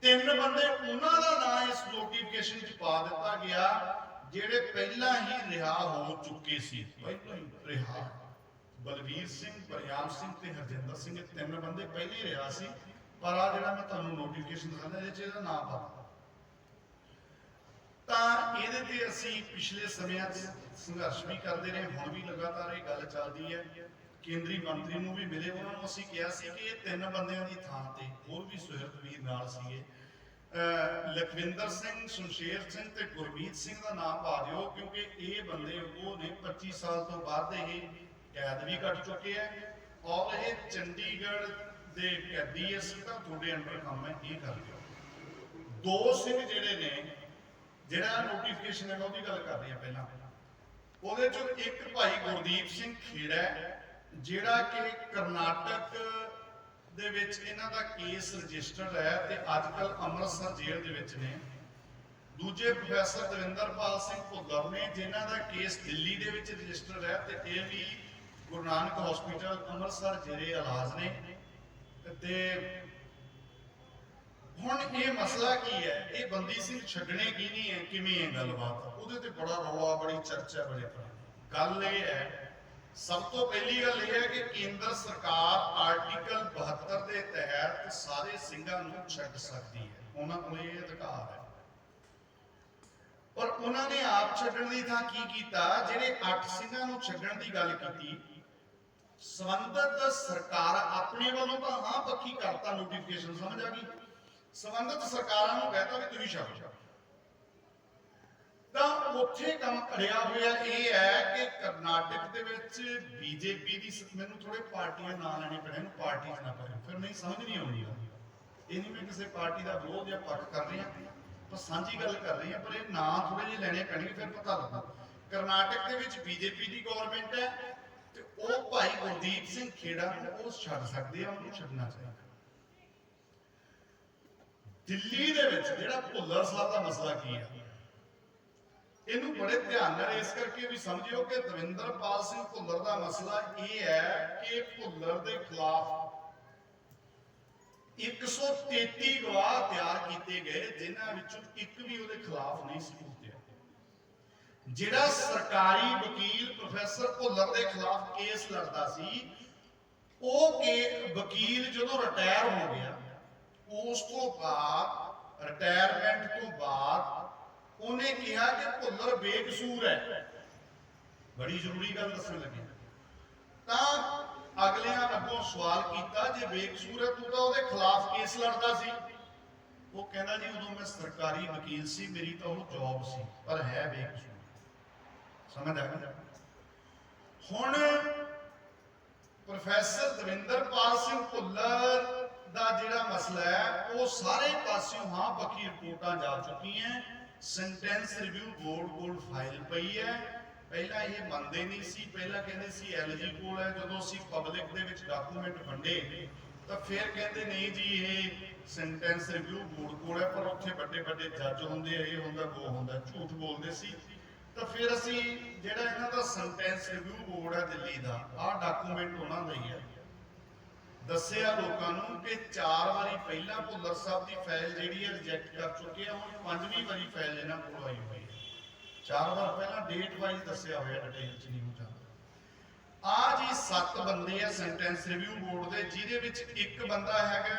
3 ਬੰਦੇ ਉਹਨਾਂ ਦਾ ਨਾਂ ਇਸ ਨੋਟੀਫਿਕੇਸ਼ਨ 'ਚ ਪਾ ਦਿੱਤਾ ਗਿਆ ਜਿਹੜੇ ਪਹਿਲਾਂ ਹੀ ਰਿਹਾ ਹੋ ਚੁੱਕੇ ਸੀ, ਪਹਿਲਾਂ ਹੀ ਰਿਹਾ। ਬਲਵੀਰ ਸਿੰਘ, ਬਰਿਆਮ ਸਿੰਘ ਤੇ ਹਰਜਿੰਦਰ ਸਿੰਘ, ਇਹ 3 ਬੰਦੇ ਪਹਿਲੇ ਰਿਹਾ ਸੀ, ਪਰ ਆ ਜਿਹੜਾ ਮੈਂ ਤੁਹਾਨੂੰ ਨੋਟੀਫਿਕੇਸ਼ਨ ਦਿਖਾਉਂਦਾ ਇਹਦੇ 'ਚ ਇਹਦਾ ਨਾਮ ਪਾ। ਤਾਂ ਇਹਦੇ ਤੇ ਅਸੀਂ ਪਿਛਲੇ ਸਮਿਆਂ 'ਚ ਸੰਘਰਸ਼ ਵੀ ਕਰਦੇ ਰਹੇ, ਹੁਣ ਵੀ ਲਗਾਤਾਰ ਇਹ ਗੱਲ ਚੱਲਦੀ ਹੈ। ਕੇਂਦਰੀ ਮੰਤਰੀ ਨੂੰ ਵੀ ਮਿਲੇ, ਉਹਨਾਂ ਨੂੰ ਅਸੀਂ ਕਿਹਾ ਸੀ ਕਿ ਇਹ 3 ਬੰਦਿਆਂ ਦੀ ਥਾਂ ਤੇ ਹੋਰ ਵੀ ਸੁਹਿਰਦ ਵੀਰ ਨਾਲ ਸੀਗੇ, ਲਖਵਿੰਦਰ ਸਿੰਘ, ਸ਼ਮਸ਼ੇਰ ਸਿੰਘ ਤੇ ਗੁਰਮੀਤ ਸਿੰਘ ਦਾ ਨਾਮ ਪਾ ਦਿਓ, ਕਿਉਂਕਿ ਇਹ ਬੰਦੇ ਉਹ ਨੇ 25 ਸਾਲ ਤੋਂ ਬਾਅਦ ਇਹ ਕੈਦ ਵੀ ਕੱਟ ਚੁੱਕੇ ਹੈ ਔਰ ਇਹ ਚੰਡੀਗੜ੍ਹ ਦੇ ਕੈਦੀ ਹੈ। ਸਿੱਧਾ ਤੁਹਾਡੇ ਅੰਡਰ ਕੰਮ ਹੈ, ਇਹ ਕਰ ਦਿਓ। 2 ਸਿੰਘ ਜਿਹੜੇ ਨੇ, ਜਿਹੜਾ ਨੋਟੀਫਿਕੇਸ਼ਨ ਹੈ ਉਹਦੀ ਗੱਲ ਕਰ ਰਹੀ ਹਾਂ ਪਹਿਲਾਂ, ਉਹਦੇ ਚੋਂ ਇੱਕ ਭਾਈ ਗੁਰਦੀਪ ਸਿੰਘ ਖੇੜਾ, ਜਿਹੜਾ ਕਿ ਕਰਨਾਟਕ ਦੇ ਵਿੱਚ ਇਹਨਾਂ ਦਾ ਕੇਸ ਰਜਿਸਟਰਡ ਹੈ ਤੇ ਅੱਜ ਕੱਲ ਅੰਮ੍ਰਿਤਸਰ ਜੇਲ੍ਹ ਦੇ ਵਿੱਚ ਨੇ। ਦੂਜੇ ਪ੍ਰੋਫੈਸਰ ਦਵਿੰਦਰਪਾਲ ਸਿੰਘ ਭੁੱਲਰ ਨੇ, ਜਿਨ੍ਹਾਂ ਦਾ ਕੇਸ ਦਿੱਲੀ ਦੇ ਵਿੱਚ ਰਜਿਸਟਰਡ ਹੈ ਤੇ ਇਹ ਵੀ ਗੁਰੂ ਨਾਨਕ ਹਸਪੀਟਲ ਅੰਮ੍ਰਿਤਸਰ ਜੇਰੇ ਇਲਾਜ ਨੇ। ਤੇ ਹੁਣ ਇਹ ਮਸਲਾ ਕੀ ਹੈ, ਇਹ ਬੰਦੀ ਸਿੰਘ ਛੱਡਣੇ ਕੀ ਨਹੀਂ ਹੈ, ਕਿਵੇਂ ਹੈ ਗੱਲਬਾਤ, ਉਹਦੇ ਤੇ ਬੜਾ ਰੌਲਾ, ਬੜੀ ਚਰਚਾ, ਬੜੇ ਗੱਲ ਇਹ ਹੈ। ਸਭ ਤੋਂ ਪਹਿਲੀ ਗੱਲ ਇਹ ਹੈ ਕਿ ਕੇਂਦਰ ਸਰਕਾਰ ਆਰਟੀਕਲ 72 ਦੇ ਤਹਿਤ ਸਾਰੇ ਸਿੰਘਾਂ ਨੂੰ ਛੱਡ ਸਕਦੀ ਹੈ, ਉਹਨਾਂ ਕੋਲ ਇਹ ਅਧਿਕਾਰ ਹੈ। ਪਰ ਉਹਨਾਂ ਨੇ ਆਪ ਛੱਡਣ ਦੀ ਥਾਂ ਕੀ ਕੀਤਾ, ਜਿਹੜੇ 8 ਸਿੰਘਾਂ ਨੂੰ ਛੱਡਣ ਦੀ ਗੱਲ ਕੀਤੀ, ਸੰਬੰਧਿਤ ਸਰਕਾਰ ਆਪਣੇ ਵੱਲੋਂ ਤਾਂ ਹਾਂ ਪੱਕੀ ਕਰਤਾ ਨੋਟੀਫਿਕੇਸ਼ਨ, ਸਮਝ ਆ ਗਈ। ਸੰਬੰਧਿਤ ਸਰਕਾਰਾਂ ਨੂੰ ਕਹਿਤਾ ਵੀ ਤੁਸੀਂ ਛੱਡ ਜਾਓ। ਤਾਂ ਉੱਥੇ ਕੰਮ ਅੜਿਆ ਹੋਇਆ ਇਹ ਹੈ ਕਿ ਕਰਨਾਟਕ ਦੇ ਵਿੱਚ ਬੀਜੇਪੀ ਦੀ, ਮੈਨੂੰ ਥੋੜੇ ਪਾਰਟੀਆਂ ਨਾਂ ਲੈਣੇ ਪੈਣੇ, ਇਹਨੂੰ ਪਾਰਟੀ ਨਾ ਕਰੇ, ਫਿਰ ਨਹੀਂ ਸਮਝ ਨਹੀਂ ਆਉਂਦੀ। ਇਹ ਨਹੀਂ ਮੈਂ ਕਿਸੇ ਪਾਰਟੀ ਦਾ ਵਿਰੋਧ ਜਾਂ ਪੱਖ ਕਰ ਰਿਹਾ, ਪਰ ਸਾਂਝੀ ਗੱਲ ਕਰ ਰਹੀ ਹਾਂ, ਪਰ ਇਹ ਨਾਂ ਥੋੜੇ ਜਿਹੇ ਲੈਣੇ ਪੈਣਗੇ, ਫਿਰ ਪਤਾ ਲੱਗਾ। ਕਰਨਾਟਕ ਦੇ ਵਿੱਚ ਬੀਜੇਪੀ ਦੀ ਗਵਰਨਮੈਂਟ ਹੈ ਤੇ ਉਹ ਭਾਈ ਗੁਰਦੀਪ ਸਿੰਘ ਖੇੜਾ ਨੂੰ ਉਹ ਛੱਡ ਸਕਦੇ ਆ, ਉਹਨੂੰ ਛੱਡਣਾ ਚਾਹੀਦਾ। ਦਿੱਲੀ ਦੇ ਵਿੱਚ ਜਿਹੜਾ ਭੁੱਲਰ ਸਾਹਿਬ ਦਾ ਮਸਲਾ ਕੀ ਹੈ, ਇਹਨੂੰ ਬੜੇ ਧਿਆਨ ਨਾਲ ਇਸ ਕਰਕੇ ਵੀ ਸਮਝਿਓ ਕਿ ਦਵਿੰਦਰਪਾਲ ਸਿੰਘ ਭੁੱਲਰ ਦਾ ਮਸਲਾ ਇਹ ਹੈ ਕਿ ਭੁੱਲਰ ਦੇ ਖਿਲਾਫ 133 ਗਵਾਹ ਤਿਆਰ ਕੀਤੇ ਗਏ, ਜਿਨ੍ਹਾਂ ਵਿੱਚੋਂ ਇੱਕ ਵੀ ਉਹਦੇ ਖਿਲਾਫ ਨਹੀਂ ਸੀ ਪੁੱਟਿਆ। ਜਿਹੜਾ ਸਰਕਾਰੀ ਵਕੀਲ ਪ੍ਰੋਫੈਸਰ ਭੁੱਲਰ ਦੇ ਖਿਲਾਫ ਕੇਸ ਲੜਦਾ ਸੀ, ਉਹ ਵਕੀਲ ਜਦੋਂ ਰਿਟਾਇਰ ਹੋ ਗਿਆ, ਉਸ ਤੋਂ ਬਾਅਦ ਰਿਟਾਇਰਮੈਂਟ ਤੋਂ ਬਾਅਦ ਉਹਨੇ ਕਿਹਾ ਕਿ ਭੁੱਲਰ ਬੇਕਸੂਰ ਹੈ। ਬੜੀ ਜ਼ਰੂਰੀ ਗੱਲ ਦੱਸਣ ਲੱਗੇ। ਤਾਂ ਅਗਲਿਆਂ ਅੱਗੋਂ ਸਵਾਲ ਕੀਤਾ, ਜੇ ਬੇਕਸੂਰ ਹੈ ਤੂੰ ਤਾਂ ਉਹਦੇ ਖਿਲਾਫ ਕੇਸ ਲੜਦਾ ਸੀ। ਉਹ ਕਹਿੰਦਾ ਜੀ ਉਦੋਂ ਮੈਂ ਸਰਕਾਰੀ ਵਕੀਲ ਸੀ, ਮੇਰੀ ਤਾਂ ਉਹ ਜੌਬ ਸੀ, ਪਰ ਹੈ ਬੇਕਸੂਰ। ਸਮਝ ਆ ਗਿਆ। ਹੁਣ ਪ੍ਰੋਫੈਸਰ ਦਵਿੰਦਰਪਾਲ ਸਿੰਘ ਭੁੱਲਰ ਦਾ ਜਿਹੜਾ ਮਸਲਾ ਹੈ, ਉਹ ਸਾਰੇ ਪਾਸਿਓਂ ਹਾਂ ਪੱਕੀ ਰਿਪੋਰਟਾਂ ਜਾ ਚੁੱਕੀਆਂ, ਸੈਂਟੈਂਸ ਰਿਵਿਊ ਬੋਰਡ ਕੋਲ ਫਾਈਲ ਪਈ ਹੈ। ਪਹਿਲਾਂ ਇਹ ਮੰਨਦੇ ਨਹੀਂ ਸੀ, ਪਹਿਲਾਂ ਕਹਿੰਦੇ ਸੀ ਐਲਜੀ ਕੋਲ ਹੈ। ਜਦੋਂ ਅਸੀਂ ਪਬਲਿਕ ਦੇ ਵਿੱਚ ਡਾਕੂਮੈਂਟ ਵੰਡੇ ਤਾਂ ਫਿਰ ਕਹਿੰਦੇ ਨਹੀਂ ਜੀ ਇਹ ਸੈਂਟੈਂਸ ਰਿਵਿਊ ਬੋਰਡ ਕੋਲ ਹੈ, ਪਰ ਉੱਥੇ ਵੱਡੇ ਵੱਡੇ ਜੱਜ ਹੁੰਦੇ ਆ, ਇਹ ਹੁੰਦਾ ਉਹ ਹੁੰਦਾ, ਝੂਠ ਬੋਲਦੇ ਸੀ। ਤਾਂ ਫਿਰ ਅਸੀਂ ਜਿਹੜਾ ਇਹਨਾਂ ਦਾ ਸੈਂਟੈਂਸ ਰਿਵਿਊ ਬੋਰਡ ਹੈ ਦਿੱਲੀ ਦਾ, ਆਹ ਡਾਕੂਮੈਂਟ ਉਹਨਾਂ ਦਾ ਹੀ ਹੈ। ਦੱਸਿਆ ਲੋਕਾਂ ਨੂੰ ਕਿ 4 ਵਾਰੀ ਪਹਿਲਾਂ ਭੁੱਲਰ ਸਾਹਿਬ ਦੀ ਫਾਈਲ ਜਿਹੜੀ ਹੈ ਰਿਜੈਕਟ ਕਰ ਚੁੱਕੇ ਆ, ਹੁਣ 5ਵੀਂ ਵਾਰੀ ਫਾਈਲ ਇਹਨਾਂ ਕੋਲ ਆਈ ਹੋਈ ਹੈ। 4 ਵਾਰ ਪਹਿਲਾਂ ਡੇਟ ਵਾਈਜ਼ ਦੱਸਿਆ ਹੋਇਆ, ਡਿਟੇਲ ਚ ਨਹੀਂ ਹੋ ਜਾਂਦਾ। ਆ ਜੀ 7 ਬੰਦੇ ਆ ਸੈਂਟੈਂਸ ਰਿਵਿਊ ਬੋਰਡ ਦੇ, ਜਿਹਦੇ ਵਿੱਚ ਇੱਕ ਬੰਦਾ ਹੈਗਾ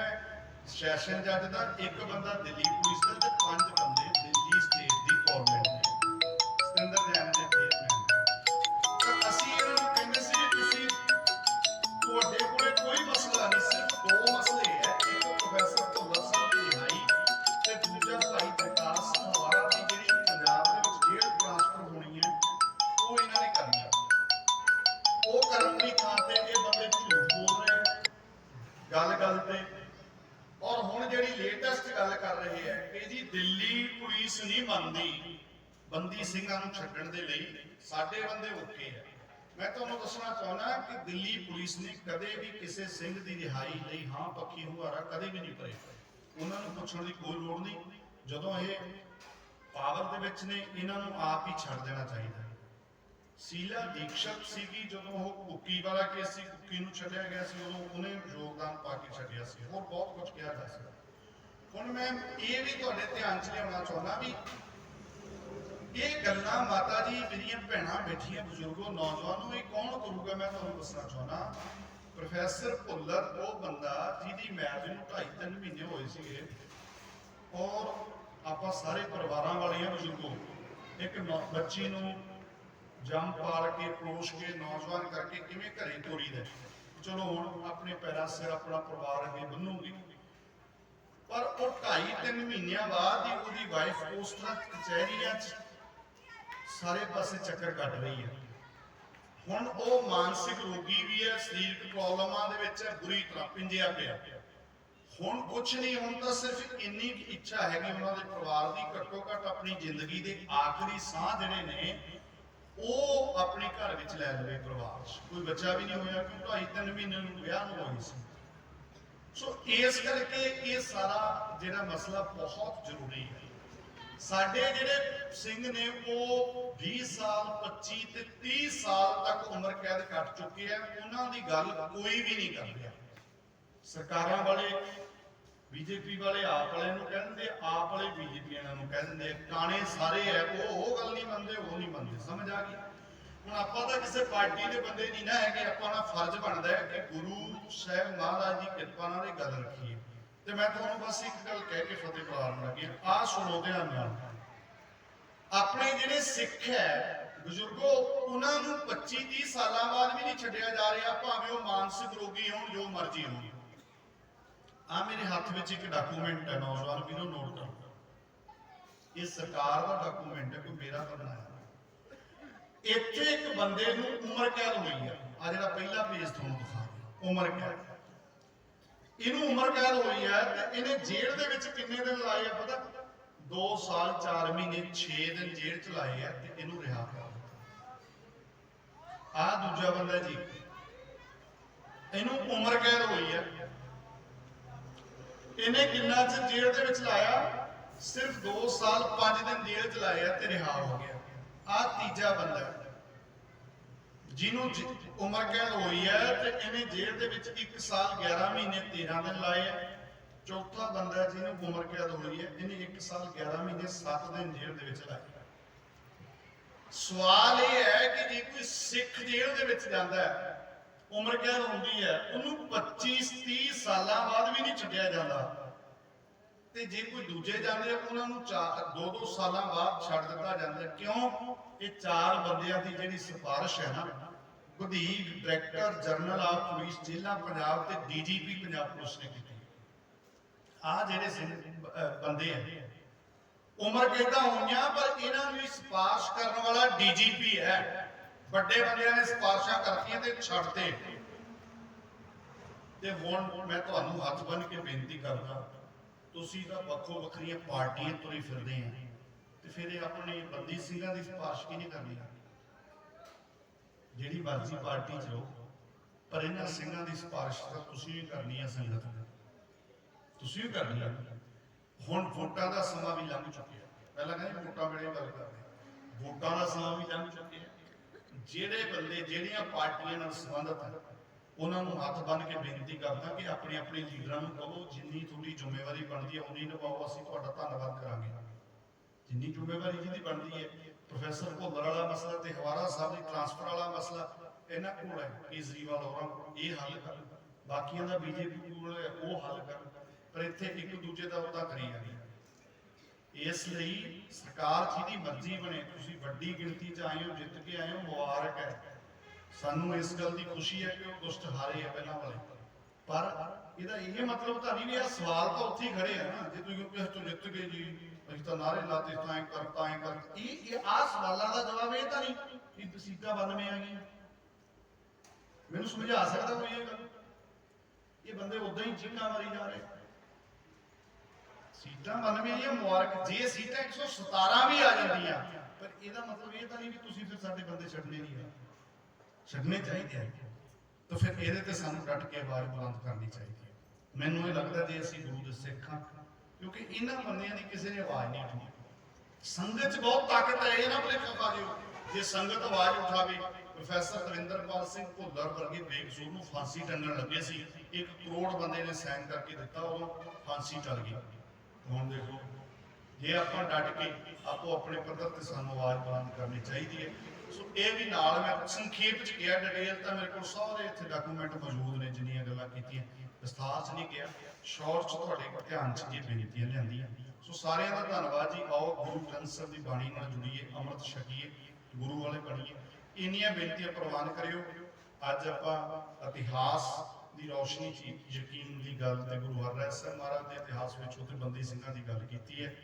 ਸੈਸ਼ਨ ਜੱਜ ਦਾ, ਇੱਕ ਬੰਦਾ ਦਿੱਲੀ ਪੁਲਿਸ ਦਾ ਤੇ 5 ਬੰਦੇ ਦਿੱਲੀ ਸਟੇਟ ਦੀ ਗਵਰਨਮੈਂਟ ਦੇ ਸਤਿੰਦਰ ਜੈਨ ਦੇ ਚੇਅਰਮੈਨ। ਤਾਂ ਅਸੀਂ ਇਹਨਾਂ ਨੂੰ ਕਹਿੰਦੇ ਸੀ ਤੁਸੀਂ ਤੁਹਾਡੇ ਕੋਲੇ ਕੋਈ ਮਸਲਾ ਨਹੀਂ, ਸਿਰਫ 2 ਮਸਲੇ ਹੈ, ਇੱਕ ਪ੍ਰੋਫੈਸਰ ਭੁੱਲਰ ਸਾਹਿਬ ਦੀ ਰਿਹਾਈ ਤੇ ਦੂਜਾ ਭਾਈ ਜਗਤਾਰ ਸਿੰਘ ਹਵਾਰਾ ਦੀ ਜਿਹੜੀ ਪੰਜਾਬ ਦੇ ਵਿੱਚ ਜੇਲ੍ਹ ਟ੍ਰਾਂਸਫਰ ਹੋਣੀ ਹੈ, ਉਹ ਇਹਨਾਂ ਨੇ ਕਰਨੀ ਹੈ। ਉਹ ਕਰਨ ਦੀ ਥਾਂ ਤੇ ਇਹ ਬੰਦੇ ਝੂਠ ਬੋਲ ਰਹੇ ਗੱਲ ਤੇ। ਔਰ ਹੁਣ ਜਿਹੜੀ ਲੇਟੈਸਟ ਗੱਲ ਕਰ ਰਹੇ ਹੈ ਕਿ ਜੀ ਦਿੱਲੀ ਪੁਲਿਸ ਨਹੀਂ ਮੰਨਦੀ ਬੰਦੀ ਸਿੰਘਾਂ ਨੂੰ ਛੱਡਣ ਦੇ ਲਈ, ਸਾਡੇ ਬੰਦੇ ਓਕੇ ਹੈ। ਮੈਂ ਤੁਹਾਨੂੰ ਦੱਸਣਾ ਚਾਹੁੰਦਾ ਕਿ ਦਿੱਲੀ ਪੁਲਿਸ ਨੇ ਕਦੇ ਵੀ ਕਿਸੇ ਸਿੰਘ ਦੀ ਰਿਹਾਈ ਲਈ ਹਾਂ ਪੱਖੀ ਹੁੰਗਾਰਾ ਕਦੇ ਵੀ ਨਹੀਂ ਭਰੇ। ਉਹਨਾਂ ਨੂੰ ਪੁੱਛਣ ਦੀ ਕੋਈ ਲੋੜ ਨਹੀਂ। ਜਦੋਂ ਇਹ ਪਾਵਰ ਦੇ ਵਿੱਚ ਨੇ, ਇਹਨਾਂ ਨੂੰ ਆਪ ਹੀ ਛੱਡ ਦੇਣਾ ਚਾਹੀਦਾ। ਸ਼ੀਲਾ ਦੀਕਸ਼ਤ ਸੀਗੀ, ਜਦੋਂ ਉਹ ਕੁੱਕੀ ਵਾਲਾ ਕੇਸ ਸੀ, ਕੁੱਕੀ ਨੂੰ ਛੱਡਿਆ ਗਿਆ ਸੀ, ਉਦੋਂ ਉਹਨੇ ਯੋਗਦਾਨ ਪਾ ਕੇ ਛੱਡਿਆ ਸੀ। ਹੋਰ ਬਹੁਤ ਕੁਝ ਕਿਹਾ ਜਾ ਸਕਦਾ। ਹੁਣ ਮੈਂ ਇਹ ਵੀ ਤੁਹਾਡੇ ਧਿਆਨ 'ਚ ਲਿਆਉਣਾ ਚਾਹੁੰਦਾ ਵੀ ਇਹ ਗੱਲਾਂ ਮਾਤਾ ਜੀ ਮੇਰੀਆਂ ਭੈਣਾਂ ਬੈਠੀਆਂ, ਬਜ਼ੁਰਗੋ, ਨੌਜਵਾਨੋ, ਇਹ ਕੌਣ ਕਰੂਗਾ? ਮੈਂ ਤੁਹਾਨੂੰ ਦੱਸਣਾ ਚਾਹੁੰਦਾ ਪ੍ਰੋਫੈਸਰ ਭੁੱਲਰ ਉਹ ਬੰਦਾ ਜਿਹਦੀ ਮੈਰਿਜ ਨੂੰ 2.5-3 ਮਹੀਨੇ ਹੋਏ ਸੀਗੇ, ਔਰ ਆਪਾਂ ਸਾਰੇ ਪਰਿਵਾਰਾਂ ਵਾਲੀਆਂ ਬਜ਼ੁਰਗੋ ਇੱਕ ਬੱਚੀ ਨੂੰ ਜੰਮ ਪਾਲ ਕੇ ਪਲੋਸ਼ ਕੇ ਨੌਜਵਾਨ ਕਰਕੇ ਕਿਵੇਂ ਘਰੇ ਤੋਰੀਦਾ। ਚਲੋ ਹੁਣ ਆਪਣੇ ਪੈਰਾਂ ਸਿਰ ਆਪਣਾ ਪਰਿਵਾਰ ਅੱਗੇ ਬੰਨੂਗੀ, ਪਰ ਉਹ 2.5-3 ਮਹੀਨਿਆਂ ਬਾਅਦ ਹੀ ਉਹਦੀ ਵਾਈਫ ਉਸ ਤਰ੍ਹਾਂ ਕਚਹਿਰੀਆਂ 'ਚ ਸਾਰੇ ਪਾਸੇ ਚੱਕਰ ਕੱਟ ਰਹੀ ਹੈ। ਹੁਣ ਉਹ ਮਾਨਸਿਕ ਰੋਗੀ ਵੀ ਹੈ, ਸਰੀਰਕ ਪ੍ਰੋਬਲਮਾਂ ਦੇ ਵਿੱਚ ਬੁਰੀ ਤਰ੍ਹਾਂ ਪਿੰਜਿਆ ਪਿਆ। ਹੁਣ ਕੁਛ ਨਹੀਂ, ਹੁਣ ਤਾਂ ਸਿਰਫ ਇੰਨੀ ਇੱਛਾ ਹੈਗੀ ਉਹਨਾਂ ਦੇ ਪਰਿਵਾਰ ਦੀ, ਘੱਟੋ ਘੱਟ ਆਪਣੀ ਜ਼ਿੰਦਗੀ ਦੇ ਆਖਰੀ ਸਾਹ ਜਿਹੜੇ ਨੇ ਉਹ ਆਪਣੇ ਘਰ ਵਿੱਚ ਲੈ ਲਵੇ। ਪਰਿਵਾਰ 'ਚ ਕੋਈ ਬੱਚਾ ਵੀ ਨਹੀਂ ਹੋਇਆ ਕਿਉਂਕਿ 2.5-3 ਮਹੀਨੇ ਨੂੰ ਵਿਆਹ ਨੂੰ ਹੋਈ ਸੀ। ਸੋ ਇਸ ਕਰਕੇ ਇਹ ਸਾਰਾ ਜਿਹੜਾ ਮਸਲਾ ਬਹੁਤ ਜ਼ਰੂਰੀ ਹੈ। ਸਾਡੇ ਜਿਹੜੇ ਸਿੰਘ ਨੇ ਉਹ 20 ਸਾਲ 25 ਤੇ 30 ਸਾਲ ਤੱਕ ਉਮਰ ਕੈਦ ਕੱਟ ਚੁੱਕੇ ਆ, ਉਹਨਾਂ ਦੀ ਗੱਲ ਕੋਈ ਵੀ ਨਹੀਂ ਕਰ ਰਿਹਾ। ਸਰਕਾਰਾਂ ਵਾਲੇ, ਬੀਜੇਪੀ ਵਾਲੇ ਆਪ ਵਾਲੇ ਨੂੰ ਕਹਿੰਦੇ, ਆਪ ਵਾਲੇ ਬੀਜੇਪੀ ਇਹਨਾਂ ਨੂੰ ਕਹਿੰਦੇ, ਕਾਣੇ ਸਾਰੇ ਹੈ, ਉਹ ਗੱਲ ਨਹੀਂ ਮੰਨਦੇ, ਉਹ ਨਹੀਂ ਮੰਨਦੇ। ਸਮਝ ਆ ਗਈ? ਹੁਣ ਆਪਾਂ ਤਾਂ ਕਿਸੇ ਪਾਰਟੀ ਦੇ ਬੰਦੇ ਨਹੀਂ ਨਾ ਹੈਗੇ, ਆਪਾਂ ਦਾ ਫਰਜ਼ ਬਣਦਾ ਹੈ ਕਿ ਗੁਰੂ ਸਾਹਿਬ ਮਹਾਰਾਜ ਦੀ ਕਿਰਪਾ ਨਾਲ ਇਹ ਗੱਲ ਰੱਖੀਏ। ਤੇ ਮੈਂ ਤੁਹਾਨੂੰ ਬਸ ਇੱਕ ਗੱਲ ਕਹਿ ਕੇ ਫਤਿਹ ਬੁਲਾਉਣ ਲੱਗੀ, ਆਹ ਸੁਣੋ ਧਿਆਨ ਨਾਲ। ਆਪਣੇ ਜਿਹੜੇ ਸਿੱਖ ਹੈ ਬਜ਼ੁਰਗੋ, ਉਹਨਾਂ ਨੂੰ 25-30 ਸਾਲਾਂ ਬਾਅਦ ਵੀ ਨਹੀਂ ਛੱਡਿਆ ਜਾ ਰਿਹਾ, ਭਾਵੇਂ ਉਹ ਮਾਨਸਿਕ ਰੋਗੀ ਹੋਣ, ਜੋ ਮਰਜ਼ੀ ਹੋਣ। ਆ ਮੇਰੇ ਹੱਥ ਵਿੱਚ ਇੱਕ ਡਾਕੂਮੈਂਟ ਹੈ, ਨੌਜਵਾਨ ਵੀਰੋ ਨੋਟ ਕਰੋ। ਇਹ ਸਰਕਾਰ ਦਾ ਡਾਕੂਮੈਂਟ ਹੈ, ਕੋਈ ਮੇਰਾ ਤਾਂ ਬਣਾਇਆ। ਇੱਥੇ ਇੱਕ ਬੰਦੇ ਨੂੰ ਉਮਰ ਕੈਦ ਹੋਈ ਹੈ। ਆ ਜਿਹੜਾ ਪਹਿਲਾ ਪੇਜ ਤੁਹਾਨੂੰ ਦਿਖਾ ਰਿਹਾ, ਉਮਰ ਕੈਦ। ਇਹਨੂੰ ਉਮਰ ਕੈਦ ਹੋਈ ਹੈ ਤੇ ਇਹਨੇ ਜੇਲ੍ਹ ਦੇ ਵਿੱਚ ਕਿੰਨੇ ਦਿਨ ਲਾਏ ਆ ਪਤਾ? 2 ਸਾਲ 4 ਮਹੀਨੇ 6 ਦਿਨ ਜੇਲ੍ਹ ਚ ਲਾਏ ਆ ਤੇ ਇਹਨੂੰ ਰਿਹਾ ਕਰ ਦਿੱਤਾ। ਆ ਦੂਜਾ ਬੰਦਾ ਜੀ, ਇਹਨੂੰ ਉਮਰ ਕੈਦ ਹੋਈ ਹੈ, ਇਹਨੇ ਕਿੰਨਾ ਚਿਰ ਜੇਲ੍ਹ ਦੇ ਵਿੱਚ ਲਾਇਆ? ਸਿਰਫ 2 ਸਾਲ 5 ਦਿਨ ਜੇਲ੍ਹ ਚ ਲਾਏ ਆ ਤੇ ਰਿਹਾ ਹੋ ਗਿਆ। ਆ ਤੀਜਾ ਬੰਦਾ ਜਿਹਨੂੰ ਉਮਰ ਕੈਦ ਹੋਈ ਹੈ ਤੇ ਇਹਨੇ ਜੇਲ੍ਹ ਦੇ ਵਿੱਚ 1 ਸਾਲ 11 ਮਹੀਨੇ 13 ਦਿਨ ਲਾਏ ਆ। ਚੌਥਾ ਬੰਦਾ ਜਿਹਨੂੰ ਉਮਰ ਕੈਦ ਹੋਈ ਹੈ, ਇਹਨੇ 1 ਸਾਲ 11 ਮਹੀਨੇ 7 ਦਿਨ ਜੇਲ੍ਹ ਦੇ ਵਿੱਚ ਲਾਏ। ਸਵਾਲ ਇਹ ਹੈ ਕਿ ਜੇ ਕੋਈ ਸਿੱਖ ਜੇਲ੍ਹ ਦੇ ਵਿੱਚ ਜਾਂਦਾ ਹੈ, ਉਮਰ ਕੈਦ ਹੁੰਦੀ ਹੈ, ਉਹਨੂੰ 25-30 ਸਾਲਾਂ ਬਾਅਦ ਵੀ ਨਹੀਂ ਛੱਡਿਆ ਜਾਂਦਾ, ਤੇ ਜੇ ਕੋਈ ਦੂਜੇ ਜਾਂਦੇ ਆ ਉਹਨਾਂ ਨੂੰ 2-2 ਸਾਲਾਂ ਬਾਅਦ ਛੱਡ ਦਿੱਤਾ ਜਾਂਦਾ। ਕਿਉਂ? ਇਹ 4 ਬੰਦਿਆਂ ਦੀ ਜਿਹੜੀ ਸਿਫਾਰਿਸ਼ ਹੈ ਨਾ, ਵਧੀਕ ਡਾਇਰੈਕਟਰ ਜਨਰਲ ਆਫ ਪੁਲਿਸ ਜੇਲ੍ਹਾਂ ਪੰਜਾਬ ਤੇ ਡੀਜੀਪੀ ਪੰਜਾਬ ਪੁਲਿਸ ਨੇ ਕੀਤੀ। ਆ ਜਿਹੜੇ ਬੰਦੇ ਆ ਉਮਰ ਕੈਦਾਂ ਹੋਈਆਂ, ਪਰ ਇਹਨਾਂ ਨੂੰ ਸਿਫਾਰਿਸ਼ ਕਰਨ ਵਾਲਾ ਡੀਜੀਪੀ ਹੈ। ਵੱਡੇ ਬੰਦਿਆਂ ਨੇ ਸਿਫਾਰਿਸ਼ਾਂ ਕਰਤੀਆਂ ਤੇ ਛੱਡਤੇ। ਤੇ ਹੁਣ ਮੈਂ ਤੁਹਾਨੂੰ ਹੱਥ ਬੰਨ ਕੇ ਬੇਨਤੀ ਕਰਦਾ, ਤੁਸੀਂ ਤਾਂ ਵੱਖੋ ਵੱਖਰੀਆਂ ਪਾਰਟੀਆਂ ਤੁਰੇ ਫਿਰਦੇ ਆ, ਤੇ ਫਿਰ ਇਹ ਆਪਣੇ ਬੰਦੀ ਸਿੰਘਾਂ ਦੀ ਸਿਫਾਰਿਸ਼ ਕੀ ਨਹੀਂ ਕਰਨੀ? ਜਿਹੜੀ ਮਰਜ਼ੀ ਪਾਰਟੀ 'ਚ ਰਹੋ, ਪਰ ਇਹਨਾਂ ਸਿੰਘਾਂ ਦੀ ਸਿਫਾਰਿਸ਼ ਤਾਂ ਤੁਸੀਂ ਵੀ ਕਰਨੀ ਹੈ ਸੰਗਤ, ਤੁਸੀਂ ਵੀ ਕਰਨੀ ਹੈ। ਹੁਣ ਵੋਟਾਂ ਦਾ ਸਮਾਂ ਵੀ ਲੰਘ ਚੁੱਕਿਆ, ਪਹਿਲਾਂ ਕਹਿੰਦੇ ਵੋਟਾਂ ਵੇਲੇ ਗੱਲ ਕਰਦੇ, ਵੋਟਾਂ ਦਾ ਸਮਾਂ ਵੀ ਲੰਘ ਚੁੱਕਿਆ। ਜਿਹੜੇ ਬੰਦੇ ਜਿਹੜੀਆਂ ਪਾਰਟੀਆਂ ਨਾਲ ਸੰਬੰਧਤ ਹਨ ਉਹਨਾਂ ਨੂੰ ਹੱਥ ਬੰਨ੍ਹ ਕੇ ਬੇਨਤੀ ਕਰਦਾ ਕਿ ਆਪਣੇ ਆਪਣੇ ਲੀਡਰਾਂ ਨੂੰ ਕਹੋ ਜਿੰਨੀ ਤੁਹਾਡੀ ਜ਼ਿੰਮੇਵਾਰੀ ਬਣਦੀ ਹੈ ਉਨੀ ਨਿਭਾਓ, ਅਸੀਂ ਤੁਹਾਡਾ ਧੰਨਵਾਦ ਕਰਾਂਗੇ। ਜਿੰਨੀ ਜ਼ਿੰਮੇਵਾਰੀ ਜਿਹਦੀ ਬਣਦੀ ਹੈ, ਪ੍ਰੋਫੈਸਰ ਭੁੱਲਰ ਵਾਲਾ ਮਸਲਾ ਤੇ ਹਵਾਰਾ ਸਾਹਿਬ ਦੀ ਟ੍ਰਾਂਸਫਰ ਵਾਲਾ ਮਸਲਾ ਇਹਨਾਂ ਕੋਲ ਹੈ, ਕੇਜਰੀਵਾਲ ਹੋਰਾਂ ਕੋਲ, ਇਹ ਹੱਲ ਕਰਨ, ਬਾਕੀਆਂ ਦਾ ਬੀਜੇਪੀ ਕੋਲ ਹੈ ਉਹ ਹੱਲ ਕਰਨ, ਪਰ ਇੱਥੇ ਇੱਕ ਦੂਜੇ ਦਾ ਉਹਦਾ ਕਰੀ ਜਾਂਦੀ। ਇਸ ਲਈ ਸਰਕਾਰ ਜਿਹਦੀ ਮਰਜ਼ੀ ਬਣੇ, ਤੁਸੀਂ ਵੱਡੀ ਗਿਣਤੀ 'ਚ ਆਏ ਹੋ, ਜਿੱਤ ਕੇ ਆਏ ਹੋ, ਮੁਬਾਰਕ ਹੈ। ਸਾਨੂੰ ਇਸ ਗੱਲ ਦੀ ਖੁਸ਼ੀ ਹੈ ਕਿ ਉਹ ਦੁਸ਼ਟ ਹਾਰੇ ਆ ਪਹਿਲਾਂ ਵਾਲੇ, ਪਰ ਇਹਦਾ ਇਹ ਮਤਲਬ ਤਾਂ ਨਹੀਂ ਵੀ ਇਹ ਸਵਾਲ ਤਾਂ ਉੱਥੇ ਹੀ ਖੜੇ ਆ ਨਾ। ਜੇ ਤੁਸੀਂ ਕਿਸੇ ਤੋਂ ਜਿੱਤ ਗਏ ਜੀ, ਅਸੀਂ ਤਾਂ ਨਾਰੇ ਲਾਤੇ, ਤਾਂ ਕਰ, ਇਹ ਆਹ ਸਵਾਲਾਂ ਦਾ ਜਵਾਬ ਇਹ ਤਾਂ ਨਹੀਂ ਕਿ ਸੀਟਾਂ 92 ਆ ਗਈਆਂ। ਮੈਨੂੰ ਸਮਝਾ ਸਕਦਾ ਕੋਈ ਇਹ ਗੱਲ? ਇਹ ਬੰਦੇ ਉਦਾਂ ਹੀ ਚੀਕਾਂ ਮਾਰੀ ਜਾ ਰਹੇ। ਸੀਟਾਂ 92 ਦੀਆਂ ਮੁਬਾਰਕ, ਜੇ ਸੀਟਾਂ 117 ਵੀ ਆ ਜਾਂਦੀਆਂ, ਪਰ ਇਹਦਾ ਮਤਲਬ ਇਹ ਤਾਂ ਨਹੀਂ ਵੀ ਤੁਸੀਂ ਫਿਰ ਸਾਡੇ ਬੰਦੇ ਛੱਡਣੇ ਨਹੀਂ ਆ, ਛੱਡਣੇ ਚਾਹੀਦੇ ਆ। ਤਾਂ ਫਿਰ ਇਹਦੇ ਤੇ ਸਾਨੂੰ ਡਟ ਕੇ ਆਵਾਜ਼ ਬੁਲੰਦ ਕਰਨੀ ਚਾਹੀਦੀ ਹੈ। ਮੈਨੂੰ ਇਹ ਲੱਗਦਾ ਜੇ ਅਸੀਂ ਗੁਰੂ ਦੇ ਸਿੱਖ ਹਾਂ, ਕਿਉਂਕਿ ਇਹਨਾਂ ਬੰਦਿਆਂ ਦੀ ਕਿਸੇ ਨੇ ਆਵਾਜ਼ ਨਹੀਂ ਉਠਾਈ। ਸੰਗਤ 'ਚ ਬਹੁਤ ਤਾਕਤ ਹੈ, ਇਹ ਨਾ ਭੁਲੇਖਾ ਪਾ ਦਿਓ। ਜੇ ਸੰਗਤ ਆਵਾਜ਼ ਉਠਾਵੇ, ਪ੍ਰੋਫੈਸਰ ਦਵਿੰਦਰਪਾਲ ਸਿੰਘ ਭੁੱਲਰ ਵਰਗੇ ਬੇਕਸੂਰ ਨੂੰ ਫਾਂਸੀ ਟੰਗਣ ਲੱਗੇ ਸੀ, 1 ਕਰੋੜ ਬੰਦੇ ਨੇ ਸਾਈਨ ਕਰਕੇ ਦਿੱਤਾ, ਉਦੋਂ ਫਾਂਸੀ ਟਲ ਗਈ। ਹੁਣ ਦੇਖੋ, ਜੇ ਆਪਾਂ ਡਟ ਕੇ ਆਪੋ ਆਪਣੇ ਪੱਧਰ ਤੇ ਸਾਨੂੰ ਆਵਾਜ਼ ਬੁਲੰਦ ਕਰਨੀ ਚਾਹੀਦੀ ਹੈ। ਸੋ ਇਹ ਵੀ ਨਾਲ ਮੈਂ ਸੰਖੇਪ 'ਚ ਗਿਆ, ਡਿਟੇਲ ਤਾਂ ਮੇਰੇ ਕੋਲ ਸਾਰੇ ਇੱਥੇ ਡਾਕੂਮੈਂਟ ਮੌਜੂਦ ਨੇ, ਜਿੰਨੀਆਂ ਗੱਲਾਂ ਕੀਤੀਆਂ, ਵਿਸਥਾਰ 'ਚ ਨਹੀਂ ਗਿਆ, ਸ਼ਾਰਟ 'ਚ ਤੁਹਾਡੇ ਧਿਆਨ 'ਚ ਇਹ ਬੇਨਤੀਆਂ ਲਿਆਂਦੀਆਂ। ਸੋ ਸਾਰਿਆਂ ਦਾ ਧੰਨਵਾਦ ਜੀ। ਆਓ ਗੁਰੂ ਗ੍ਰੰਥ ਸਾਹਿਬ ਦੀ ਬਾਣੀ ਨਾਲ ਜੁੜੀਏ, ਅੰਮ੍ਰਿਤ ਛਕੀਏ, ਗੁਰੂ ਵਾਲੇ ਬਣੀਏ। ਇੰਨੀਆਂ ਬੇਨਤੀਆਂ ਪ੍ਰਵਾਨ ਕਰਿਓ। ਅੱਜ ਆਪਾਂ ਇਤਿਹਾਸ ਦੀ ਰੌਸ਼ਨੀ 'ਚ ਯਕੀਨ ਦੀ ਗੱਲ ਤੇ ਗੁਰੂ ਹਰਿਰਾਏ ਸਾਹਿਬ ਮਹਾਰਾਜ ਦੇ ਇਤਿਹਾਸ ਵਿੱਚ ਉੱਥੇ ਬੰਦੀ ਸਿੰਘਾਂ ਦੀ ਗੱਲ ਕੀਤੀ ਹੈ।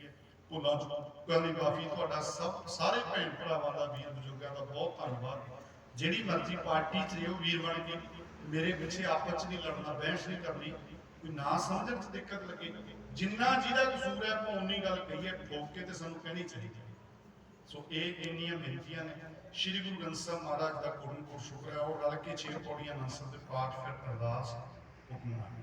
ਭੁੱਲਾਂ ਚੁੱਕਾਂ ਦੀ ਮਾਫੀ। ਤੁਹਾਡਾ ਸਭ ਸਾਰੇ ਭੈਣ ਭਰਾਵਾਂ ਦਾ, ਵੀਰ ਬਜ਼ੁਰਗਾਂ ਦਾ ਬਹੁਤ ਧੰਨਵਾਦ। ਜਿਹੜੀ ਮਰਜ਼ੀ ਪਾਰਟੀ 'ਚ ਰਹੋ, ਵੀਰ ਬਣ ਕੇ ਮੇਰੇ ਪਿੱਛੇ ਆਪਸ 'ਚ ਨਹੀਂ ਲੜਨਾ, ਬਹਿਸ ਨਹੀਂ ਕਰਨੀ। ਕੋਈ ਨਾ ਸਮਝਣ 'ਚ ਦਿੱਕਤ ਲੱਗੇ, ਜਿੰਨਾ ਜਿਹਦਾ ਕਸੂਰ ਹੈ ਆਪਾਂ ਉਨੀ ਗੱਲ ਕਹੀਏ, ਠੋਕ ਕੇ ਤੇ ਸਾਨੂੰ ਕਹਿਣੀ ਚਾਹੀਦੀ ਹੈ। ਸੋ ਇਹ ਇੰਨੀਆਂ ਬੇਨਤੀਆਂ ਨੇ। ਸ਼੍ਰੀ ਗੁਰੂ ਗ੍ਰੰਥ ਸਾਹਿਬ ਮਹਾਰਾਜ ਦਾ ਕੋਟਿ ਕੋਟਿ ਸ਼ੁਕਰ ਹੈ। ਉਹ ਰਲ ਕੇ 6 ਪੌੜੀਆਂ ਆਨੰਦ ਸਾਹਿਬ ਦੇ ਪਾਠ, ਫਿਰ ਅਰਦਾਸ, ਹੁਕਮਨਾਮਾ।